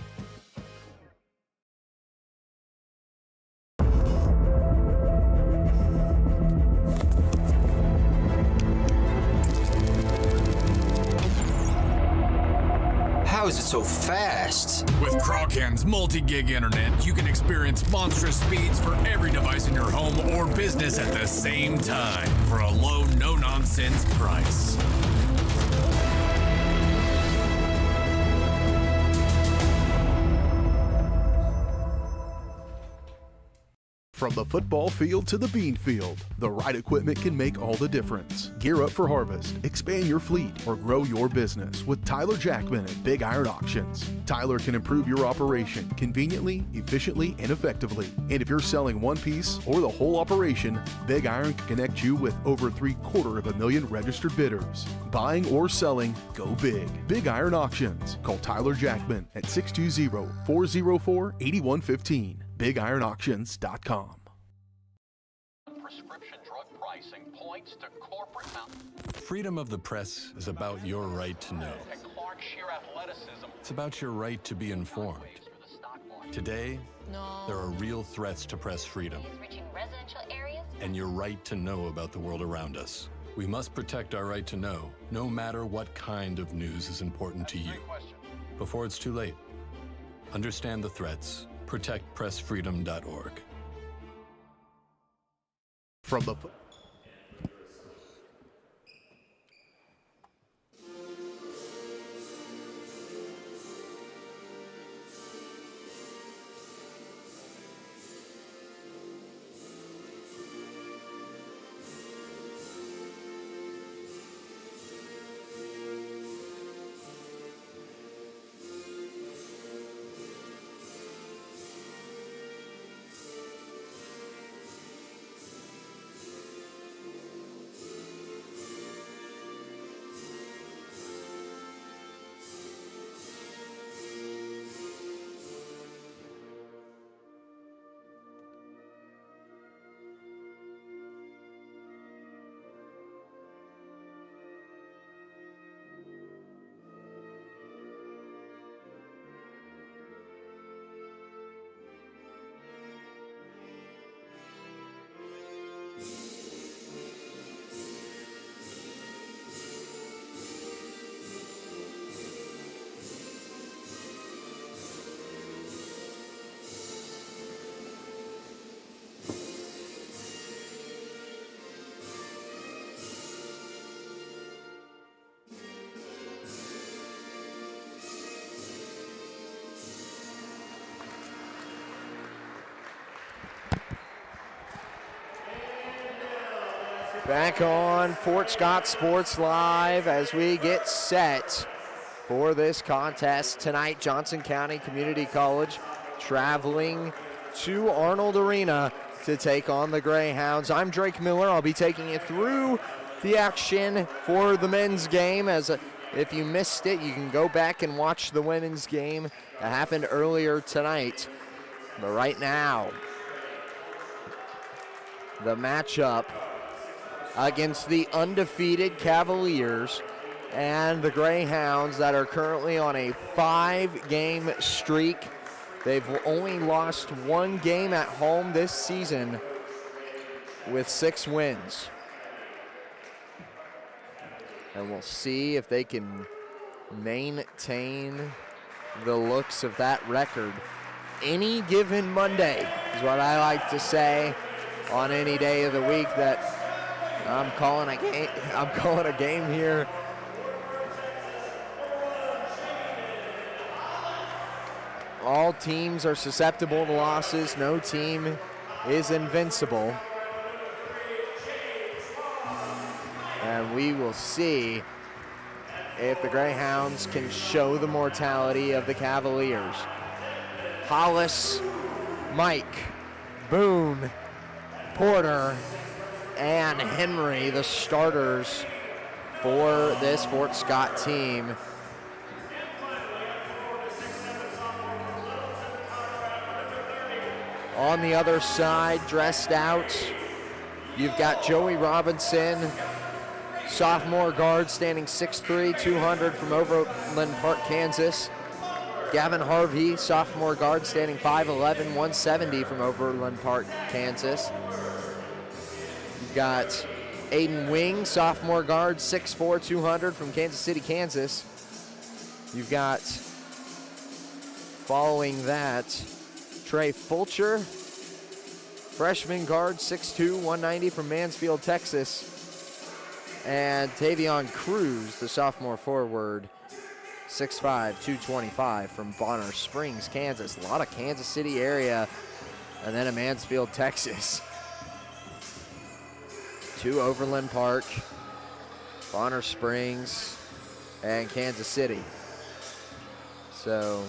How is it so fast? With CrawlCan's multi-gig internet, you can experience monstrous speeds for every device in your home or business at the same time for a low, no-nonsense price. From the football field to the bean field, the right equipment can make all the difference. Gear up for harvest, expand your fleet, or grow your business with Tyler Jackman at Big Iron Auctions. Tyler can improve your operation conveniently, efficiently, and effectively. And if you're selling one piece or the whole operation, Big Iron can connect you with over 750,000 registered bidders. Buying or selling, go big. Big Iron Auctions. Call Tyler Jackman at 620-404-8115. BigIronAuctions.com. Prescription drug pricing points to corporate Freedom of the press is about your right to know. sheer athleticism. It's about your right to be informed. Today, there are real threats to press freedom. And your right to know about the world around us. We must protect our right to know, no matter what kind of news is important to you. Before it's too late, understand the threats. ProtectPressFreedom.org. From the Back on Fort Scott Sports Live as we get set for this contest tonight. Johnson County Community College traveling to Arnold Arena to take on the Greyhounds. I'm Drake Miller. I'll be taking you through the action for the men's game. If you missed it, you can go back and watch the women's game that happened earlier tonight. But right now, the matchup against the undefeated Cavaliers and the Greyhounds that are currently on a 5-game streak. They've only lost 1 game at home this season with 6 wins. And we'll see if they can maintain the looks of that record. Any given Monday is what I like to say on any day of the week that I'm calling a game here. All teams are susceptible to losses. No team is invincible. And we will see if the Greyhounds can show the mortality of the Cavaliers. Hollis, Mike, Boone, Porter, and Henry, the starters for this Fort Scott team. On the other side, dressed out, you've got Joey Robinson, sophomore guard, standing 6'3", 200 from Overland Park, Kansas. Gavin Harvey, sophomore guard, standing 5'11", 170 from Overland Park, Kansas. You've got Aiden Wing, sophomore guard, 6'4", 200 from Kansas City, Kansas. You've got, following that, Trey Fulcher, freshman guard, 6'2", 190 from Mansfield, Texas. And Tavion Cruz, the sophomore forward, 6'5", 225 from Bonner Springs, Kansas. A lot of Kansas City area, and then in Mansfield, Texas. 2 Overland Park, Bonner Springs, and Kansas City. So,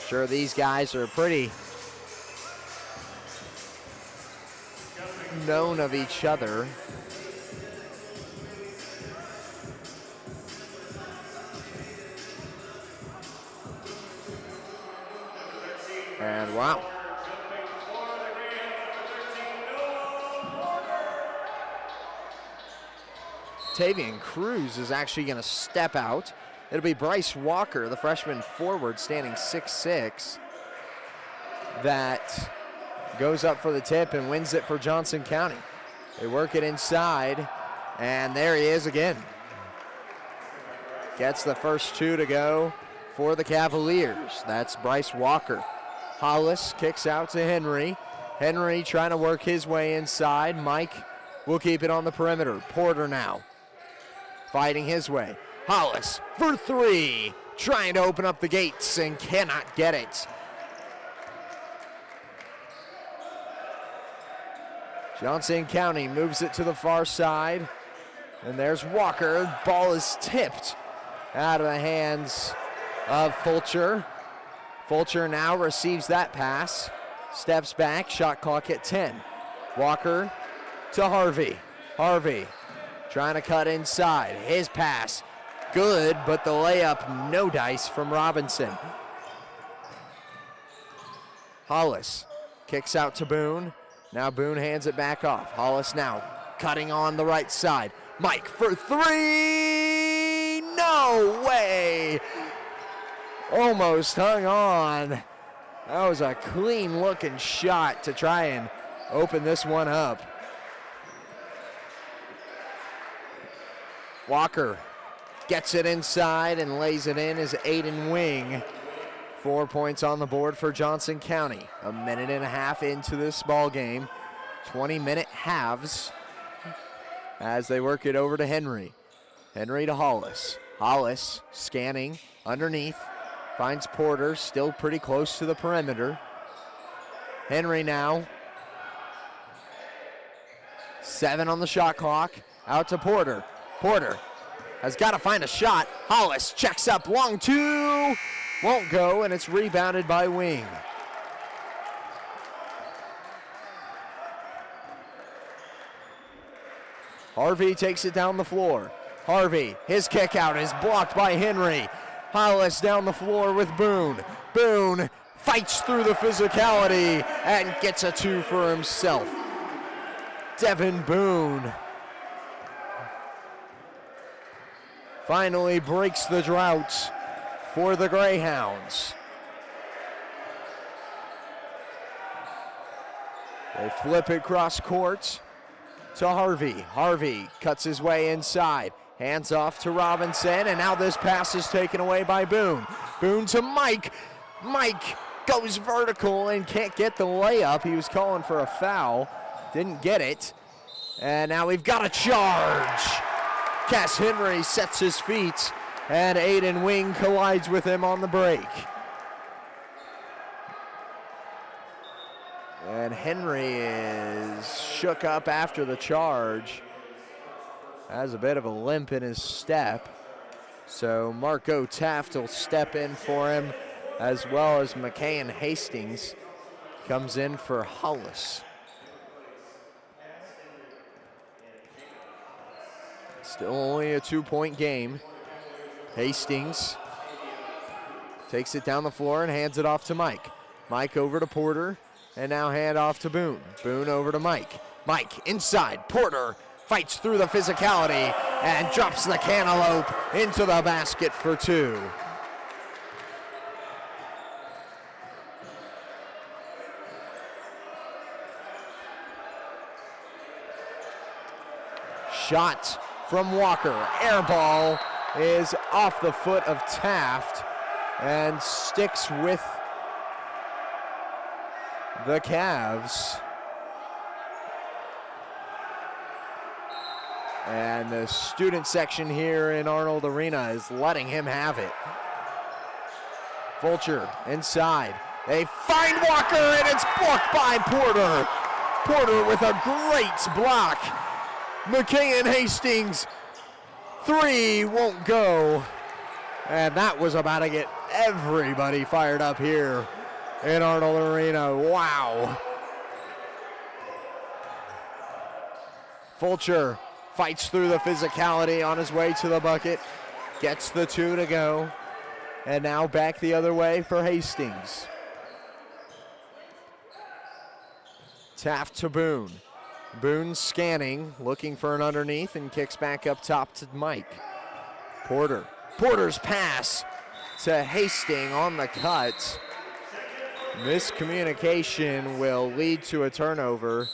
sure, these guys are pretty known of each other. And wow. Tavion Cruz is actually going to step out. It'll be Bryce Walker, the freshman forward, standing 6'6", that goes up for the tip and wins it for Johnson County. They work it inside, and there he is again. Gets the first 2 to go for the Cavaliers. That's Bryce Walker. Hollis kicks out to Henry. Henry trying to work his way inside. Mike will keep it on the perimeter. Porter now fighting his way. Hollis for 3, trying to open up the gates and cannot get it. Johnson County moves it to the far side, and there's Walker. Ball is tipped out of the hands of Fulcher. Fulcher now receives that pass, steps back, shot clock at 10. Walker to Harvey. Harvey trying to cut inside. His pass, good, but the layup, no dice from Robinson. Hollis kicks out to Boone. Now Boone hands it back off. Hollis now cutting on the right side. Mike for 3, no way! Almost hung on. That was a clean looking shot to try and open this one up. Walker gets it inside and lays it in as Aiden Wing. 4 points on the board for Johnson County. A minute and a half into this ball game. 20-minute halves as they work it over to Henry. Henry to Hollis. Hollis scanning underneath. Finds Porter, still pretty close to the perimeter. Henry now 7 on the shot clock. Out to Porter. Porter has got to find a shot. Hollis checks up, long 2. Won't go, and it's rebounded by Wing. Harvey takes it down the floor. Harvey, his kick out is blocked by Henry. Hollis down the floor with Boone. Boone fights through the physicality and gets a 2 for himself. Devin Boone finally breaks the drought for the Greyhounds. They flip it cross court to Harvey. Harvey cuts his way inside. Hands off to Robinson, and now this pass is taken away by Boone. Boone to Mike. Mike goes vertical and can't get the layup. He was calling for a foul. Didn't get it. And now we've got a charge. Cass Henry sets his feet, and Aiden Wing collides with him on the break. And Henry is shook up after the charge. Has a bit of a limp in his step. So Marco Taft will step in for him, as well as McKay and Hastings comes in for Hollis. Still only a 2-point game. Hastings takes it down the floor and hands it off to Mike. Mike over to Porter, and now hand off to Boone. Boone over to Mike. Mike inside, Porter fights through the physicality and drops the cantaloupe into the basket for 2. Shot from Walker. Air ball is off the foot of Taft and sticks with the Cavs. And the student section here in Arnold Arena is letting him have it. Fulcher inside. They find Walker, and it's blocked by Porter. Porter with a great block. McKay and Hastings, 3 won't go. And that was about to get everybody fired up here in Arnold Arena. Wow. Fulcher fights through the physicality on his way to the bucket, gets the 2 to go, and now back the other way for Hastings. Taft to Boone. Boone scanning, looking for an underneath, and kicks back up top to Mike. Porter. Porter's pass to Hastings on the cut. Miscommunication will lead to a turnover.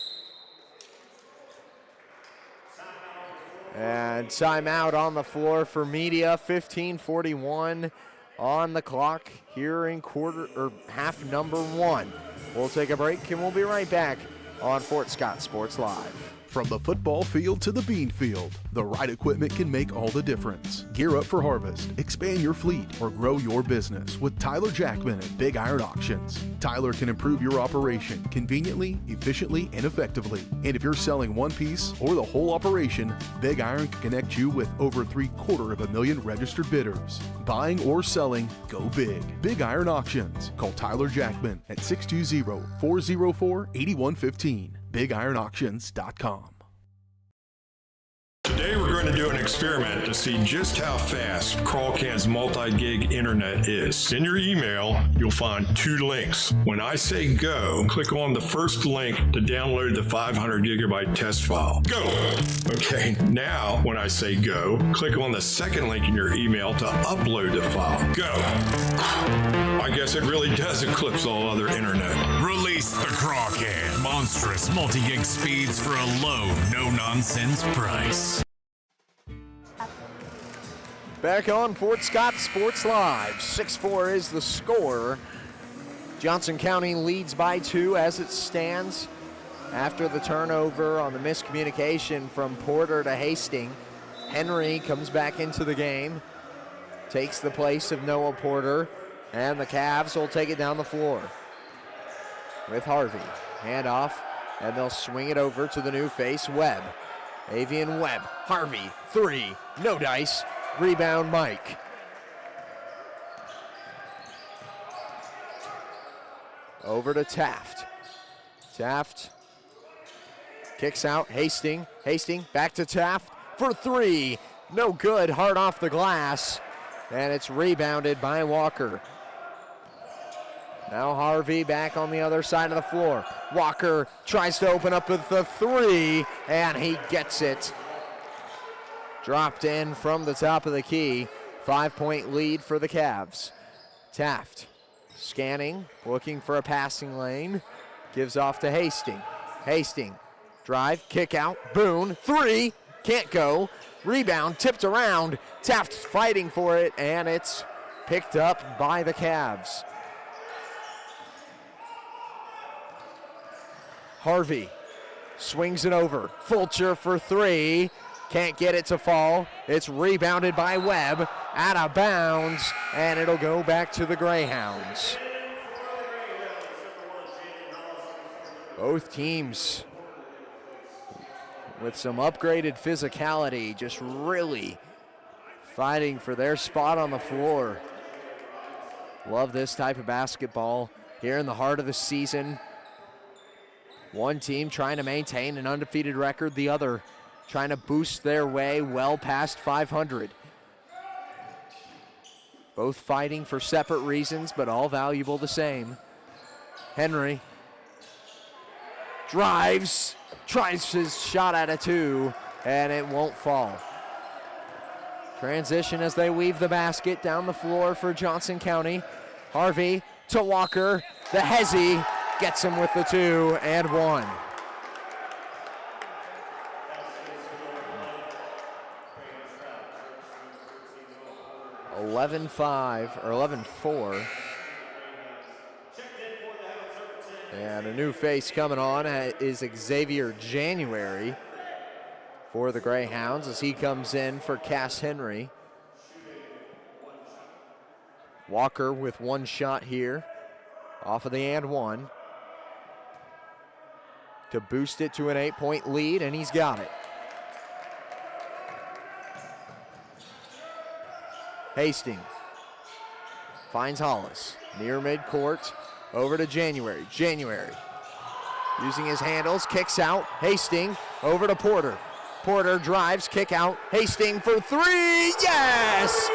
And timeout on the floor for media. 15:41 on the clock here in half number 1. We'll take a break and we'll be right back on Fort Scott Sports Live. From the football field to the bean field, the right equipment can make all the difference. Gear up for harvest, expand your fleet, or grow your business with Tyler Jackman at Big Iron Auctions. Tyler can improve your operation conveniently, efficiently, and effectively. And if you're selling one piece or the whole operation, Big Iron can connect you with over 750,000 registered bidders. Buying or selling, go big. Big Iron Auctions. Call Tyler Jackman at 620-404-8115. BigIronAuctions.com. Today we're going to do an experiment to see just how fast CrawlCan's multi-gig internet is. In your email, you'll find 2 links. When I say go, click on the first link to download the 500 gigabyte test file. Go! Okay, now when I say go, click on the second link in your email to upload the file. Go! I guess it really does eclipse all other internet. Release the CrawlCan. Monstrous multi-gig speeds for a low, no-nonsense price. Back on Fort Scott Sports Live. 6-4 is the score. Johnson County leads by 2 as it stands after the turnover on the miscommunication from Porter to Hastings. Henry comes back into the game, takes the place of Noah Porter, and the Cavs will take it down the floor with Harvey. Handoff and they'll swing it over to the new face, Webb. Avian Webb, Harvey, 3, no dice, rebound Mike. Over to Taft. Taft kicks out, Hastings, back to Taft for 3, no good, hard off the glass, and it's rebounded by Walker. Now Harvey back on the other side of the floor. Walker tries to open up with the 3, and he gets it. Dropped in from the top of the key. 5-point lead for the Cavs. Taft scanning, looking for a passing lane. Gives off to Hastings. Hastings, drive, kick out, Boone, 3, can't go. Rebound, tipped around. Taft's fighting for it, and it's picked up by the Cavs. Harvey swings it over. Fulcher for 3. Can't get it to fall. It's rebounded by Webb. Out of bounds, and it'll go back to the Greyhounds. Both teams with some upgraded physicality, just really fighting for their spot on the floor. Love this type of basketball here in the heart of the season. One team trying to maintain an undefeated record, the other trying to boost their way well past 500. Both fighting for separate reasons, but all valuable the same. Henry drives, tries his shot at a 2, and it won't fall. Transition as they weave the basket down the floor for Johnson County. Harvey to Walker, the hezzy, gets him with the 2 and 1. (11-5) or 11-4. And a new face coming on is Xavier January for the Greyhounds as he comes in for Cass Henry. Walker with one shot here off of the and 1 to boost it to an 8-point lead, and he's got it. Hastings finds Hollis near midcourt, over to January. January using his handles, kicks out. Hastings over to Porter. Porter drives, kick out. Hastings for 3, yes!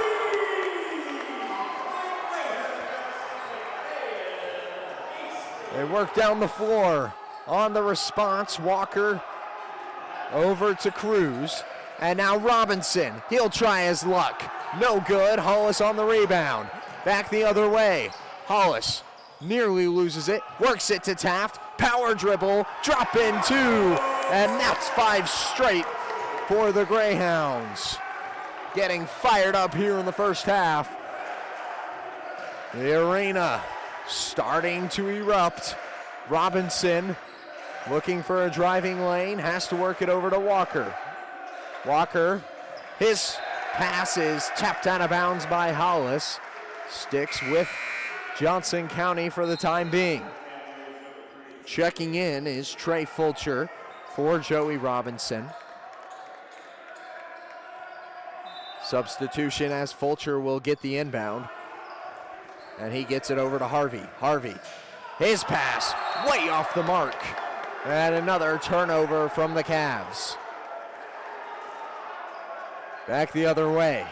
They work down the floor. On the response, Walker over to Cruz. And now Robinson, he'll try his luck. No good, Hollis on the rebound. Back the other way. Hollis nearly loses it, works it to Taft. Power dribble, drop in 2. And that's 5 straight for the Greyhounds. Getting fired up here in the first half. The arena starting to erupt. Robinson looking for a driving lane, has to work it over to Walker. Walker, his pass is tapped out of bounds by Hollis. Sticks with Johnson County for the time being. Checking in is Trey Fulcher for Joey Robinson. Substitution as Fulcher will get the inbound. And he gets it over to Harvey. Harvey, his pass way off the mark. And another turnover from the Cavs. Back the other way.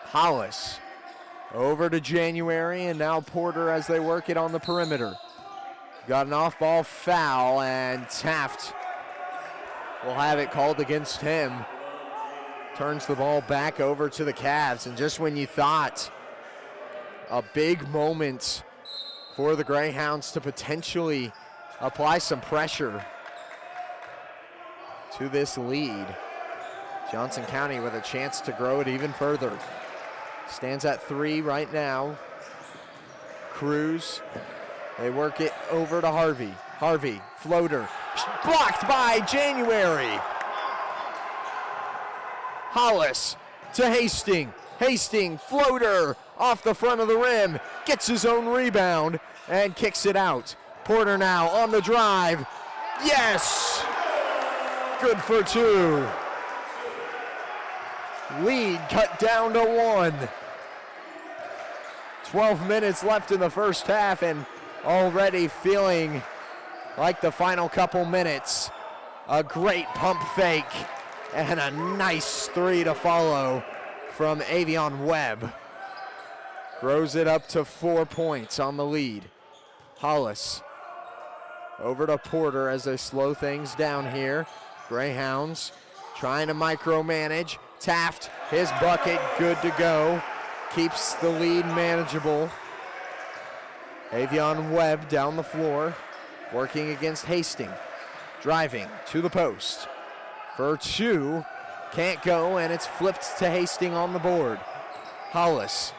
Hollis over to January, and now Porter as they work it on the perimeter. Got an off-ball foul, and Taft will have it called against him. Turns the ball back over to the Cavs, and just when you thought a big moment for the Greyhounds to potentially apply some pressure to this lead, Johnson County with a chance to grow it even further. Stands at 3 right now. Cruz, they work it over to Harvey. Harvey, floater, blocked by January. Hollis to Hastings. Hastings, floater off the front of the rim, gets his own rebound and kicks it out. Porter now on the drive. Yes! Good for two. Lead cut down to 1. 12 minutes left in the first half and already feeling like the final couple minutes. A great pump fake and a nice three to follow from Avion Webb. Grows it up to 4 points on the lead. Hollis over to Porter as they slow things down here. Greyhounds trying to micromanage. Taft, his bucket, good to go. Keeps the lead manageable. Avion Webb down the floor, working against Hastings. Driving to the post for two. Can't go, and it's flipped to Hastings on the board. Hollis.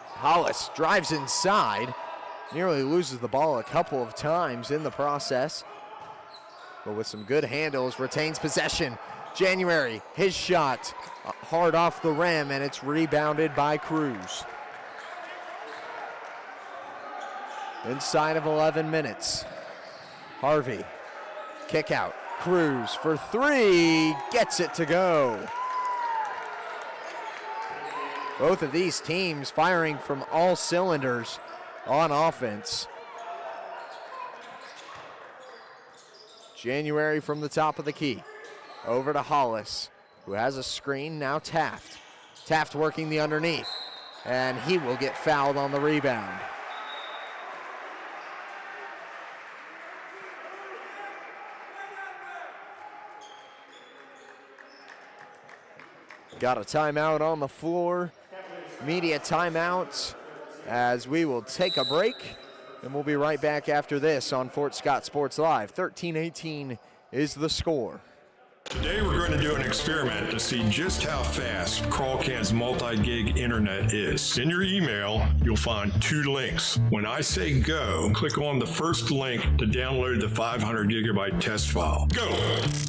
Hollis drives inside. Nearly loses the ball a couple of times in the process. But with some good handles, retains possession. January, his shot, hard off the rim, and it's rebounded by Cruz. Inside of 11 minutes. Harvey, kick out. Cruz for three, gets it to go. Both of these teams firing from all cylinders on offense. January from the top of the key. Over to Hollis, who has a screen, now Taft. Taft working the underneath, and he will get fouled on the rebound. Got a timeout on the floor. Media timeout as we will take a break. And we'll be right back after this on Fort Scott Sports Live. 13-18 is the score. Today we're going to do an experiment to see just how fast Crawlcan's multi-gig internet is. In your email, you'll find 2 links. When I say go, click on the first link to download the 500 gigabyte test file. Go!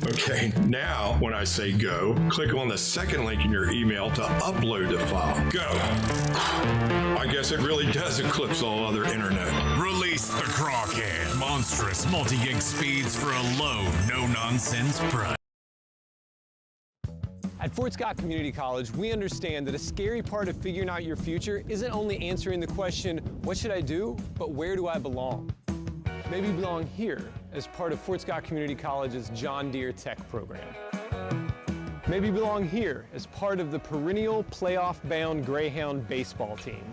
Okay, now when I say go, click on the second link in your email to upload the file. Go! I guess it really does eclipse all other internet. Release the Crawcan. Monstrous multi-gig speeds for a low, no-nonsense price. At Fort Scott Community College, we understand that a scary part of figuring out your future isn't only answering the question, what should I do, but where do I belong? Maybe you belong here as part of Fort Scott Community College's John Deere Tech program. Maybe you belong here as part of the perennial playoff-bound Greyhound baseball team.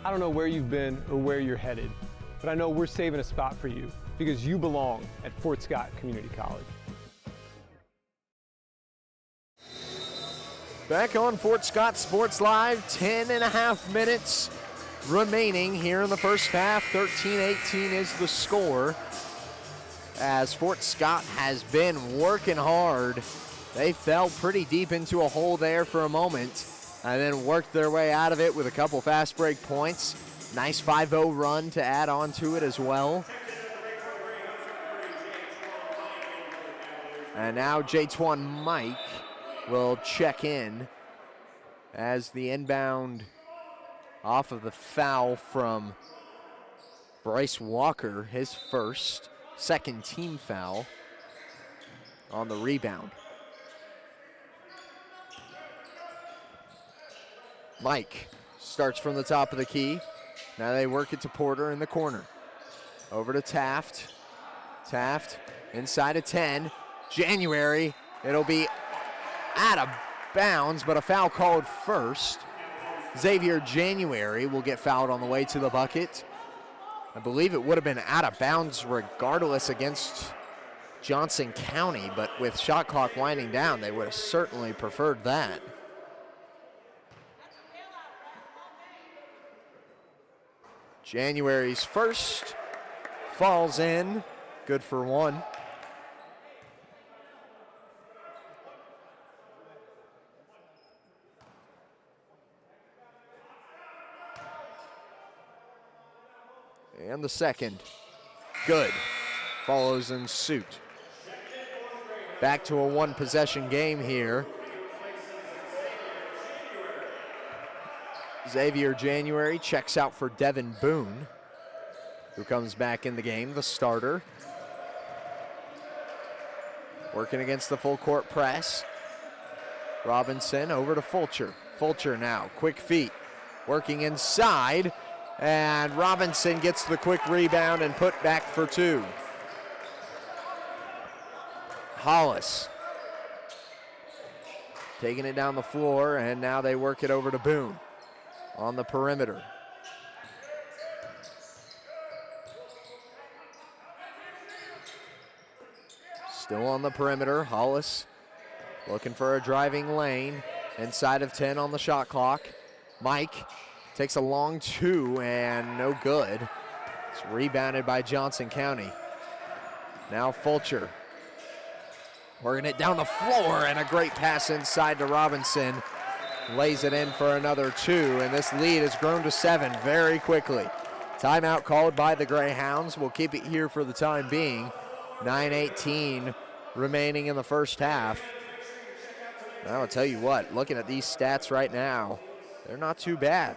I don't know where you've been or where you're headed, but I know we're saving a spot for you because you belong at Fort Scott Community College. Back on Fort Scott Sports Live, 10.5 minutes remaining here in the first half. 13-18 is the score. As Fort Scott has been working hard. They fell pretty deep into a hole there for a moment and then worked their way out of it with a couple fast break points. Nice 5-0 run to add on to it as well. And now J-Twan Mike will check in as the inbound off of the foul from Bryce Walker, his second team foul on the rebound. Mike starts from the top of the key. Now they work it to Porter in the corner. Over to Taft. Taft inside of 10. January, it'll be out of bounds, but a foul called first. Xavier January will get fouled on the way to the bucket. I believe it would have been out of bounds regardless against Johnson County, but with shot clock winding down, they would have certainly preferred that. January's first falls in, good for one. And the second, good, follows in suit. back to a one-possession game here. Xavier January checks out for Devin Boone, who comes back in the game, the starter. Working against the full court press. Robinson over to Fulcher. Fulcher now, quick feet, working inside, and Robinson gets the quick rebound and put back for two. Hollis taking it down the floor, and now they work it over to Boone on the perimeter. Still on the perimeter, Hollis looking for a driving lane, inside of 10 on the shot clock. Mike takes a long two and no good. It's rebounded by Johnson County. Now Fulcher working it down the floor, and a great pass inside to Robinson. Lays it in for another two, and this lead has grown to 7 very quickly. Timeout called by the Greyhounds. We'll keep it here for the time being. 9:18 remaining in the first half. I'll tell you what, looking at these stats right now, they're not too bad.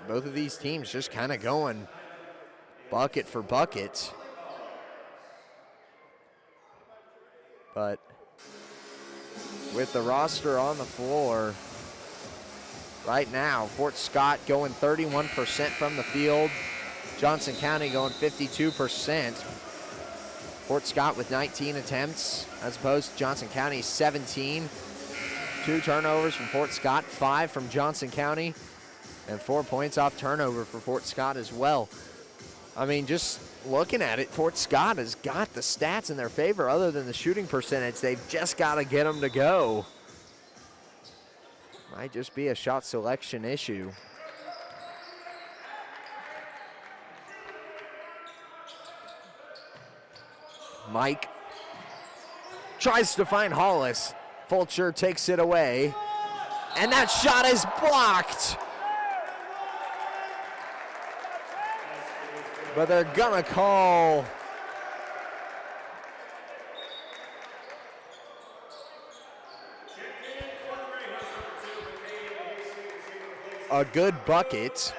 Both of these teams just kind of going bucket for bucket. But with the roster on the floor right now, Fort Scott going 31% from the field. Johnson County going 52%. Fort Scott with 19 attempts as opposed to Johnson County's 17. 2 turnovers from Fort Scott, 5 from Johnson County, and 4 points off turnover for Fort Scott as well. I mean, just looking at it, Fort Scott has got the stats in their favor other than the shooting percentage. They've just got to get them to go. Might just be a shot selection issue. Mike tries to find Hollis. Fulcher takes it away, and that shot is blocked. But they're gonna call a good bucket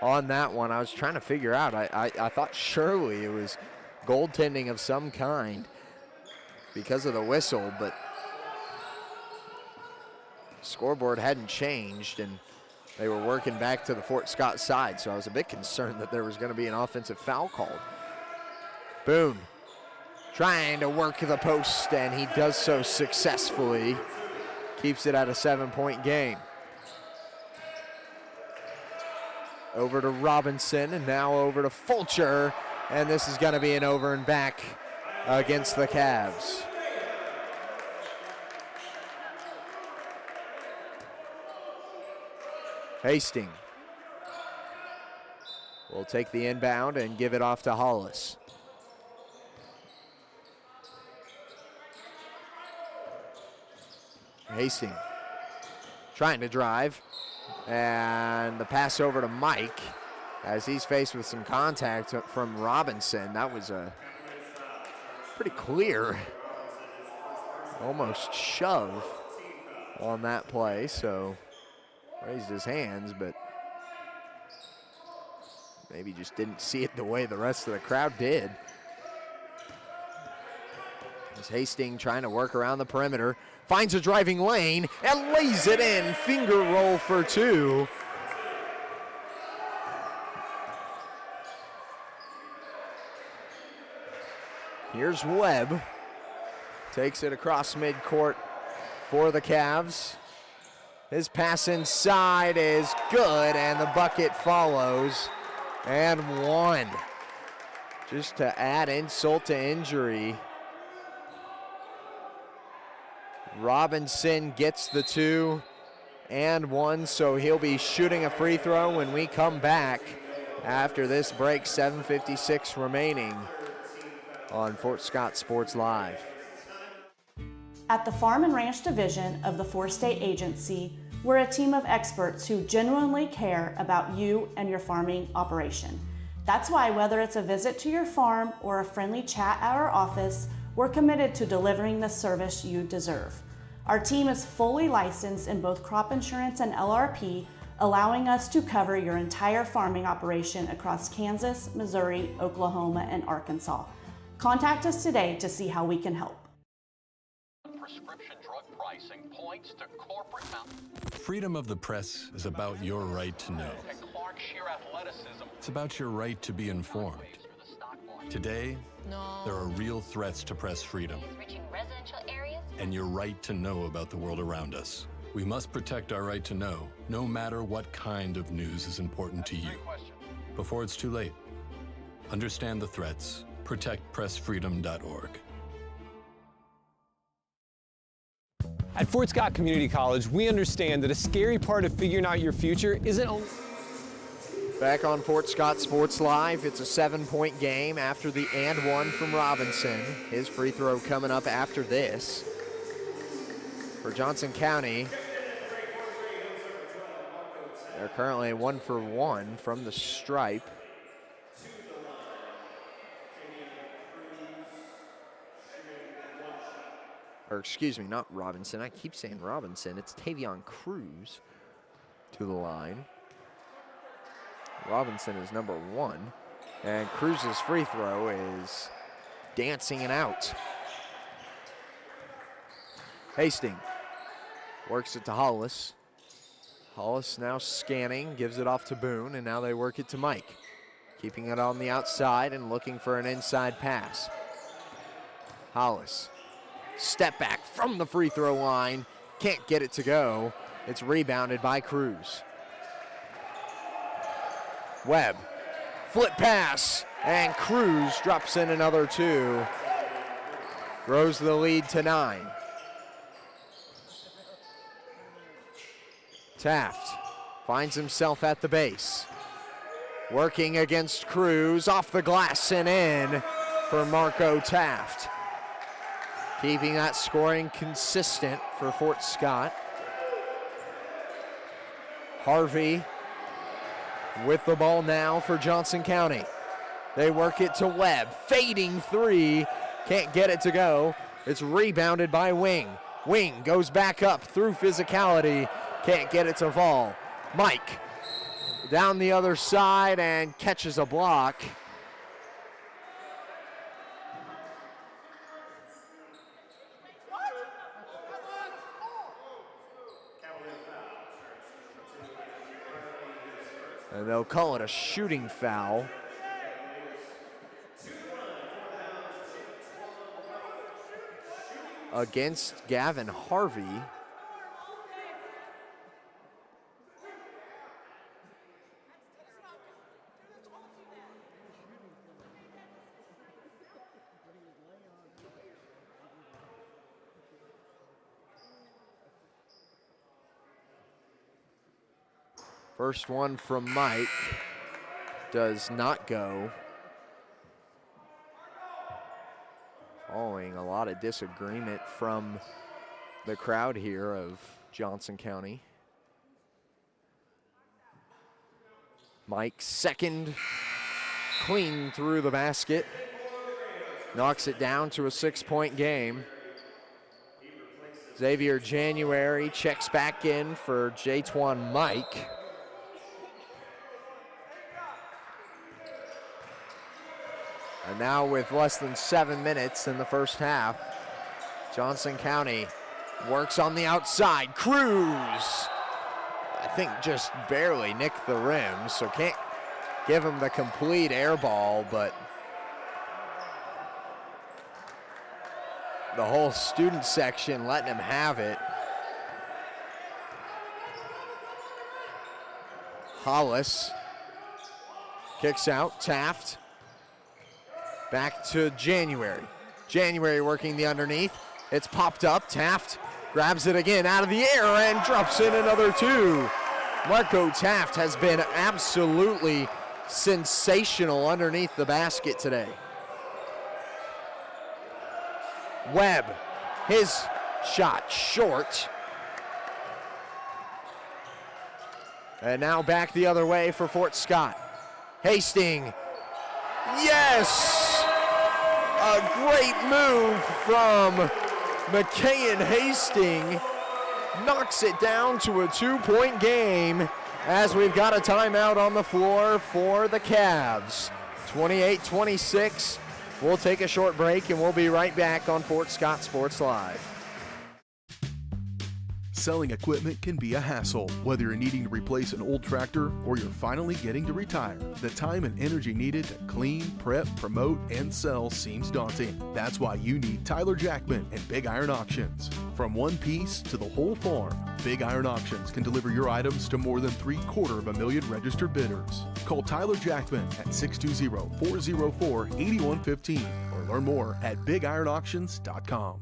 on that one. I was trying to figure out, I thought surely it was goaltending of some kind because of the whistle, but scoreboard hadn't changed, and they were working back to the Fort Scott side, so I was a bit concerned that there was going to be an offensive foul called. Boone trying to work the post, and he does so successfully. Keeps it at a 7-point game. Over to Robinson, and now over to Fulcher, and this is going to be an over and back against the Cavs. Hastings will take the inbound and give it off to Hollis. Hastings trying to drive, and the pass over to Mike as he's faced with some contact from Robinson. That was a pretty clear, almost shove on that play, so raised his hands, but maybe just didn't see it the way the rest of the crowd did. As Hastings trying to work around the perimeter, finds a driving lane and lays it in, finger roll for two. Here's Webb, takes it across midcourt for the Cavs. His pass inside is good, and the bucket follows, and one. Just to add insult to injury, Robinson gets the 2 and 1, so he'll be shooting a free throw when we come back after this break. 7:56 remaining on Fort Scott Sports Live. At the Farm and Ranch Division of the Four-State Agency, we're a team of experts who genuinely care about you and your farming operation. That's why whether it's a visit to your farm or a friendly chat at our office, We're committed to delivering the service you deserve. Our team is fully licensed in both crop insurance and LRP, allowing us to cover your entire farming operation across Kansas, Missouri, Oklahoma, and Arkansas. Contact us today to see how we can help. Prescription drug pricing points to corporate Freedom of the press is about your right to know. It's about your right to be informed. Today, there are real threats to press freedom and your right to know about the world around us. We must protect our right to know, no matter what kind of news is important to you. Before it's too late, understand the threats. ProtectPressFreedom.org. At Fort Scott Community College, we understand that a scary part of figuring out your future isn't only... Back on Fort Scott Sports Live, it's a 7-point game after the and one from Robinson. His free throw coming up after this. For Johnson County, they're currently 1 for 1 from the stripe. Or excuse me, not Robinson. I keep saying Robinson. It's Tavion Cruz to the line. Robinson is number 1. And Cruz's free throw is dancing it out. Hastings works it to Hollis. Hollis now scanning, gives it off to Boone, and now they work it to Mike. Keeping it on the outside and looking for an inside pass. Hollis, step back from the free throw line, can't get it to go. It's rebounded by Cruz. Webb, flip pass, and Cruz drops in another 2. Grows the lead to 9. Taft finds himself at the base. Working against Cruz, off the glass and in for Marco Taft. Keeping that scoring consistent for Fort Scott. Harvey with the ball now for Johnson County. They work it to Webb, fading 3, can't get it to go. It's rebounded by Wing. Wing goes back up through physicality, can't get it to fall. Mike down the other side and catches a block. And they'll call it a shooting foul. Against Gavin Harvey. First one from Mike does not go. Following a lot of disagreement from the crowd here of Johnson County. Mike, second, clean through the basket. Knocks it down to a 6-point game. Xavier January checks back in for J-Twan Mike. And now with less than 7 minutes in the first half, Johnson County works on the outside. Cruz, I think just barely nicked the rim, so can't give him the complete air ball, but the whole student section letting him have it. Hollis kicks out, Taft. Back to January. January working the underneath. It's popped up. Taft grabs it again out of the air and drops in another 2. Marco Taft has been absolutely sensational underneath the basket today. Webb, his shot short. And now back the other way for Fort Scott. Hastings, yes! A great move from McKayan Hastings. Knocks it down to a 2-point game as we've got a timeout on the floor for the Cavs. 28-26. We'll take a short break and we'll be right back on Fort Scott Sports Live. Selling equipment can be a hassle. Whether you're needing to replace an old tractor or you're finally getting to retire, the time and energy needed to clean, prep, promote, and sell seems daunting. That's why you need Tyler Jackman and Big Iron Auctions. From one piece to the whole farm, Big Iron Auctions can deliver your items to more than 750,000 registered bidders. Call Tyler Jackman at 620-404-8115 or learn more at BigIronAuctions.com.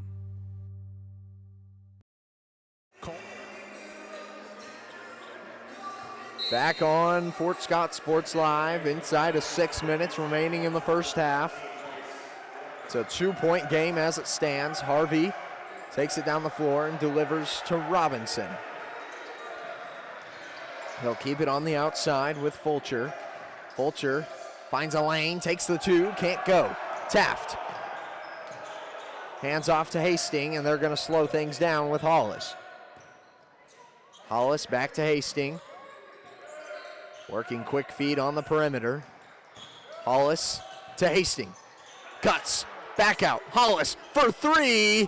Back on Fort Scott Sports Live, inside of 6 minutes remaining in the first half. It's a 2-point game as it stands. Harvey takes it down the floor and delivers to Robinson. He'll keep it on the outside with Fulcher. Fulcher finds a lane, takes the 2, can't go. Taft. Hands off to Hastings, and they're going to slow things down with Hollis. Hollis back to Hastings. Working quick feet on the perimeter. Hollis to Hastings. Cuts. Back out. Hollis for 3.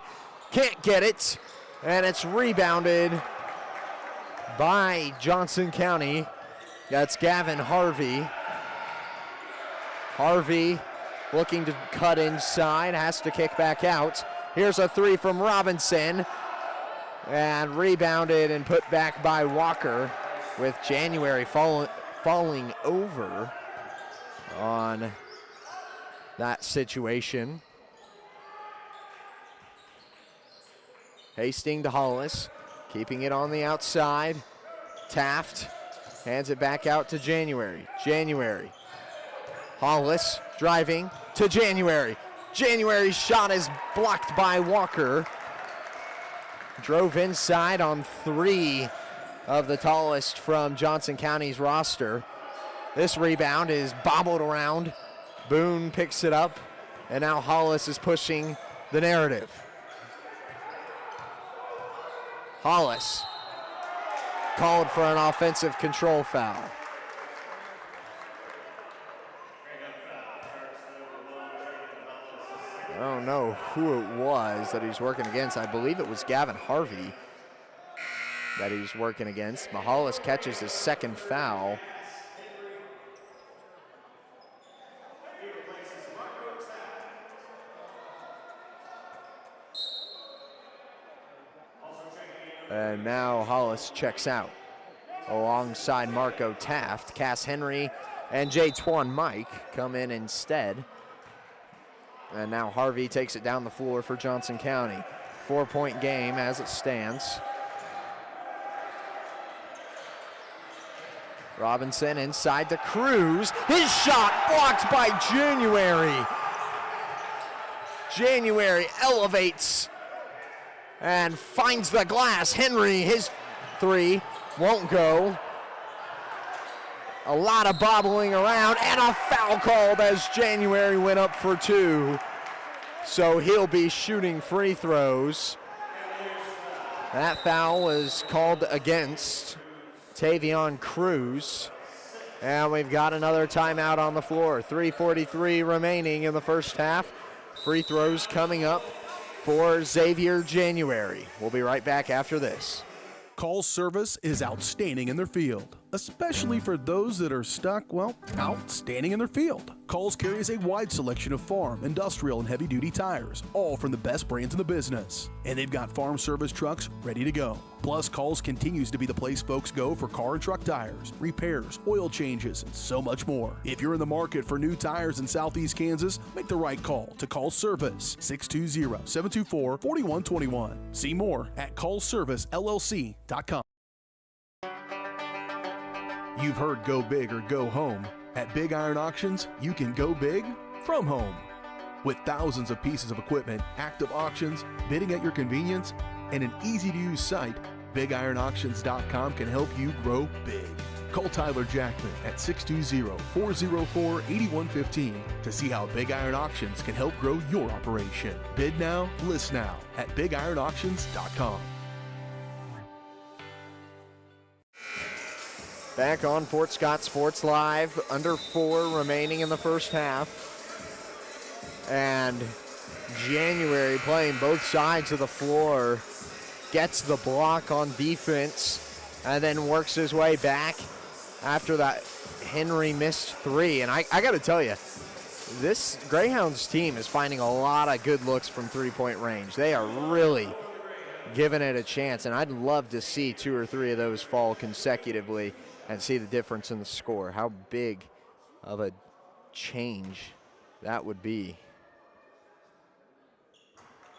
Can't get it. And it's rebounded by Johnson County. That's Gavin Harvey. Harvey looking to cut inside. Has to kick back out. Here's a 3 from Robinson. And rebounded and put back by Walker, with January falling over on that situation. Hastings to Hollis, keeping it on the outside. Taft hands it back out to January. January. Hollis driving to January. January's shot is blocked by Walker. Drove inside on 3 of the tallest from Johnson County's roster. This rebound is bobbled around. Boone picks it up, and now Hollis is pushing the narrative. Hollis called for an offensive control foul. I don't know who it was that he's working against. I believe it was Gavin Harvey that he's working against. Hollis catches his second foul. And now Hollis checks out alongside Marco Taft. Cass Henry and J. Twan Mike come in instead. And now Harvey takes it down the floor for Johnson County. 4-point game as it stands. Robinson inside to Cruz. His shot blocked by January. January elevates and finds the glass. Henry, his 3 won't go. A lot of bobbling around and a foul called as January went up for 2. So he'll be shooting free throws. That foul was called against Tavion Cruz. And we've got another timeout on the floor. 3:43 remaining in the first half. Free throws coming up for Xavier January. We'll be right back after this. Call service is outstanding in their field, especially for those that are stuck, well, outstanding in their field. Calls carries a wide selection of farm, industrial, and heavy-duty tires, all from the best brands in the business. And they've got farm service trucks ready to go. Plus, Calls continues to be the place folks go for car and truck tires, repairs, oil changes, and so much more. If you're in the market for new tires in Southeast Kansas, make the right call to Call Service, 620-724-4121. See more at callservicellc.com. You've heard go big or go home. At Big Iron Auctions, you can go big from home. With thousands of pieces of equipment, active auctions, bidding at your convenience, and an easy-to-use site, BigIronAuctions.com can help you grow big. Call Tyler Jackman at 620-404-8115 to see how Big Iron Auctions can help grow your operation. Bid now, list now at BigIronAuctions.com. Back on Fort Scott Sports Live, under 4 remaining in the first half. And January playing both sides of the floor, gets the block on defense, and then works his way back after that Henry missed 3. And I got to tell you, this Greyhounds team is finding a lot of good looks from three-point range. They are really giving it a chance, and I'd love to see 2 or 3 of those fall consecutively and see the difference in the score. How big of a change that would be.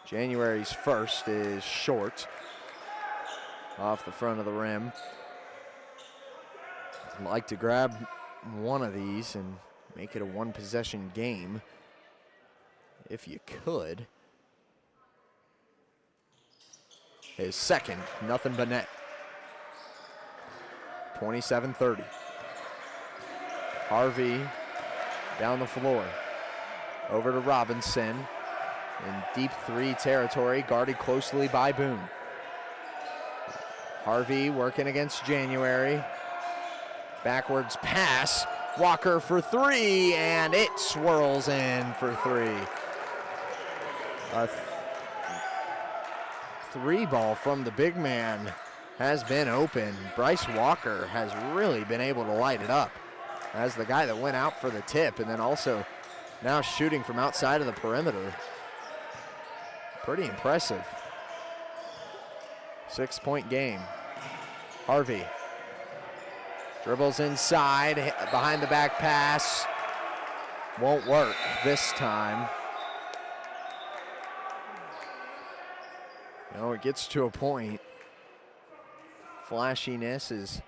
January's first is short, off the front of the rim. I'd like to grab one of these and make it a 1-possession game, if you could. His second, nothing but net. 27-30. Harvey down the floor. Over to Robinson in deep 3 territory, guarded closely by Boone. Harvey working against January. Backwards pass. Walker for 3, and it swirls in for 3. A 3 ball from the big man has been open. Bryce Walker has really been able to light it up as the guy that went out for the tip, and then also now shooting from outside of the perimeter. Pretty impressive. 6-point game. Harvey dribbles inside, behind the back pass. Won't work this time. No, it gets to a point. Flashiness is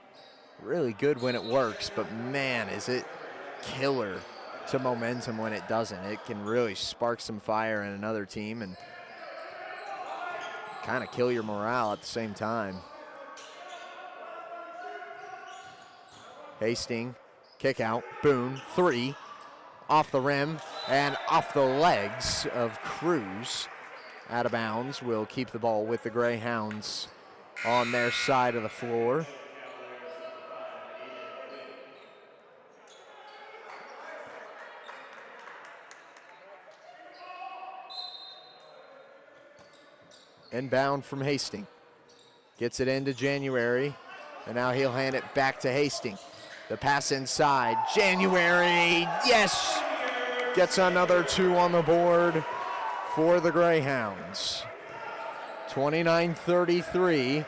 really good when it works, but man, is it killer to momentum when it doesn't. It can really spark some fire in another team and kind of kill your morale at the same time. Hastings, kick out, Boone, 3, off the rim and off the legs of Cruz. Out of bounds, will keep the ball with the Greyhounds on their side of the floor. Inbound from Hastings. Gets it into January, and now he'll hand it back to Hastings. The pass inside, January, yes! Gets another 2 on the board for the Greyhounds. 29-33.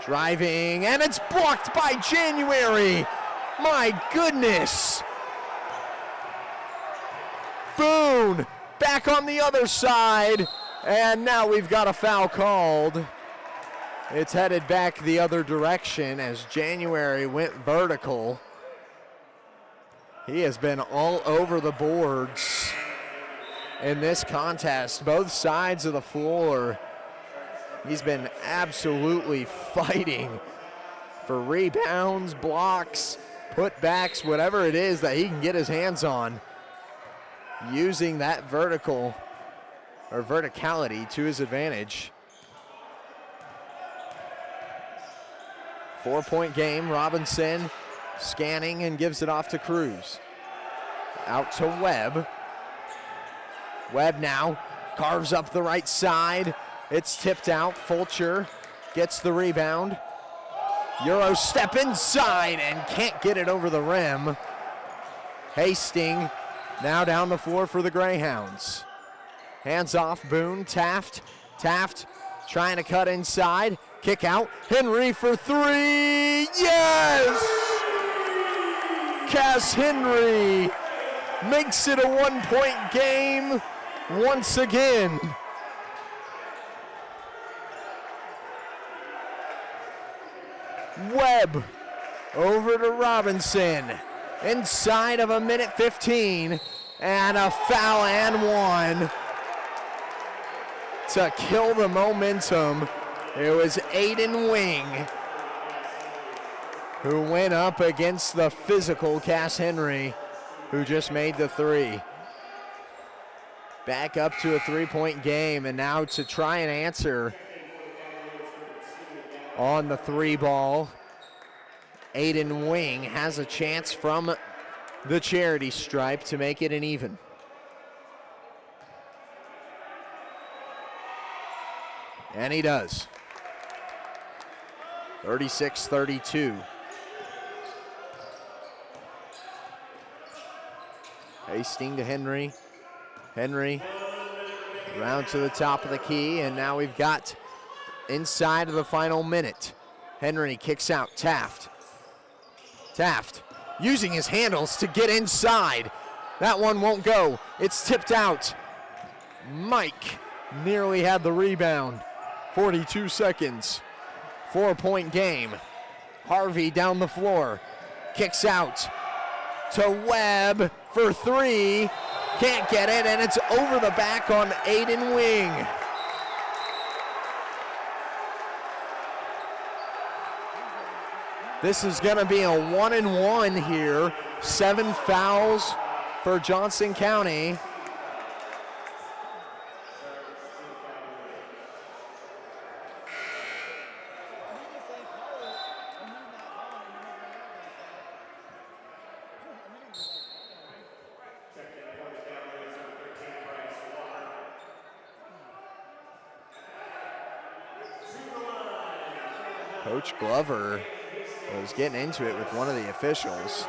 Driving, and it's blocked by January. My goodness. Boone back on the other side, and now we've got a foul called. It's headed back the other direction as January went vertical. He has been all over the boards in this contest, both sides of the floor. He's been absolutely fighting for rebounds, blocks, putbacks, whatever it is that he can get his hands on, using that vertical or verticality to his advantage. 4-point game. Robinson scanning and gives it off to Cruz. Out to Webb. Webb now carves up the right side. It's tipped out. Fulcher gets the rebound. Euro step inside and can't get it over the rim. Hastings now down the floor for the Greyhounds. Hands off, Boone, Taft trying to cut inside. Kick out, Henry for 3, yes! Cass Henry makes it a 1-point game once again. Webb over to Robinson. Inside of 1:15, and a foul and 1 to kill the momentum. It was Aiden Wing who went up against the physical Cass Henry, who just made the three. Back up to a three-point game, and now to try and answer on the three ball, Aiden Wing has a chance from the charity stripe to make it an even. And he does. 36-32. Hastings to Henry. Henry around to the top of the key, and now we've got inside of the final minute. Henry kicks out Taft. Taft using his handles to get inside. That one won't go. It's tipped out. Mike nearly had the rebound. 42 seconds. 4-point game. Harvey down the floor. Kicks out to Webb for three. Can't get it, and it's over the back on Aiden Wing. This is going to be a 1-and-1 here. 7 fouls for Johnson County. Coach Glover was getting into it with one of the officials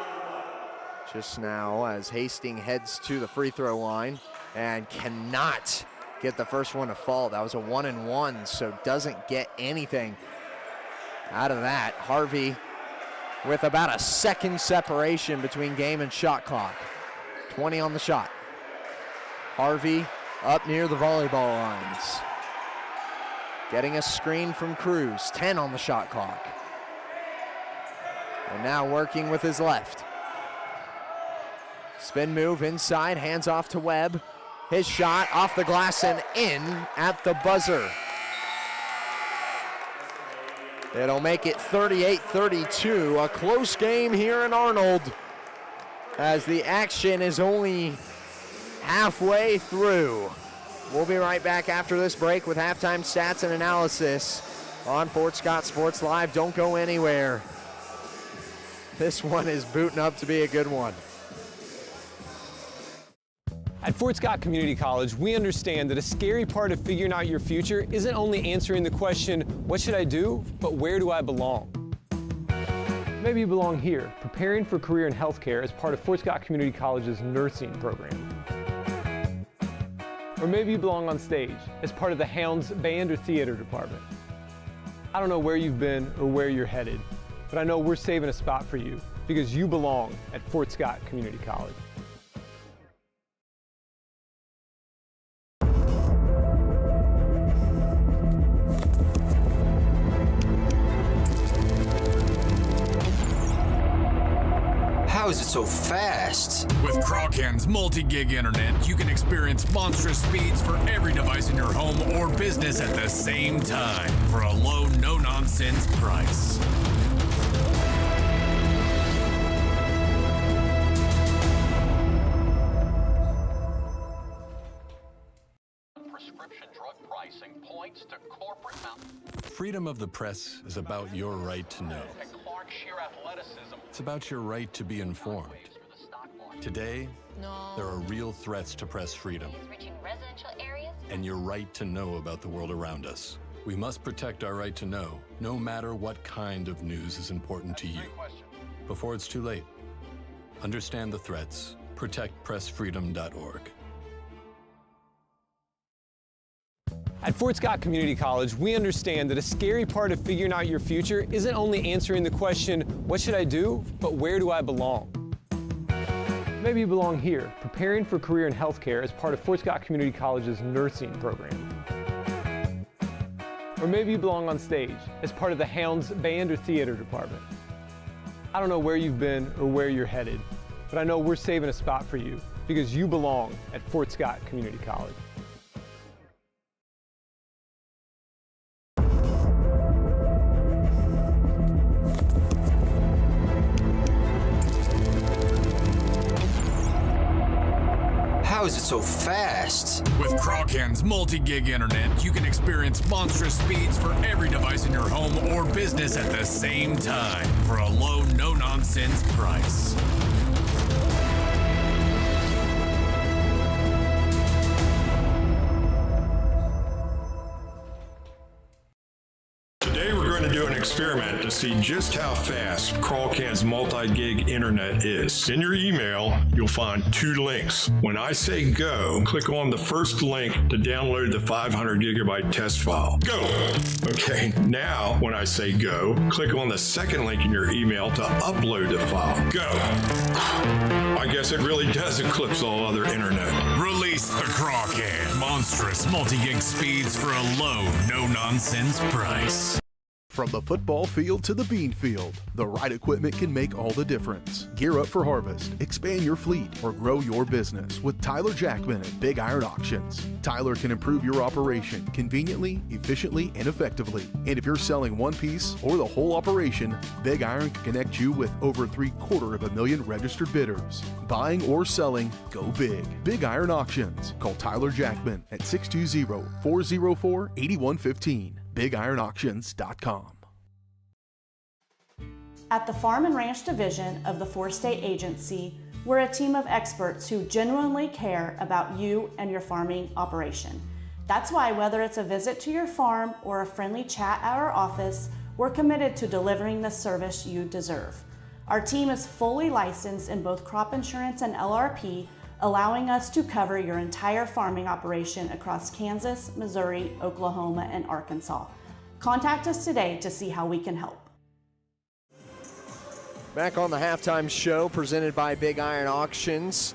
just now as Hastings heads to the free throw line and cannot get the first one to fall. That was a 1-and-1, so doesn't get anything out of that. Harvey with about a second separation between game and shot clock. 20 on the shot. Harvey up near the volleyball lines. Getting a screen from Cruz, 10 on the shot clock. And now working with his left. Spin move inside, hands off to Webb. His shot off the glass and in at the buzzer. It'll make it 38-32, a close game here in Arnold as the action is only halfway through. We'll be right back after this break with halftime stats and analysis on Fort Scott Sports Live. Don't go anywhere. This one is booting up to be a good one. At Fort Scott Community College, we understand that a scary part of figuring out your future isn't only answering the question, what should I do, but where do I belong? Maybe you belong here, preparing for a career in healthcare as part of Fort Scott Community College's nursing program. Or maybe you belong on stage as part of the Hounds band or theater department. I don't know where you've been or where you're headed, but I know we're saving a spot for you because you belong at Fort Scott Community College. How is it so fast? With Crawcan's multi-gig internet, you can experience monstrous speeds for every device in your home or business at the same time for a low, no-nonsense price. Prescription drug pricing points to corporate Freedom of the press is about your right to know. sheer athleticism. It's about your right to be informed. Today, there are real threats to press freedom. Reaching residential areas? And your right to know about the world around us. We must protect our right to know, no matter what kind of news is important to you. Before it's too late, understand the threats. ProtectPressFreedom.org. At Fort Scott Community College, we understand that a scary part of figuring out your future isn't only answering the question, what should I do, but where do I belong? Maybe you belong here, preparing for a career in healthcare as part of Fort Scott Community College's nursing program. Or maybe you belong on stage as part of the Hounds band or theater department. I don't know where you've been or where you're headed, but I know we're saving a spot for you because you belong at Fort Scott Community College. so fast? With Crawcan's multi-gig internet, you can experience monstrous speeds for every device in your home or business at the same time for a low, no-nonsense price. Today we're going to do an experiment to see just how fast Crawcan's multi-gig internet is. In your email, you'll find 2 links. When I say go, click on the first link to download the 500 gigabyte test file. Go! Okay, now when I say go, click on the second link in your email to upload the file. Go! I guess it really does eclipse all other internet. Release the Crawcan. Monstrous multi-gig speeds for a low, no-nonsense price. From the football field to the bean field, the right equipment can make all the difference. Gear up for harvest, expand your fleet, or grow your business with Tyler Jackman at Big Iron Auctions. Tyler can improve your operation conveniently, efficiently, and effectively. And if you're selling one piece or the whole operation, Big Iron can connect you with over 750,000 registered bidders. Buying or selling, go big. Big Iron Auctions. Call Tyler Jackman at 620-404-8115. BigIronAuctions.com. At the Farm and Ranch Division of the 4-State Agency, we're a team of experts who genuinely care about you and your farming operation. That's why whether it's a visit to your farm or a friendly chat at our office, we're committed to delivering the service you deserve. Our team is fully licensed in both crop insurance and LRP, allowing us to cover your entire farming operation across Kansas, Missouri, Oklahoma, and Arkansas. Contact us today to see how we can help. Back on the halftime show presented by Big Iron Auctions.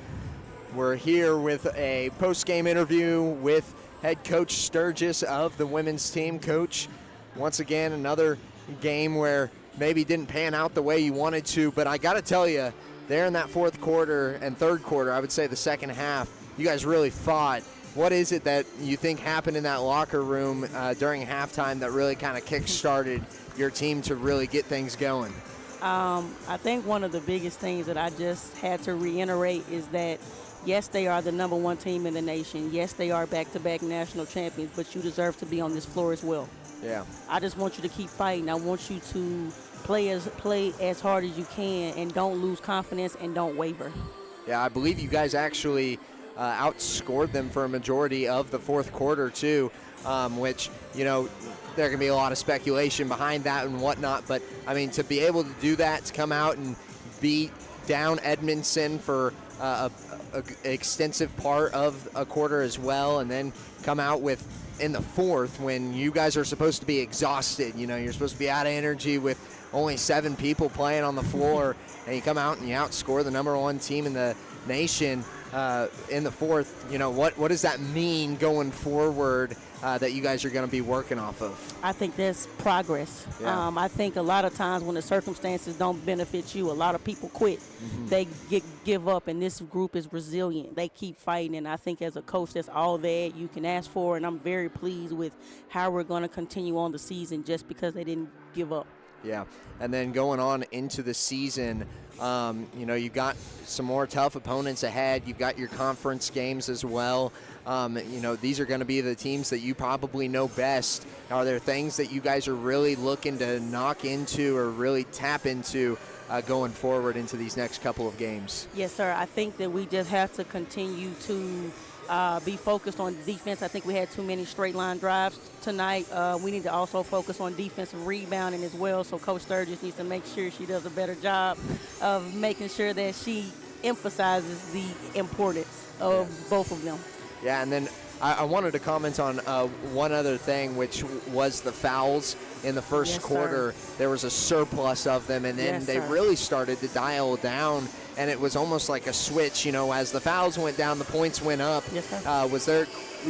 We're here with a post-game interview with head coach Sturgis of the women's team. Coach, once again, another game where maybe didn't pan out the way you wanted to, but I got to tell you, there in that fourth quarter and third quarter, I would say the second half, you guys really fought. What is it that you think happened in that locker room during halftime that really kind of kick-started your team to really get things going? I think one of the biggest things that I just had to reiterate is that, yes, they are the #1 team in the nation. Yes, they are back-to-back national champions, but you deserve to be on this floor as well. Yeah. I just want you to keep fighting. I want you to play as hard as you can and don't lose confidence and don't waver. Yeah, I believe you guys actually outscored them for a majority of the fourth quarter too, which, you know, there can be a lot of speculation behind that and whatnot, but I mean, to be able to do that, to come out and beat down Edmondson for an extensive part of a quarter as well, and then come out with in the fourth when you guys are supposed to be exhausted, you know, you're supposed to be out of energy with only 7 people playing on the floor, and you come out and you outscore the #1 team in the nation in the fourth. You know, what does that mean going forward that you guys are going to be working off of? I think there's progress. Yeah. I think a lot of times when the circumstances don't benefit you, a lot of people quit. Mm-hmm. They give up, and this group is resilient. They keep fighting, and I think as a coach, that's all that you can ask for, and I'm very pleased with how we're going to continue on the season just because they didn't give up. Yeah, and then going on into the season, you know, you've got some more tough opponents ahead. You've got your conference games as well. You know, these are going to be the teams that you probably know best. Are there things that you guys are really looking to knock into or really tap into going forward into these next couple of games? Yes, sir. I think that we just have to continue to be focused on defense. I think we had too many straight line drives tonight. We need to also focus on defensive rebounding as well. So Coach Sturgis needs to make sure she does a better job of making sure that she emphasizes the importance of both of them. Yeah, and then I wanted to comment on one other thing, which was the fouls in the first quarter. There was a surplus of them, and then they really started to dial down, and it was almost like a switch. You know, as the fouls went down, the points went up. Was there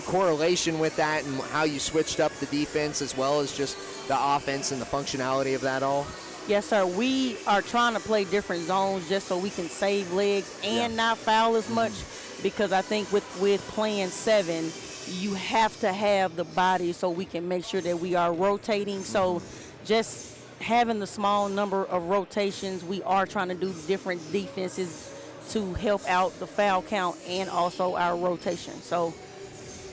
correlation with that and how you switched up the defense as well as just the offense and the functionality of that all? Yes, sir. We are trying to play different zones just so we can save legs and not foul as much, because I think with playing 7, you have to have the body so we can make sure that we are rotating. So just having the small number of rotations, we are trying to do different defenses to help out the foul count and also our rotation. So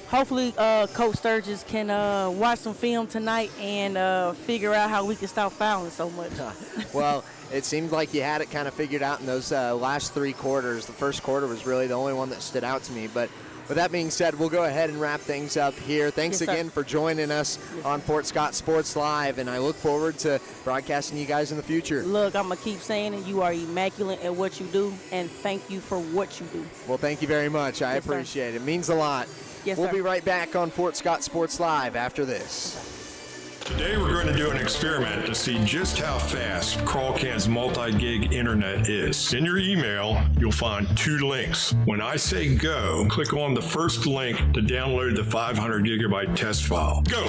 hopefully Coach Sturgis can watch some film tonight and figure out how we can stop fouling so much. Well, it seemed like you had it kind of figured out in those last 3 quarters. The first quarter was really the only one that stood out to me. But with that being said, we'll go ahead and wrap things up here. Thanks again for joining us on Fort Scott Sports Live, and I look forward to broadcasting you guys in the future. Look, I'm going to keep saying it. You are immaculate at what you do, and thank you for what you do. Well, thank you very much. I appreciate it. It means a lot. We'll be right back on Fort Scott Sports Live after this. Today we're going to do an experiment to see just how fast CrawlCan's multi-gig internet is. In your email, you'll find 2 links. When I say go, click on the first link to download the 500 gigabyte test file. Go!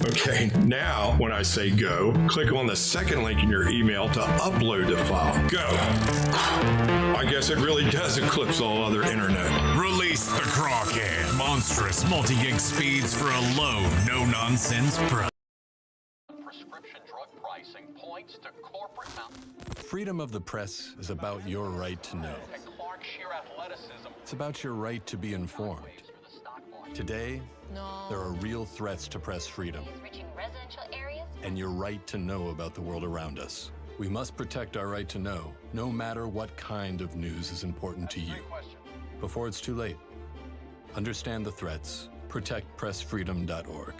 Okay, now when I say go, click on the second link in your email to upload the file. Go! I guess it really does eclipse all other internet. Release the CrawlCan. Monstrous multi-gig speeds for a low, no-nonsense price. Prescription drug pricing points to corporate Freedom of the press is about your right to know. and Clark sheer athleticism. It's about your right to be informed. Today, there are real threats to press freedom Reaching residential areas? and your right to know about the world around us. We must protect our right to know, no matter what kind of news is important to you. Before it's too late, understand the threats. ProtectPressFreedom.org.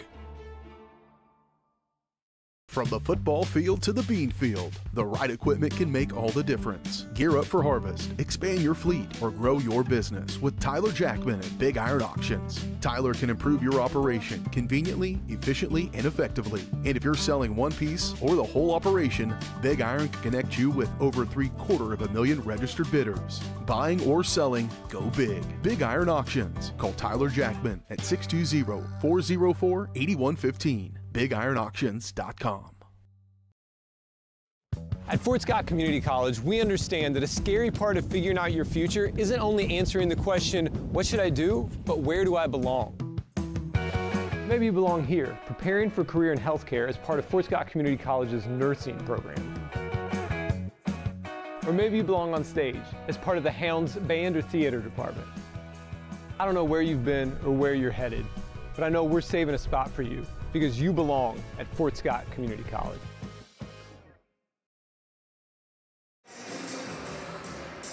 From the football field to the bean field, the right equipment can make all the difference. Gear up for harvest, expand your fleet, or grow your business with Tyler Jackman at Big Iron Auctions. Tyler can improve your operation conveniently, efficiently, and effectively. And if you're selling one piece or the whole operation, Big Iron can connect you with over 750,000 registered bidders. Buying or selling, go big. Big Iron Auctions. Call Tyler Jackman at 620-404-8115. BigIronAuctions.com. At Fort Scott Community College, we understand that a scary part of figuring out your future isn't only answering the question, what should I do, but where do I belong? Maybe you belong here, preparing for a career in healthcare as part of Fort Scott Community College's nursing program. Or maybe you belong on stage as part of the Hounds band or theater department. I don't know where you've been or where you're headed, but I know we're saving a spot for you because you belong at Fort Scott Community College.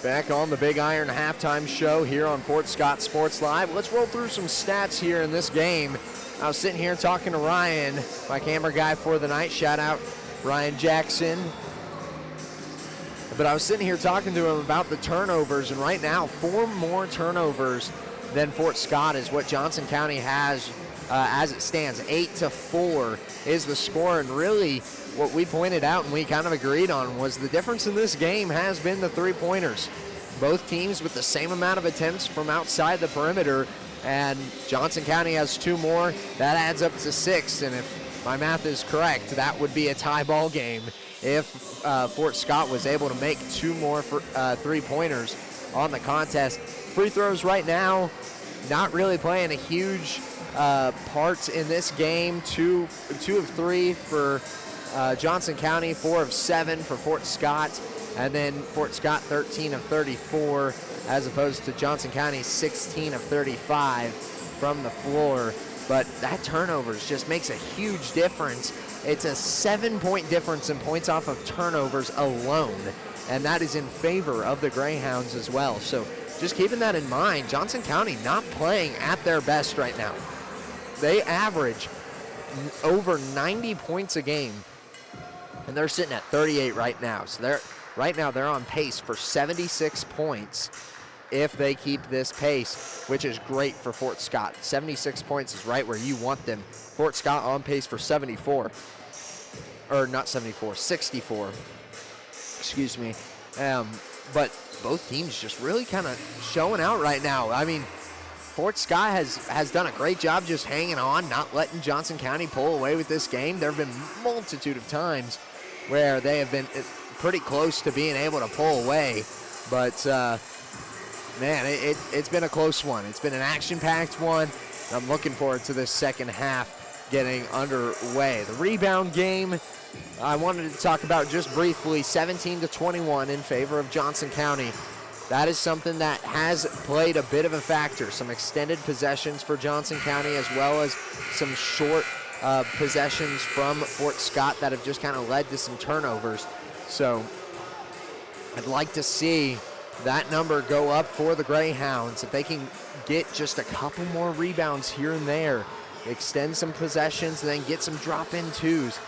Back on the Big Iron halftime show here on Fort Scott Sports Live. Let's roll through some stats here in this game. I was sitting here talking to Ryan, my camera guy for the night. Shout out Ryan Jackson. But I was sitting here talking to him about the turnovers, and right now 4 more turnovers than Fort Scott is what Johnson County has as it stands. 8-4 is the score, and really what we pointed out and we kind of agreed on was the difference in this game has been the 3-pointers. Both teams with the same amount of attempts from outside the perimeter, and Johnson County has 2 more. That adds up to 6, and if my math is correct, that would be a tie ball game if Fort Scott was able to make 2 more 3-pointers on the contest. Free throws right now not really playing a huge part in this game. 2 of 3 for Johnson County, 4 of 7 for Fort Scott, and then Fort Scott 13 of 34 as opposed to Johnson County 16 of 35 from the floor. But that turnovers just makes a huge difference. It's a 7-point difference in points off of turnovers alone, and that is in favor of the Greyhounds as well. So just keeping that in mind, Johnson County not playing at their best right now. They average over 90 points a game, and they're sitting at 38 right now. So they're on pace for 76 points if they keep this pace, which is great for Fort Scott. 76 points is right where you want them. Fort Scott on pace for 74. Or not 74, 64. Excuse me. But both teams just really kind of showing out right now. I mean, Fort Scott has done a great job just hanging on, not letting Johnson County pull away with this game. There have been a multitude of times where they have been pretty close to being able to pull away. But, man, it's been a close one. It's been an action-packed one. I'm looking forward to this second half getting underway. The rebound game, I wanted to talk about just briefly, 17-21 in favor of Johnson County. that is something that has played a bit of a factor. Some extended possessions for Johnson County, as well as some short possessions from Fort Scott that have just kind of led to some turnovers. So I'd like to see that number go up for the Greyhounds. If they can get just a couple more rebounds here and there, extend some possessions, and then get some drop-in twos.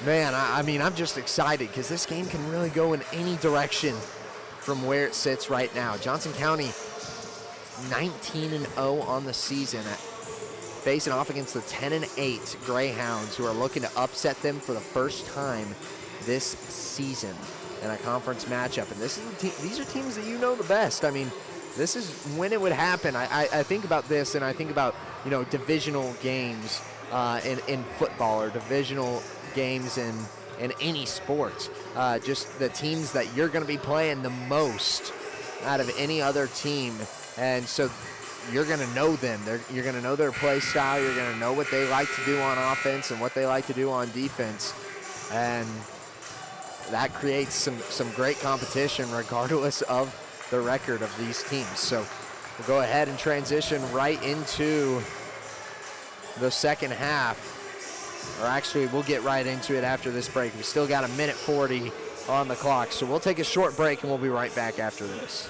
Man, I mean, I'm just excited because this game can really go in any direction from where it sits right now. Johnson County 19-0 on the season, facing off against the 10-8 Greyhounds, who are looking to upset them for the first time this season in a conference matchup. And these are teams that you know the best. I mean, this is when it would happen. I think about this, and I think about, you know, divisional games in football, or divisional games in any sport. Just the teams that you're going to be playing the most out of any other team. And so you're going to know them. You're going to know their play style. You're going to know what they like to do on offense and what they like to do on defense. And that creates some great competition regardless of the record of these teams. So we'll go ahead and transition right into the second half. Or actually, we'll get right into it after this break. We still got 1:40 on the clock. So we'll take a short break, and we'll be right back after this.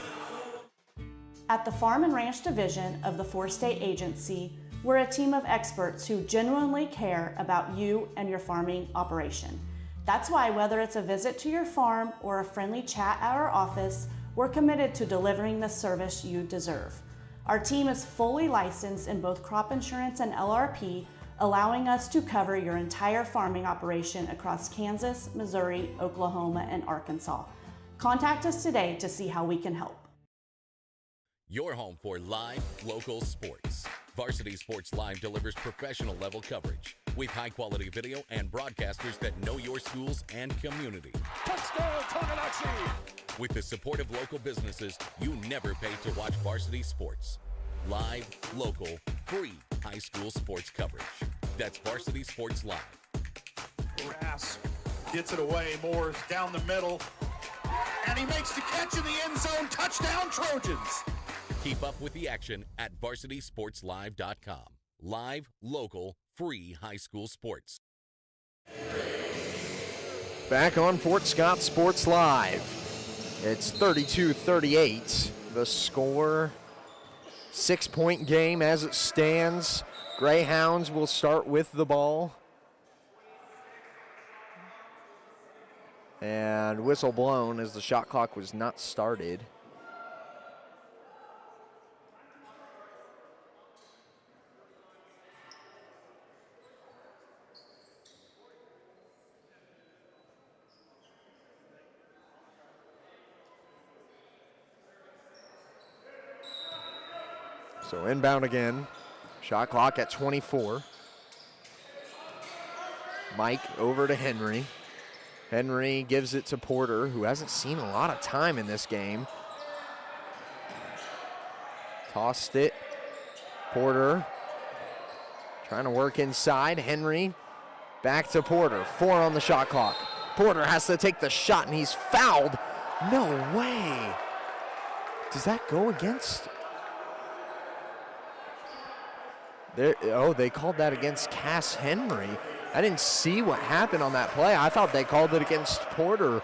At the Farm and Ranch Division of the Four-State Agency, we're a team of experts who genuinely care about you and your farming operation. That's why, whether it's a visit to your farm or a friendly chat at our office, we're committed to delivering the service you deserve. Our team is fully licensed in both crop insurance and LRP, allowing us to cover your entire farming operation across Kansas, Missouri, Oklahoma, and Arkansas. Contact us today to see how we can help. Your home for live, local sports. Varsity Sports Live delivers professional level coverage with high-quality video and broadcasters that know your schools and community. Touchdown, Tonganoxie! With the support of local businesses, you never pay to watch varsity sports. Live, local, free high school sports coverage. That's Varsity Sports Live. Grass gets it away. Moore's down the middle. And he makes the catch in the end zone. Touchdown, Trojans. Keep up with the action at varsitysportslive.com. Live, local, free high school sports. Back on Fort Scott Sports Live. It's 32-38. The score, 6-point game as it stands. Greyhounds will start with the ball. And whistle blown as the shot clock was not started. So inbound again. Shot clock at 24. Mike over to Henry. Henry gives it to Porter, who hasn't seen a lot of time in this game. Tossed it. Porter trying to work inside. Henry back to Porter. 4 on the shot clock. Porter has to take the shot, and he's fouled. No way. Does that go against? They called that against Cass Henry. I didn't see what happened on that play. I thought they called it against Porter.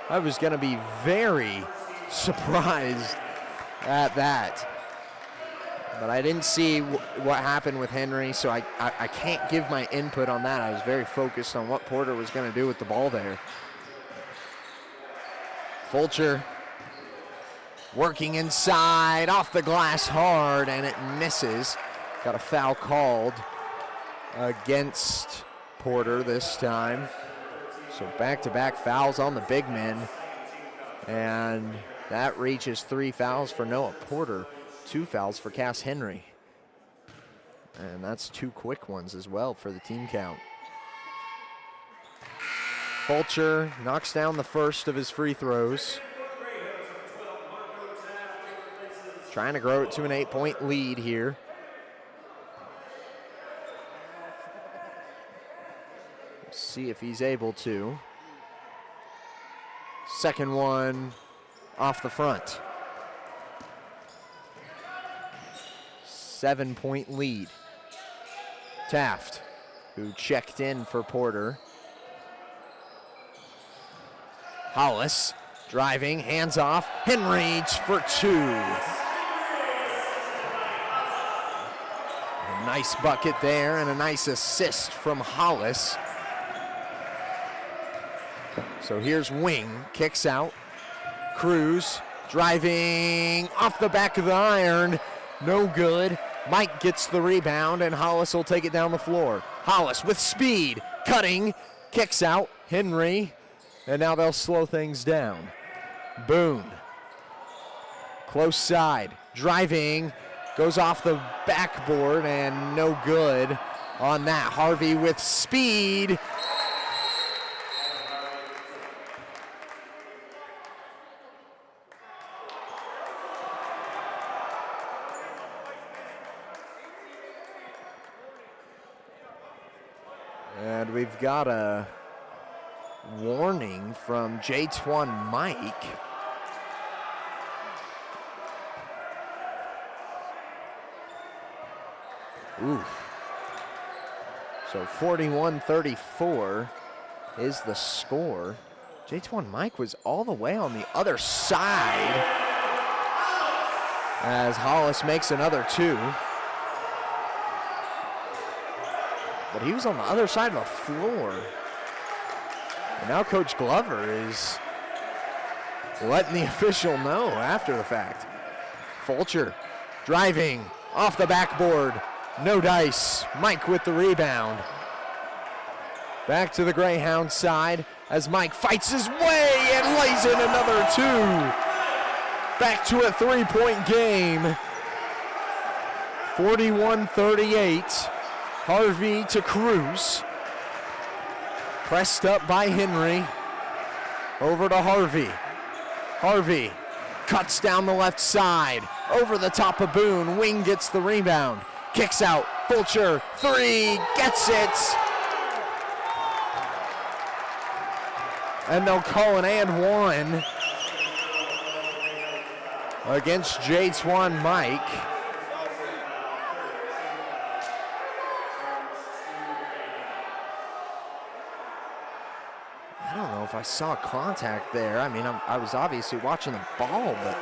I was going to be very surprised at that. But I didn't see what happened with Henry, so I can't give my input on that. I was very focused on what Porter was going to do with the ball there. Fulcher working inside, off the glass hard, and it misses. Got a foul called against Porter this time. So back-to-back fouls on the big men. And that reaches 3 fouls for Noah Porter, 2 fouls for Cass Henry. And that's 2 quick ones as well for the team count. Fulcher knocks down the first of his free throws. Trying to grow it to an 8-point lead here. See if he's able to. Second one off the front. 7-point lead. Taft, who checked in for Porter. Hollis driving, hands off. Henry for 2. A nice bucket there and a nice assist from Hollis. So here's Wing, kicks out. Cruz driving off the back of the iron. No good. Mike gets the rebound, and Hollis will take it down the floor. Hollis with speed, cutting, kicks out. Henry, and now they'll slow things down. Boone, close side, driving, goes off the backboard, and no good on that. Harvey with speed. And we've got a warning from J-Twan Mike. Oof. So 41-34 is the score. J-Twan Mike was all the way on the other side as Hollis makes another 2. But he was on the other side of the floor. And now Coach Glover is letting the official know after the fact. Fulcher driving off the backboard. No dice. Mike with the rebound. Back to the Greyhound side as Mike fights his way and lays in another 2. Back to a 3-point game. 41-38. Harvey to Cruz. Pressed up by Henry. Over to Harvey. Harvey cuts down the left side. Over the top of Boone. Wing gets the rebound. Kicks out. Fulcher, 3, gets it. And they'll call an and 1 against J-Twan Mike. I don't know if I saw contact there. I mean, I was obviously watching the ball, but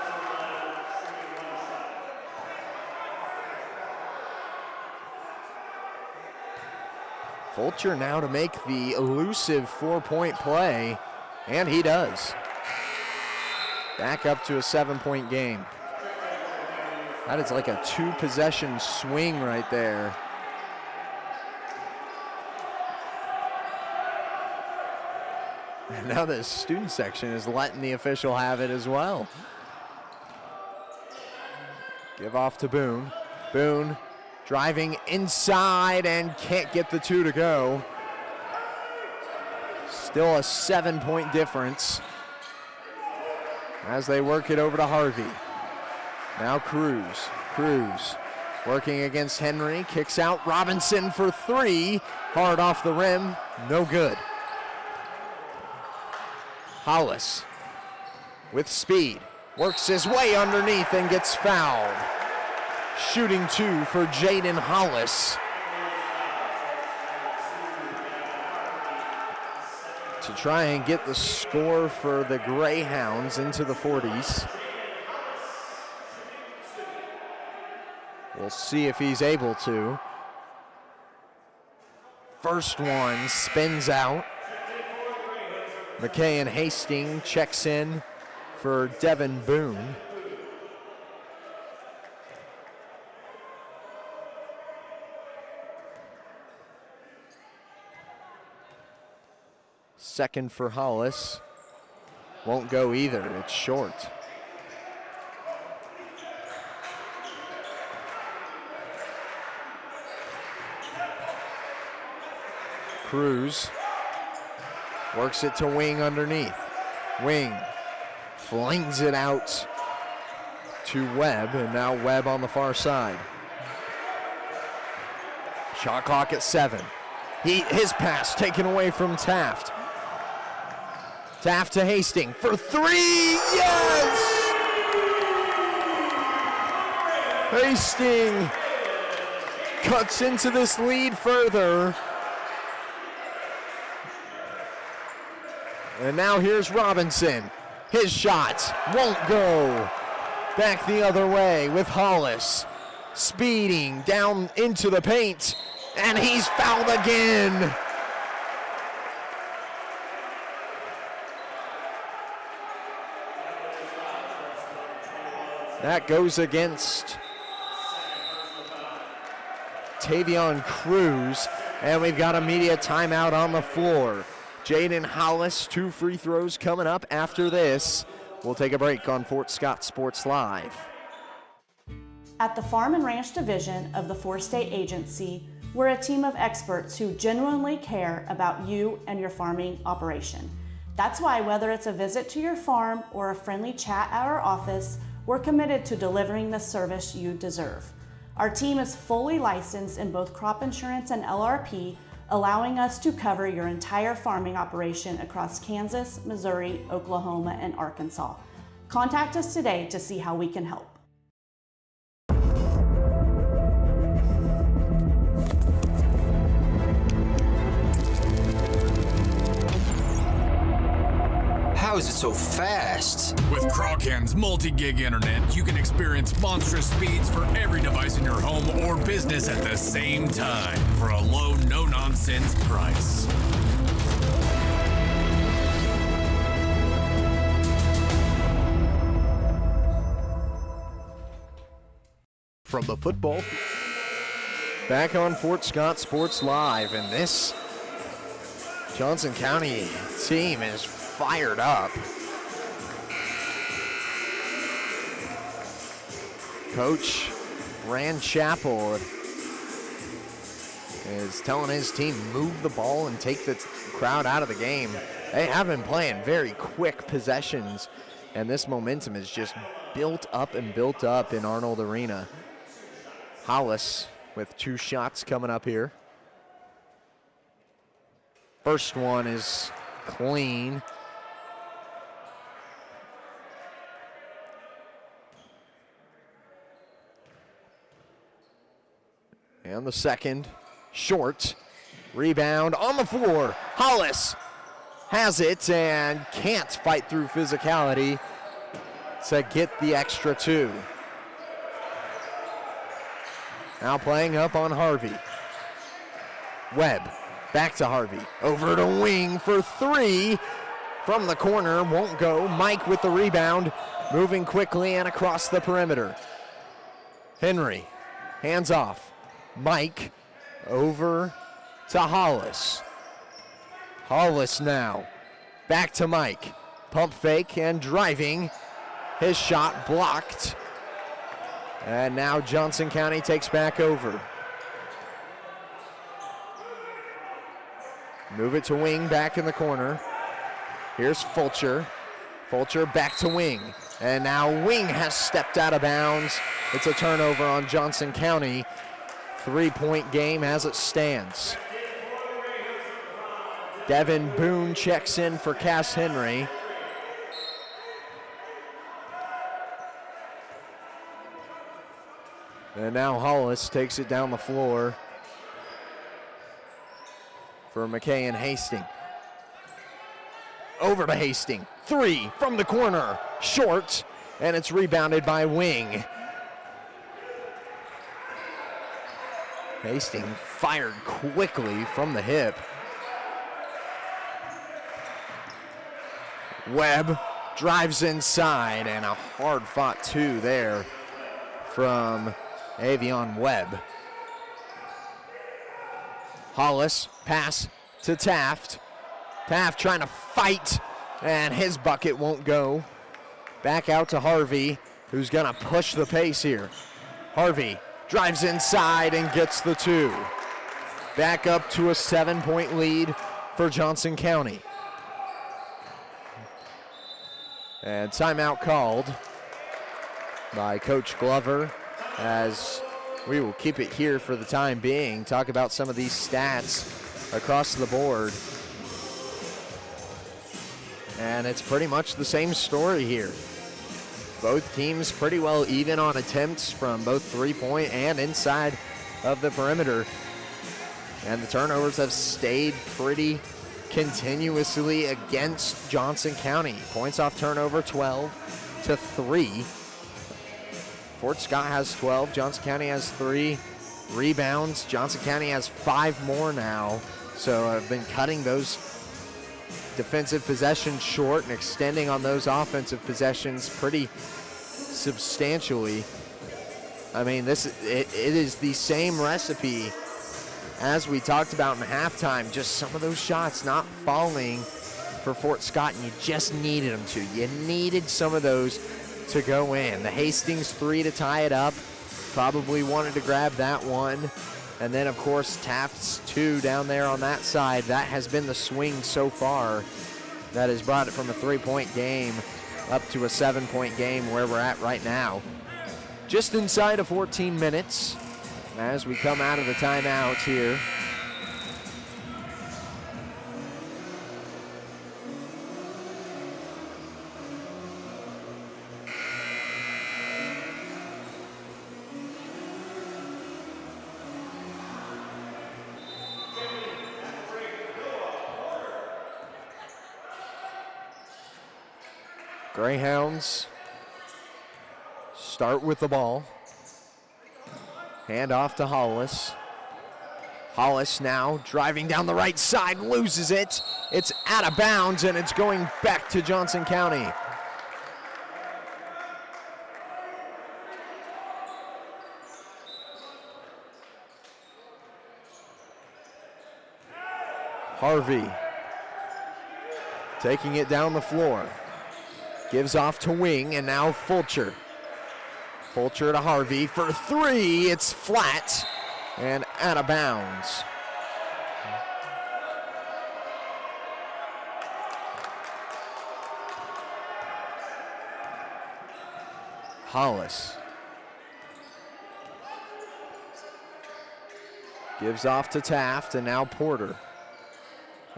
Fulcher now to make the elusive 4-point play, and he does. Back up to a 7-point game. That is like a 2-possession swing right there. And now the student section is letting the official have it as well. Give off to Boone. Boone driving inside and can't get the 2 to go. Still a 7-point difference as they work it over to Harvey. Now Cruz. Cruz working against Henry. Kicks out. Robinson for 3. Hard off the rim. No good. Hollis with speed. Works his way underneath and gets fouled. Shooting 2 for Jaden Hollis. To try and get the score for the Greyhounds into the 40s. We'll see if he's able to. First one spins out. McKay and Hastings checks in for Devin Boone. Second for Hollis. Won't go either, it's short. Cruz works it to Wing underneath. Wing flings it out to Webb, and now Webb on the far side. Shot clock at 7. His pass taken away from Taft. Taft to Hastings for 3, yes! Hastings cuts into this lead further. And now here's Robinson. His shot won't go. Back the other way with Hollis. Speeding down into the paint. And he's fouled again. That goes against Tavion Cruz. And we've got immediate timeout on the floor. Jaden Hollis, 2 free throws coming up after this. We'll take a break on Fort Scott Sports Live. At the Farm and Ranch Division of the Four-State Agency, we're a team of experts who genuinely care about you and your farming operation. That's why whether it's a visit to your farm or a friendly chat at our office, we're committed to delivering the service you deserve. Our team is fully licensed in both crop insurance and LRP, allowing us to cover your entire farming operation across Kansas, Missouri, Oklahoma, and Arkansas. Contact us today to see how we can help. How is it so fast? With Crawcan's multi-gig internet, you can experience monstrous speeds for every device in your home or business at the same time for a low, no-nonsense price. From the football. Back on Fort Scott Sports Live, and this Johnson County team is fired up. Coach Rand Chappell is telling his team move the ball and take the crowd out of the game. They have been playing very quick possessions, and this momentum is just built up and built up in Arnold Arena. Hollis with 2 shots coming up here. First one is clean. And the second, short. Rebound on the floor. Hollis has it and can't fight through physicality to get the extra 2. Now playing up on Harvey. Webb, back to Harvey. Over to Wing for 3. From the corner, won't go. Mike with the rebound, moving quickly and across the perimeter. Henry, hands off. Mike over to Hollis. Hollis now, back to Mike. Pump fake and driving. His shot blocked. And now Johnson County takes back over. Move it to Wing, back in the corner. Here's Fulcher. Fulcher back to Wing. And now Wing has stepped out of bounds. It's a turnover on Johnson County. 3-point game as it stands. Devin Boone checks in for Cass Henry. And now Hollis takes it down the floor for McKay and Hastings. Over to Hastings. 3 from the corner. Short. And it's rebounded by Wing. Hastings fired quickly from the hip. Webb drives inside, and a hard-fought 2 there from Avion Webb. Hollis, pass to Taft. Taft trying to fight, and his bucket won't go. Back out to Harvey, who's gonna push the pace here. Harvey drives inside and gets the 2. Back up to a 7-point lead for Johnson County. And timeout called by Coach Glover, as we will keep it here for the time being. Talk about some of these stats across the board. And it's pretty much the same story here. Both teams pretty well even on attempts from both 3-point and inside of the perimeter. And the turnovers have stayed pretty continuously against Johnson County. Points off turnover, 12-3. Fort Scott has 12, Johnson County has 3. Rebounds, Johnson County has 5 more now. So I've been cutting those defensive possessions short and extending on those offensive possessions pretty substantially. I mean, it is the same recipe as we talked about in halftime, just some of those shots not falling for Fort Scott, and you just needed them to. You needed some of those to go in. The Hastings 3 to tie it up, probably wanted to grab that one. And then, of course, Taft's 2 down there on that side. That has been the swing so far that has brought it from a 3-point game up to a 7-point game where we're at right now. Just inside of 14 minutes as we come out of the timeouts here. Greyhounds start with the ball. Hand off to Hollis. Hollis now driving down the right side, loses it. It's out of bounds, and it's going back to Johnson County. Harvey taking it down the floor. Gives off to Wing, and now Fulcher. Fulcher to Harvey for 3. It's flat and out of bounds. Hollis gives off to Taft, and now Porter.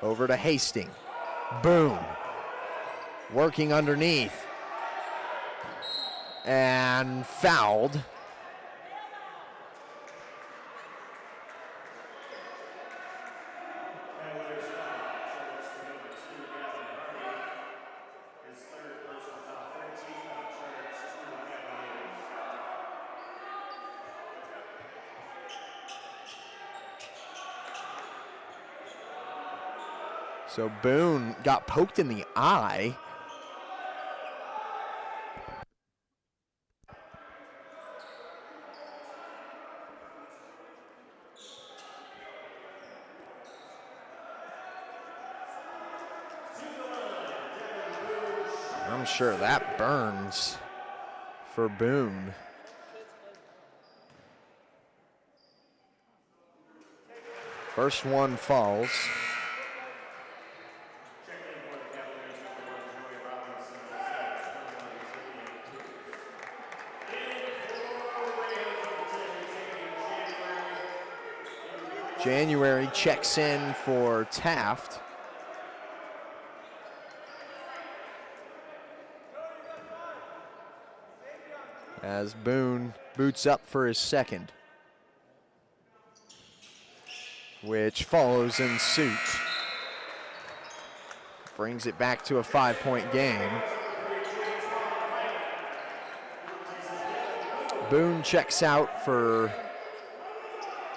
Over to Hastings. Boom. Working underneath. And fouled. So Boone got poked in the eye. I'm sure that burns for Boone. First one falls. January checks in for Taft. As Boone boots up for his second, which follows in suit. Brings it back to a 5-point game. Boone checks out for,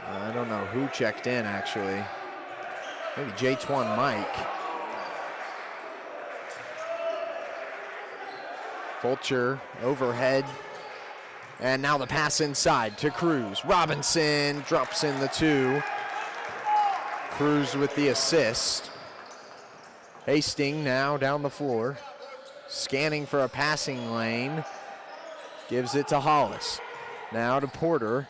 I don't know who checked in actually. Maybe J-Twan Mike. Fulcher overhead. And now the pass inside to Cruz. Robinson drops in the 2. Cruz with the assist. Hastings now down the floor. Scanning for a passing lane. Gives it to Hollis. Now to Porter,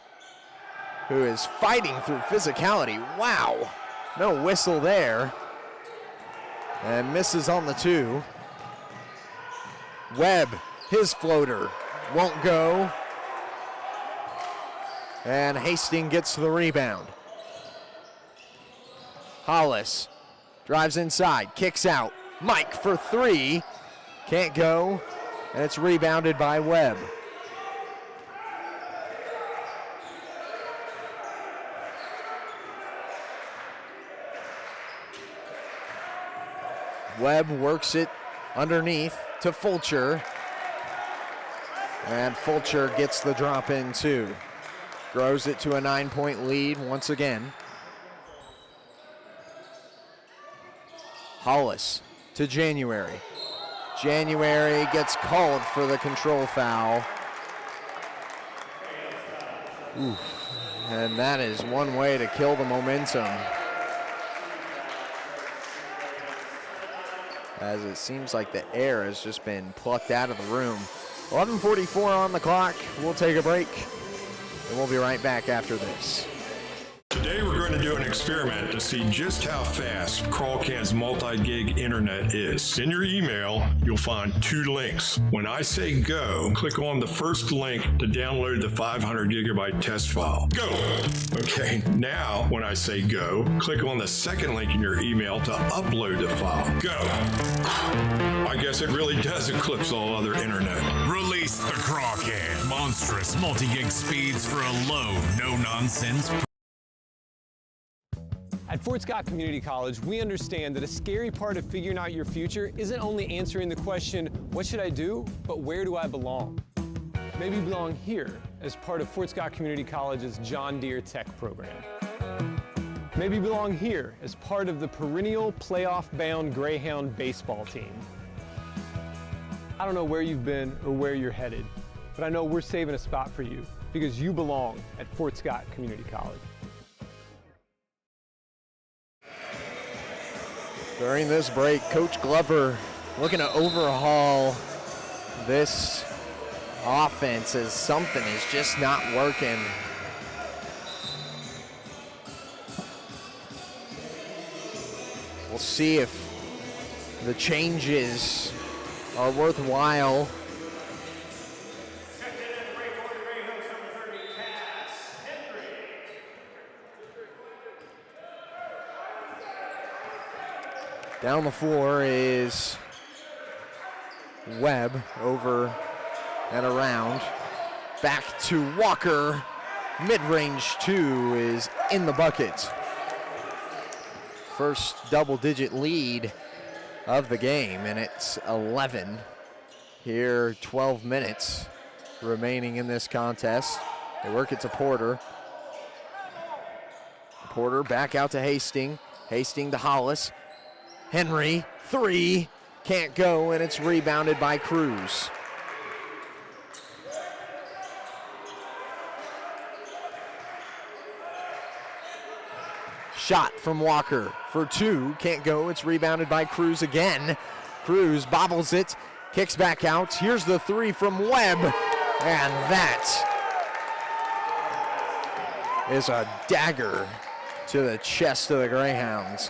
who is fighting through physicality. Wow, no whistle there. And misses on the 2. Webb, his floater, won't go. And Hastings gets the rebound. Hollis drives inside, kicks out. Mike for 3, can't go, and it's rebounded by Webb. Webb works it underneath to Fulcher. And Fulcher gets the drop in too. Grows it to a 9-point lead once again. Hollis to January. January gets called for the control foul. Oof. And that is one way to kill the momentum, as it seems like the air has just been plucked out of the room. 11:44 on the clock. We'll take a break, and we'll be right back after this. Today we're going to do an experiment to see just how fast Crawl Can's multi-gig internet is. In your email, you'll find 2 links. When I say go, click on the first link to download the 500 gigabyte test file. Go! Okay, now when I say go, click on the second link in your email to upload the file. Go! I guess it really does eclipse all other internet. Release the Crawl Can. Monstrous multi-gig speeds for a low, no-nonsense. At Fort Scott Community College, we understand that a scary part of figuring out your future isn't only answering the question, what should I do, but where do I belong? Maybe you belong here as part of Fort Scott Community College's John Deere Tech program. Maybe you belong here as part of the perennial playoff-bound Greyhound baseball team. I don't know where you've been or where you're headed, but I know we're saving a spot for you because you belong at Fort Scott Community College. During this break, Coach Glover looking to overhaul this offense as something is just not working. We'll see if the changes are worthwhile. Down the floor is Webb, over and around. Back to Walker. Mid-range 2 is in the bucket. First double-digit lead of the game, and it's 11. Here, 12 minutes remaining in this contest. They work it to Porter. Porter back out to Hastings. Hastings to Hollis. Henry, 3, can't go, and it's rebounded by Cruz. Shot from Walker for 2, can't go, it's rebounded by Cruz again. Cruz bobbles it, kicks back out. Here's the 3 from Webb, and that is a dagger to the chest of the Greyhounds.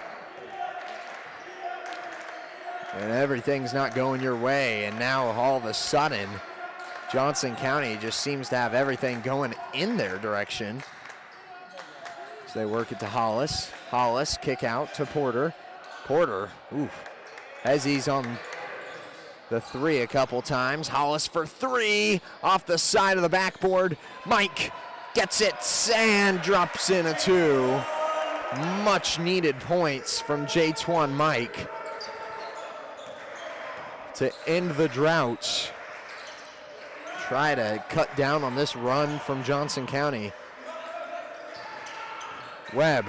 And everything's not going your way, and now all of a sudden, Johnson County just seems to have everything going in their direction. So they work it to Hollis. Hollis, kick out to Porter. Porter, oof, as he's on the 3 a couple times. Hollis for 3, off the side of the backboard. Mike gets it and drops in a 2. Much needed points from J-Twan Mike to end the drought. Try to cut down on this run from Johnson County. Webb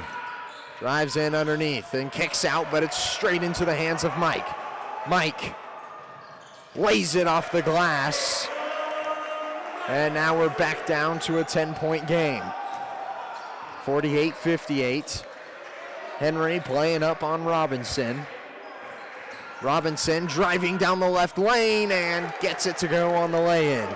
drives in underneath and kicks out, but it's straight into the hands of Mike. Mike lays it off the glass. And now we're back down to a 10-point game. 48-58. Henry playing up on Robinson. Robinson driving down the left lane and gets it to go on the lay-in.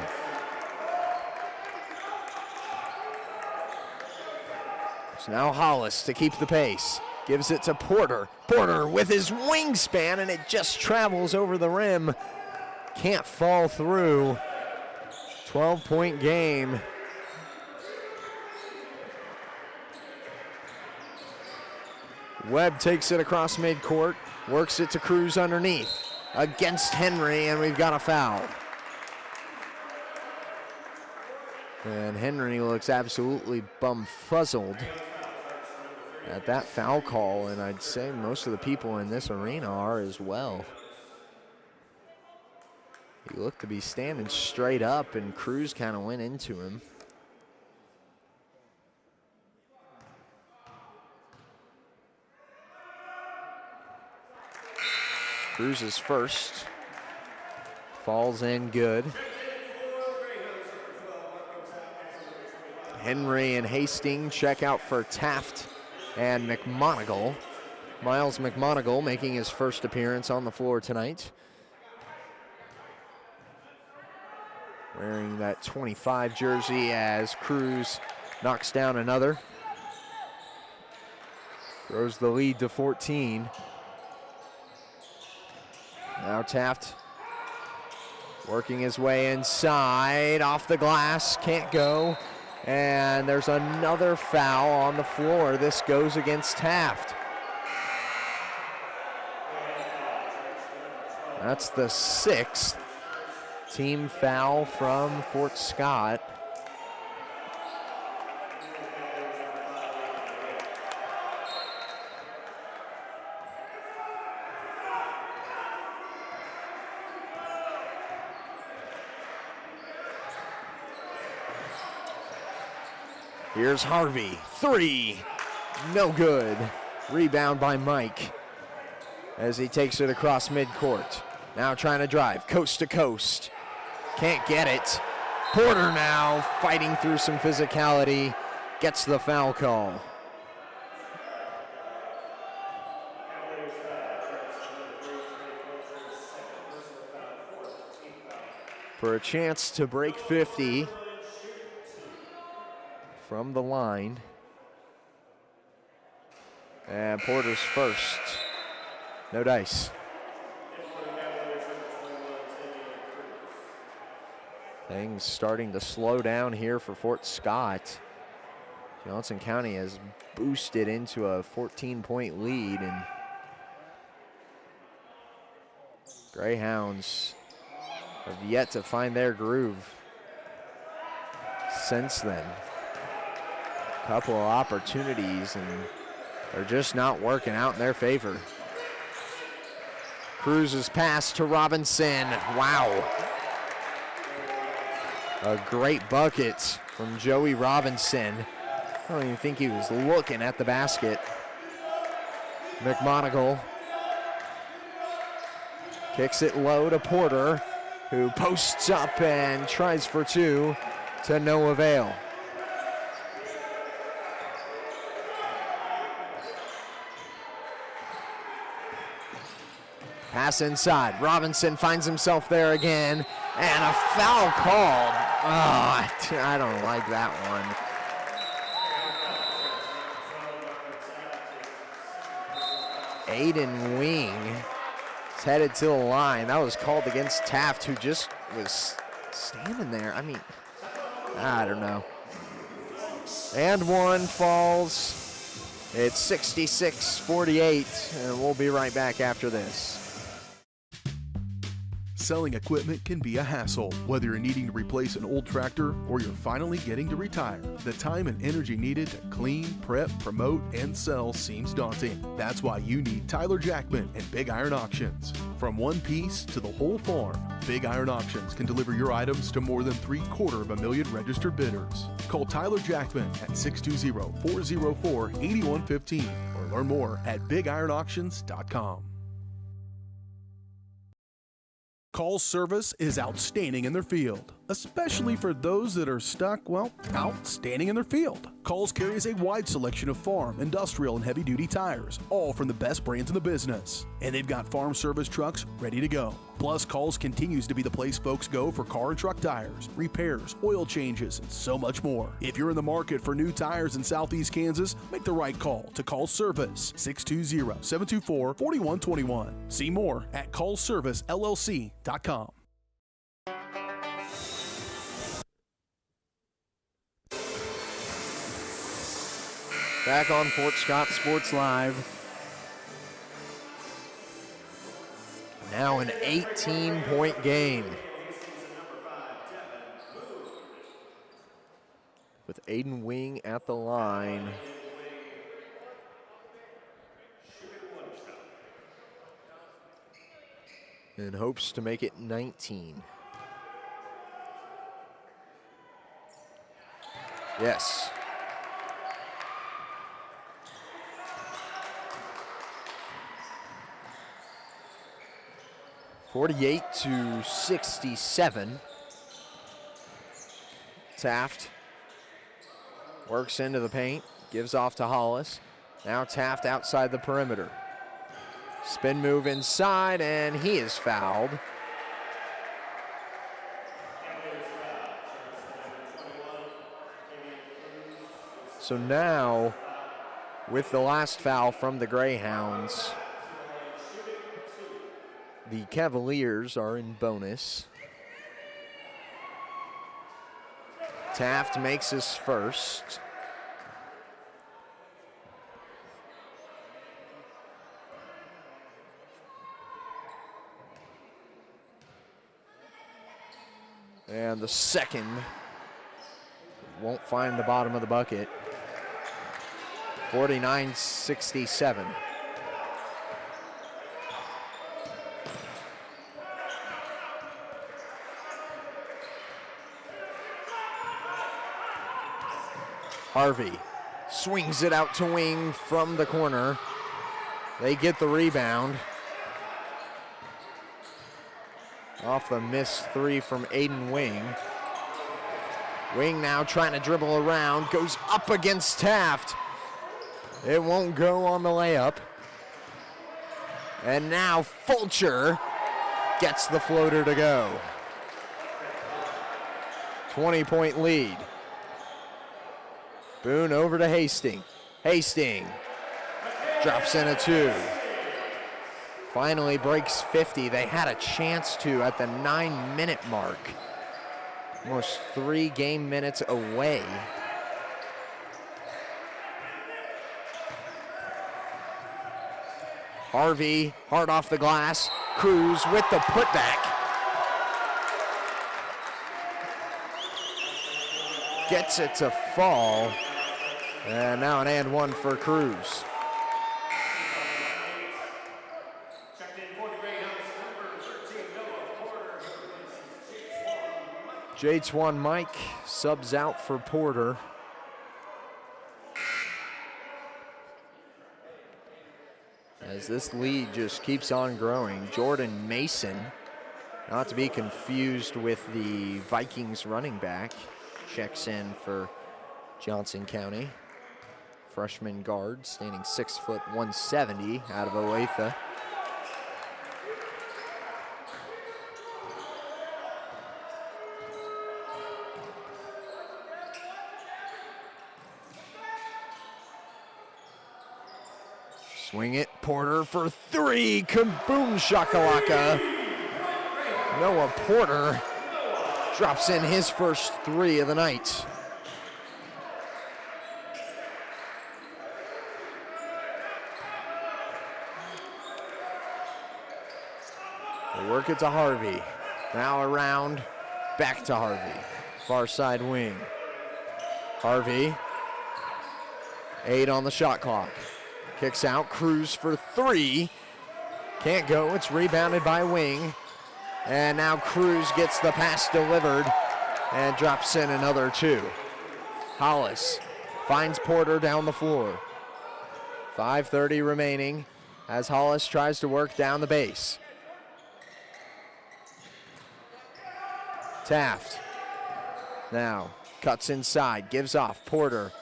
So now Hollis to keep the pace. Gives it to Porter. Porter with his wingspan, and it just travels over the rim. Can't fall through. 12-point game. Webb takes it across midcourt. Works it to Cruz underneath. Against Henry, and we've got a foul. And Henry looks absolutely bumfuzzled. at that foul call, and I'd say most of the people in this arena are as well. He looked to be standing straight up, and Cruz kind of went into him. Cruz is first. Falls in good. Henry and Hastings check out for Taft and McMonigal. Miles McMonigal making his first appearance on the floor tonight. Wearing that 25 jersey as Cruz knocks down another. Throws the lead to 14. Now Taft working his way inside, off the glass, can't go. And there's another foul on the floor. This goes against Taft. That's the 6th team foul from Fort Scott. Here's Harvey, 3, no good. Rebound by Mike as he takes it across midcourt. Now trying to drive, coast to coast. Can't get it. Porter now fighting through some physicality, gets the foul call. For a chance to break 50 from the line. And Porter's first. No dice. Things starting to slow down here for Fort Scott. Johnson County has boosted into a 14-point lead, and Greyhounds have yet to find their groove since then. Couple of opportunities, and they're just not working out in their favor. Cruz's pass to Robinson. Wow. A great bucket from Joey Robinson. I don't even think he was looking at the basket. McMonigal kicks it low to Porter, who posts up and tries for 2 to no avail. Pass inside. Robinson finds himself there again, and a foul called. Oh, I don't like that one. Aiden Wing is headed to the line. That was called against Taft, who just was standing there. I mean, I don't know. And one falls. It's 66-48, and we'll be right back after this. Selling equipment can be a hassle. Whether you're needing to replace an old tractor or you're finally getting to retire, the time and energy needed to clean, prep, promote, and sell seems daunting. That's why you need Tyler Jackman and Big Iron Auctions. From one piece to the whole farm, Big Iron Auctions can deliver your items to more than 750,000 registered bidders. Call Tyler Jackman at 620-404-8115 or learn more at BigIronAuctions.com. Call's service is outstanding in their field, especially for those that are stuck, well, outstanding in their field. Call's carries a wide selection of farm, industrial, and heavy-duty tires, all from the best brands in the business. And they've got farm service trucks ready to go. Plus, Call's continues to be the place folks go for car and truck tires, repairs, oil changes, and so much more. If you're in the market for new tires in Southeast Kansas, make the right call to Call's Service, 620-724-4121. See more at callservicellc.com. Back on Fort Scott Sports Live. Now an 18-point game. With Aiden Wing at the line. and hopes to make it 19. Yes. (48-67). Taft works into the paint, gives off to Hollis. Now Taft outside the perimeter. Spin move inside, and he is fouled. So now, with the last foul from the Greyhounds, the Cavaliers are in bonus. Taft makes his first. And the second won't find the bottom of the bucket. 49-67. Harvey swings it out to Wing from the corner. They get the rebound. Off the missed three from Aiden Wing. Wing now trying to dribble around, goes up against Taft. It won't go on the layup. And now Fulcher gets the floater to go. 20-point lead. Boone over to Hastings. Hastings drops in a two. Finally breaks 50. They had a chance to at the 9-minute mark. Almost 3 game minutes away. Harvey, hard off the glass. Cruz with the putback. Gets it to fall. And now an and one for Cruz. J-Twan Mike subs out for Porter. As this lead just keeps on growing. Jordan Mason, not to be confused with the Vikings running back, checks in for Johnson County. Freshman guard, standing 6', 170 out of Olathe. Swing it, Porter for three, kaboom shakalaka. Noah Porter drops in his first three of the night. They work it to Harvey. Now around, back to Harvey. Far side wing. Harvey, 8 on the shot clock. Kicks out, Cruz for three. Can't go, it's rebounded by Wing. And now Cruz gets the pass delivered and drops in another two. Hollis finds Porter down the floor. 5:30 remaining as Hollis tries to work down the base. Taft now cuts inside, gives off. Porter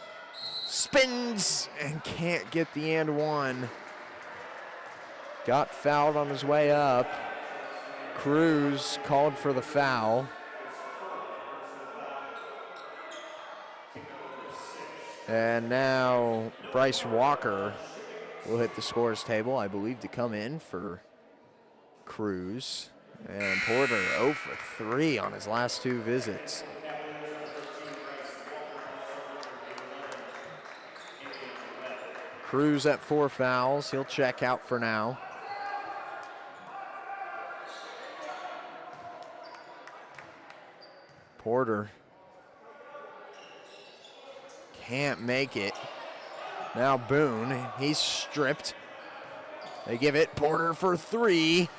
spins and can't get the and one. Got fouled on his way up. Cruz called for the foul. And now Bryce Walker will hit the scores table, I believe, to come in for Cruz. And Porter 0 for 3 on his last 2 visits. Cruz at 4 fouls. He'll check out for now. Porter can't make it. Now Boone, he's stripped. They give it Porter for 3.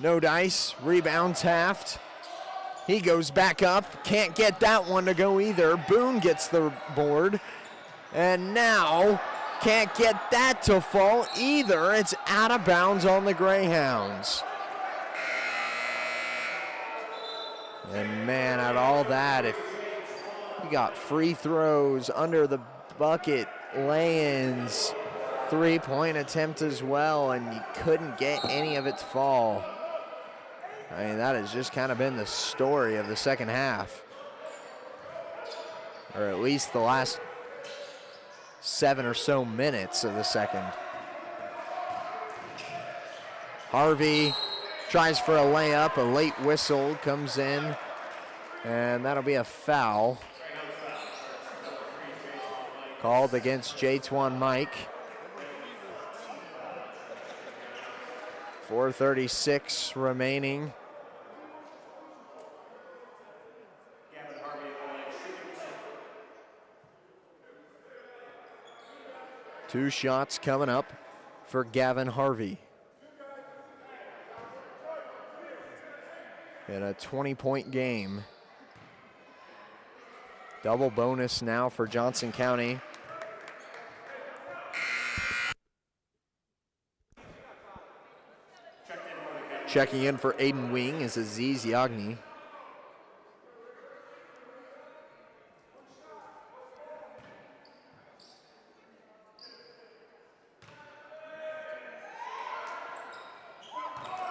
No dice, rebound Taft. He goes back up, can't get that one to go either. Boone gets the board, and now can't get that to fall either. It's out of bounds on the Greyhounds. And man, at all that, if you got free throws, under the bucket, lay-ins, three-point attempt as well, and you couldn't get any of it to fall. I mean, that has just kind of been the story of the second half, or at least the last 7 or so minutes of the second. Harvey tries for a layup, a late whistle comes in, and that'll be a foul called against J-Twan Mike. 4:36 remaining. Two shots coming up for Gavin Harvey. In a 20-point game. Double bonus now for Johnson County. Checking in for Aiden Wing is Aziz Yagni.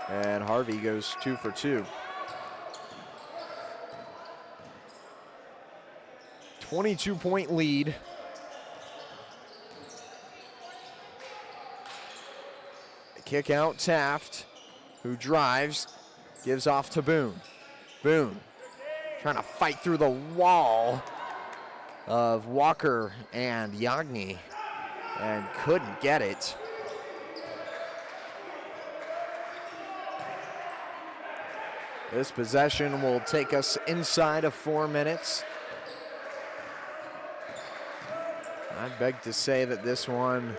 And Harvey goes 2 for 2. 22-point lead. Kick out Taft, who drives, gives off to Boone. Boone trying to fight through the wall of Walker and Yagni and couldn't get it. This possession will take us inside of 4 minutes. I'd beg to say that this one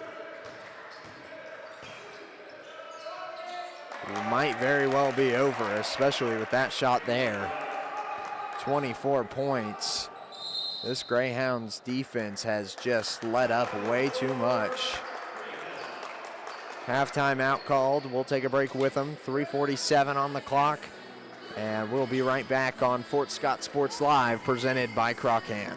might very well be over, especially with that shot there. 24 points. This Greyhounds defense has just let up way too much. Halftime out called. We'll take a break with them. 3:47 on the clock. And we'll be right back on Fort Scott Sports Live, presented by Crocan.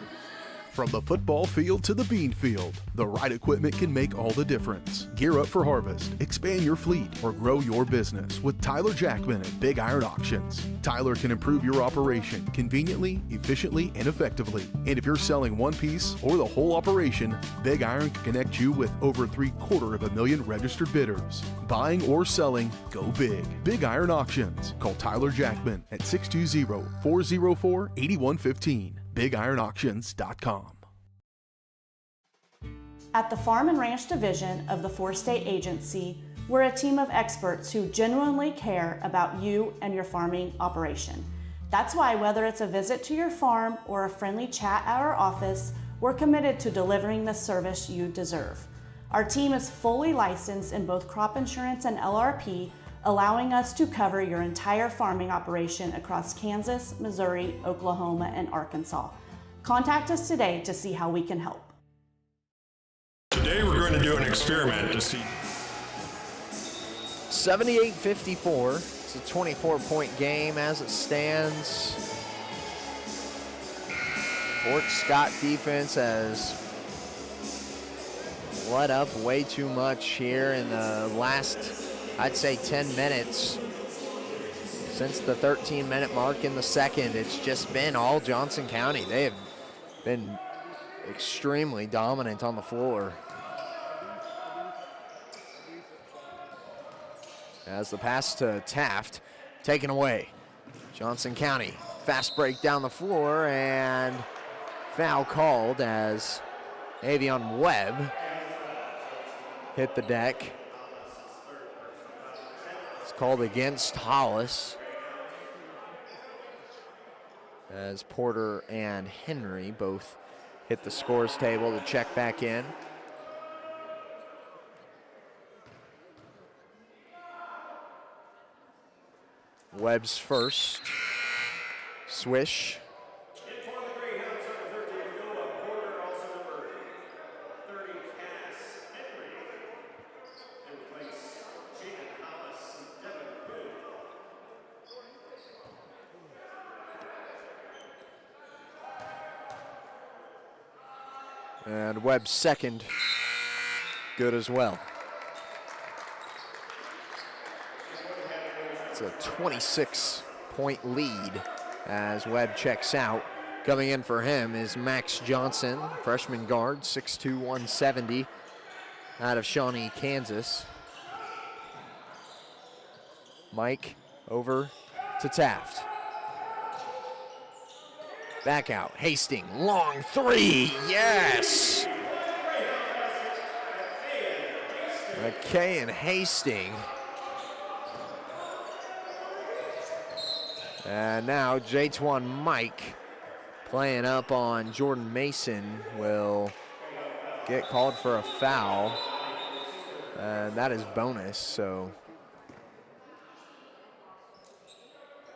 From the football field to the bean field, the right equipment can make all the difference. Gear up for harvest, expand your fleet, or grow your business with Tyler Jackman at Big Iron Auctions. Tyler can improve your operation conveniently, efficiently, and effectively. And if you're selling one piece or the whole operation, Big Iron can connect you with over 750,000 registered bidders. Buying or selling, go big. Big Iron Auctions. Call Tyler Jackman at 620-404-8115. BigIronAuctions.com. At the Farm and Ranch Division of the Four-State Agency, we're a team of experts who genuinely care about you and your farming operation. That's why whether it's a visit to your farm or a friendly chat at our office, we're committed to delivering the service you deserve. Our team is fully licensed in both crop insurance and LRP, allowing us to cover your entire farming operation across Kansas, Missouri, Oklahoma, and Arkansas. Contact us today to see how we can help. Today we're going to do an experiment to see. 78-54. It's a 24-point game as it stands. Fort Scott defense has let up way too much here in the last, I'd say, 10 minutes. Since the 13-minute mark in the second, it's just been all Johnson County. They have been extremely dominant on the floor. As the pass to Taft, taken away. Johnson County, fast break down the floor, and foul called as Avion Webb hit the deck. It's called against Hollis, as Porter and Henry both hit the scores table to check back in. Webb's first. Swish. And Webb's second, good as well. It's a 26-point lead as Webb checks out. Coming in for him is Max Johnson, freshman guard, 6'2", 170, out of Shawnee, Kansas. Mike over to Taft. Back out, Hastings, long three, yes! McKay and Hastings. And now J-Twan Mike playing up on Jordan Mason will get called for a foul. And that is bonus, so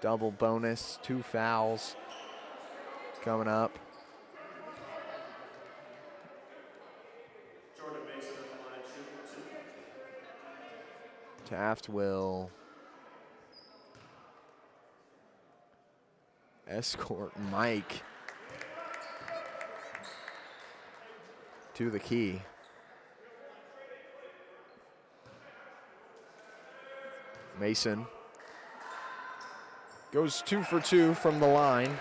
double bonus, 2 fouls coming up. Taft will escort Mike to the key. Mason goes 2 for 2 from the line.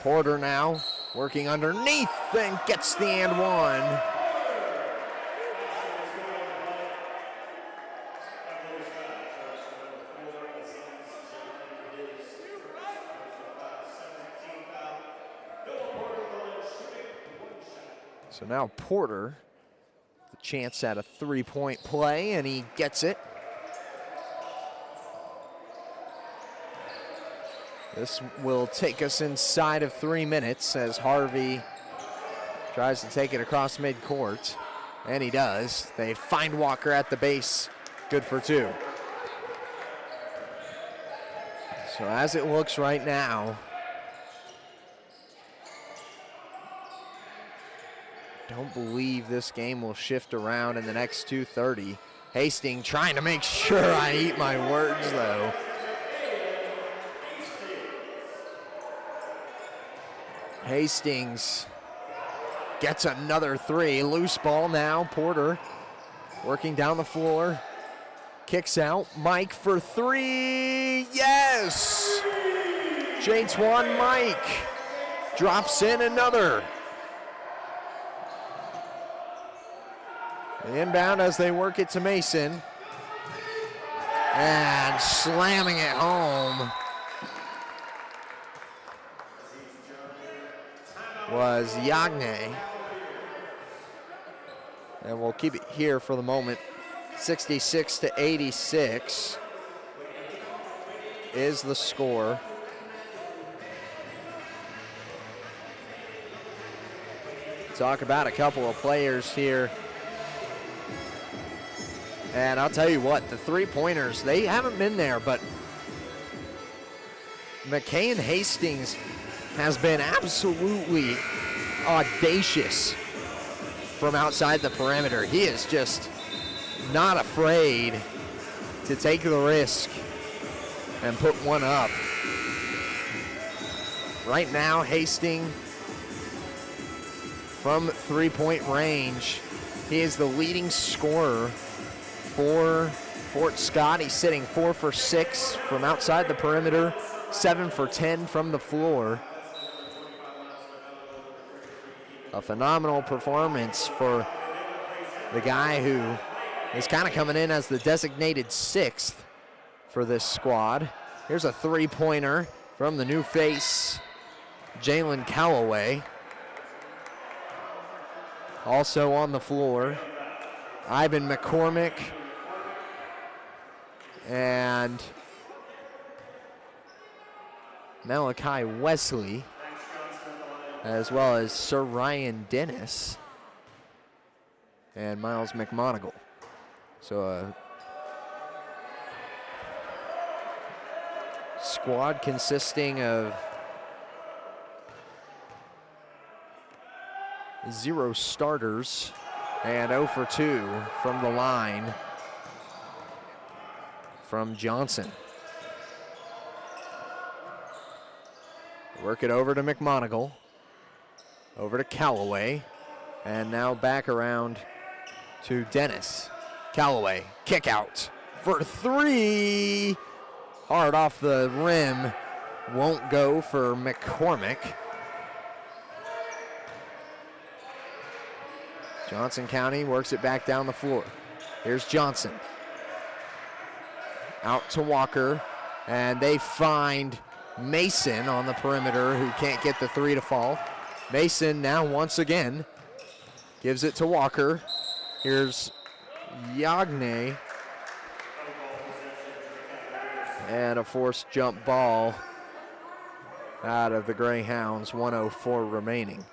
Porter now working underneath and gets the and one. So now Porter, the chance at a 3-point play, and he gets it. This will take us inside of 3 minutes as Harvey tries to take it across midcourt, and he does. They find Walker at the base, good for 2. So as it looks right now, don't believe this game will shift around in the next 2:30. Hastings trying to make sure I eat my words, though. Hastings gets another 3. Loose ball now. Porter working down the floor. Kicks out. Mike for 3. Yes! J-Twan Mike drops in another. The inbound as they work it to Mason. And slamming it home was Yagne. And we'll keep it here for the moment. 66-86 is the score. Talk about a couple of players here. And I'll tell you what, the 3-pointers, they haven't been there, but McKay and Hastings has been absolutely audacious from outside the perimeter. He is just not afraid to take the risk and put one up. Right now, Hastings from 3-point range, he is the leading scorer for Fort Scott. He's sitting 4 for 6 from outside the perimeter, 7 for 10 from the floor. A phenomenal performance for the guy who is kind of coming in as the designated 6th for this squad. Here's a 3-pointer from the new face, Jalen Callaway. Also on the floor, Ivan McCormick and Malachi Wesley, as well as Sir Ryan Dennis and Miles McMonigal. So a squad consisting of 0 starters and 0 for 2 from the line from Johnson. Work it over to McMonigle, over to Callaway, and now back around to Dennis. Callaway, kick out for 3. Hard off the rim, won't go for McCormick. Johnson County works it back down the floor. Here's Johnson. Out to Walker, and they find Mason on the perimeter, who can't get the 3 to fall. Mason now once again gives it to Walker. Here's Yagne. And a forced jump ball out of the Greyhounds, 1:04 remaining.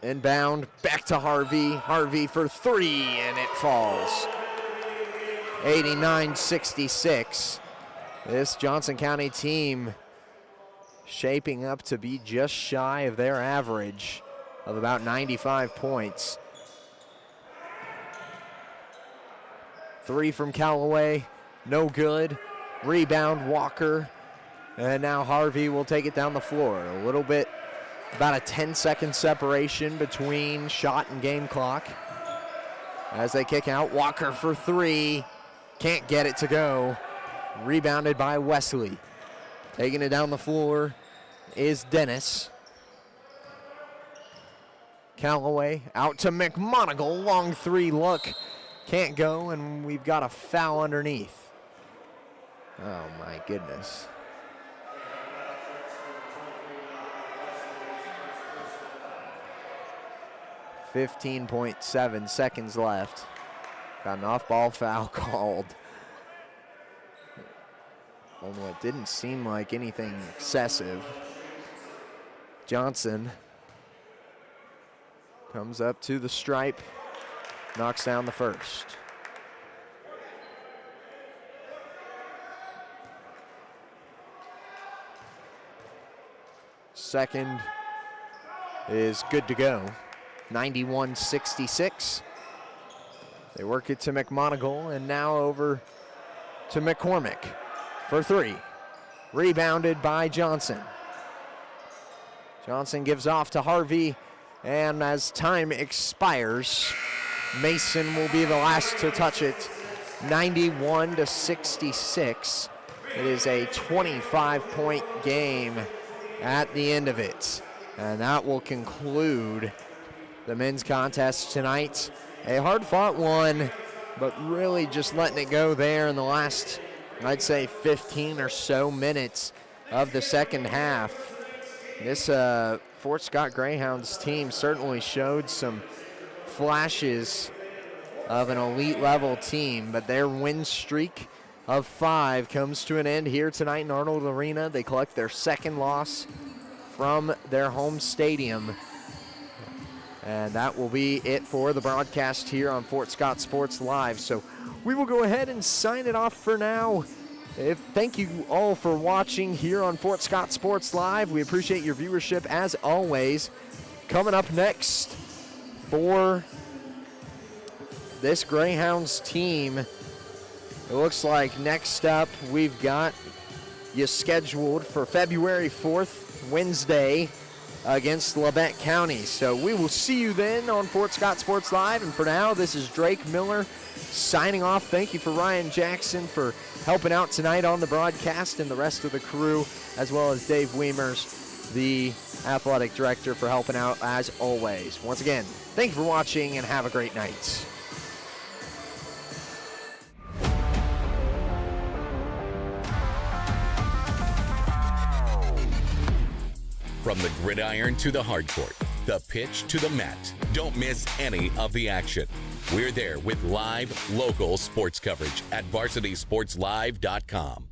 Inbound, back to Harvey. Harvey for 3, and it falls. 89-66. This Johnson County team shaping up to be just shy of their average of about 95 points. 3 from Callaway, no good. Rebound, Walker. And now Harvey will take it down the floor. A little bit, about a 10-second separation between shot and game clock. As they kick out, Walker for 3. Can't get it to go. Rebounded by Wesley. Taking it down the floor is Dennis. Callaway out to McMonigle. Long 3 look. Can't go, and we've got a foul underneath. Oh my goodness. .7 seconds left. Got an off-ball foul called. Although it didn't seem like anything excessive. Johnson comes up to the stripe, knocks down the first. Second is good to go. 91-66. They work it to McMonigle, and now over to McCormick for 3. Rebounded by Johnson. Johnson gives off to Harvey, and as time expires, Mason will be the last to touch it. 91-66. It is a 25-point game at the end of it. And that will conclude the men's contest tonight. A hard-fought one, but really just letting it go there in the last, I'd say, 15 or so minutes of the second half. This Fort Scott Greyhounds team certainly showed some flashes of an elite level team, but their win streak of 5 comes to an end here tonight in Arnold Arena. They collect their second loss from their home stadium. And that will be it for the broadcast here on Fort Scott Sports Live. So we will go ahead and sign it off for now. Thank you all for watching here on Fort Scott Sports Live. We appreciate your viewership as always. Coming up next for this Greyhounds team, it looks like next up we've got you scheduled for February 4th, Wednesday, against Labette County. So we will see you then on Fort Scott Sports Live. And for now, this is Drake Miller signing off. Thank you for Ryan Jackson for helping out tonight on the broadcast, and the rest of the crew, as well as Dave Wiemers, the athletic director, for helping out as always. Once again, thank you for watching and have a great night. From the gridiron to the hardcourt, the pitch to the mat, don't miss any of the action. We're there with live, local sports coverage at VarsitySportsLive.com.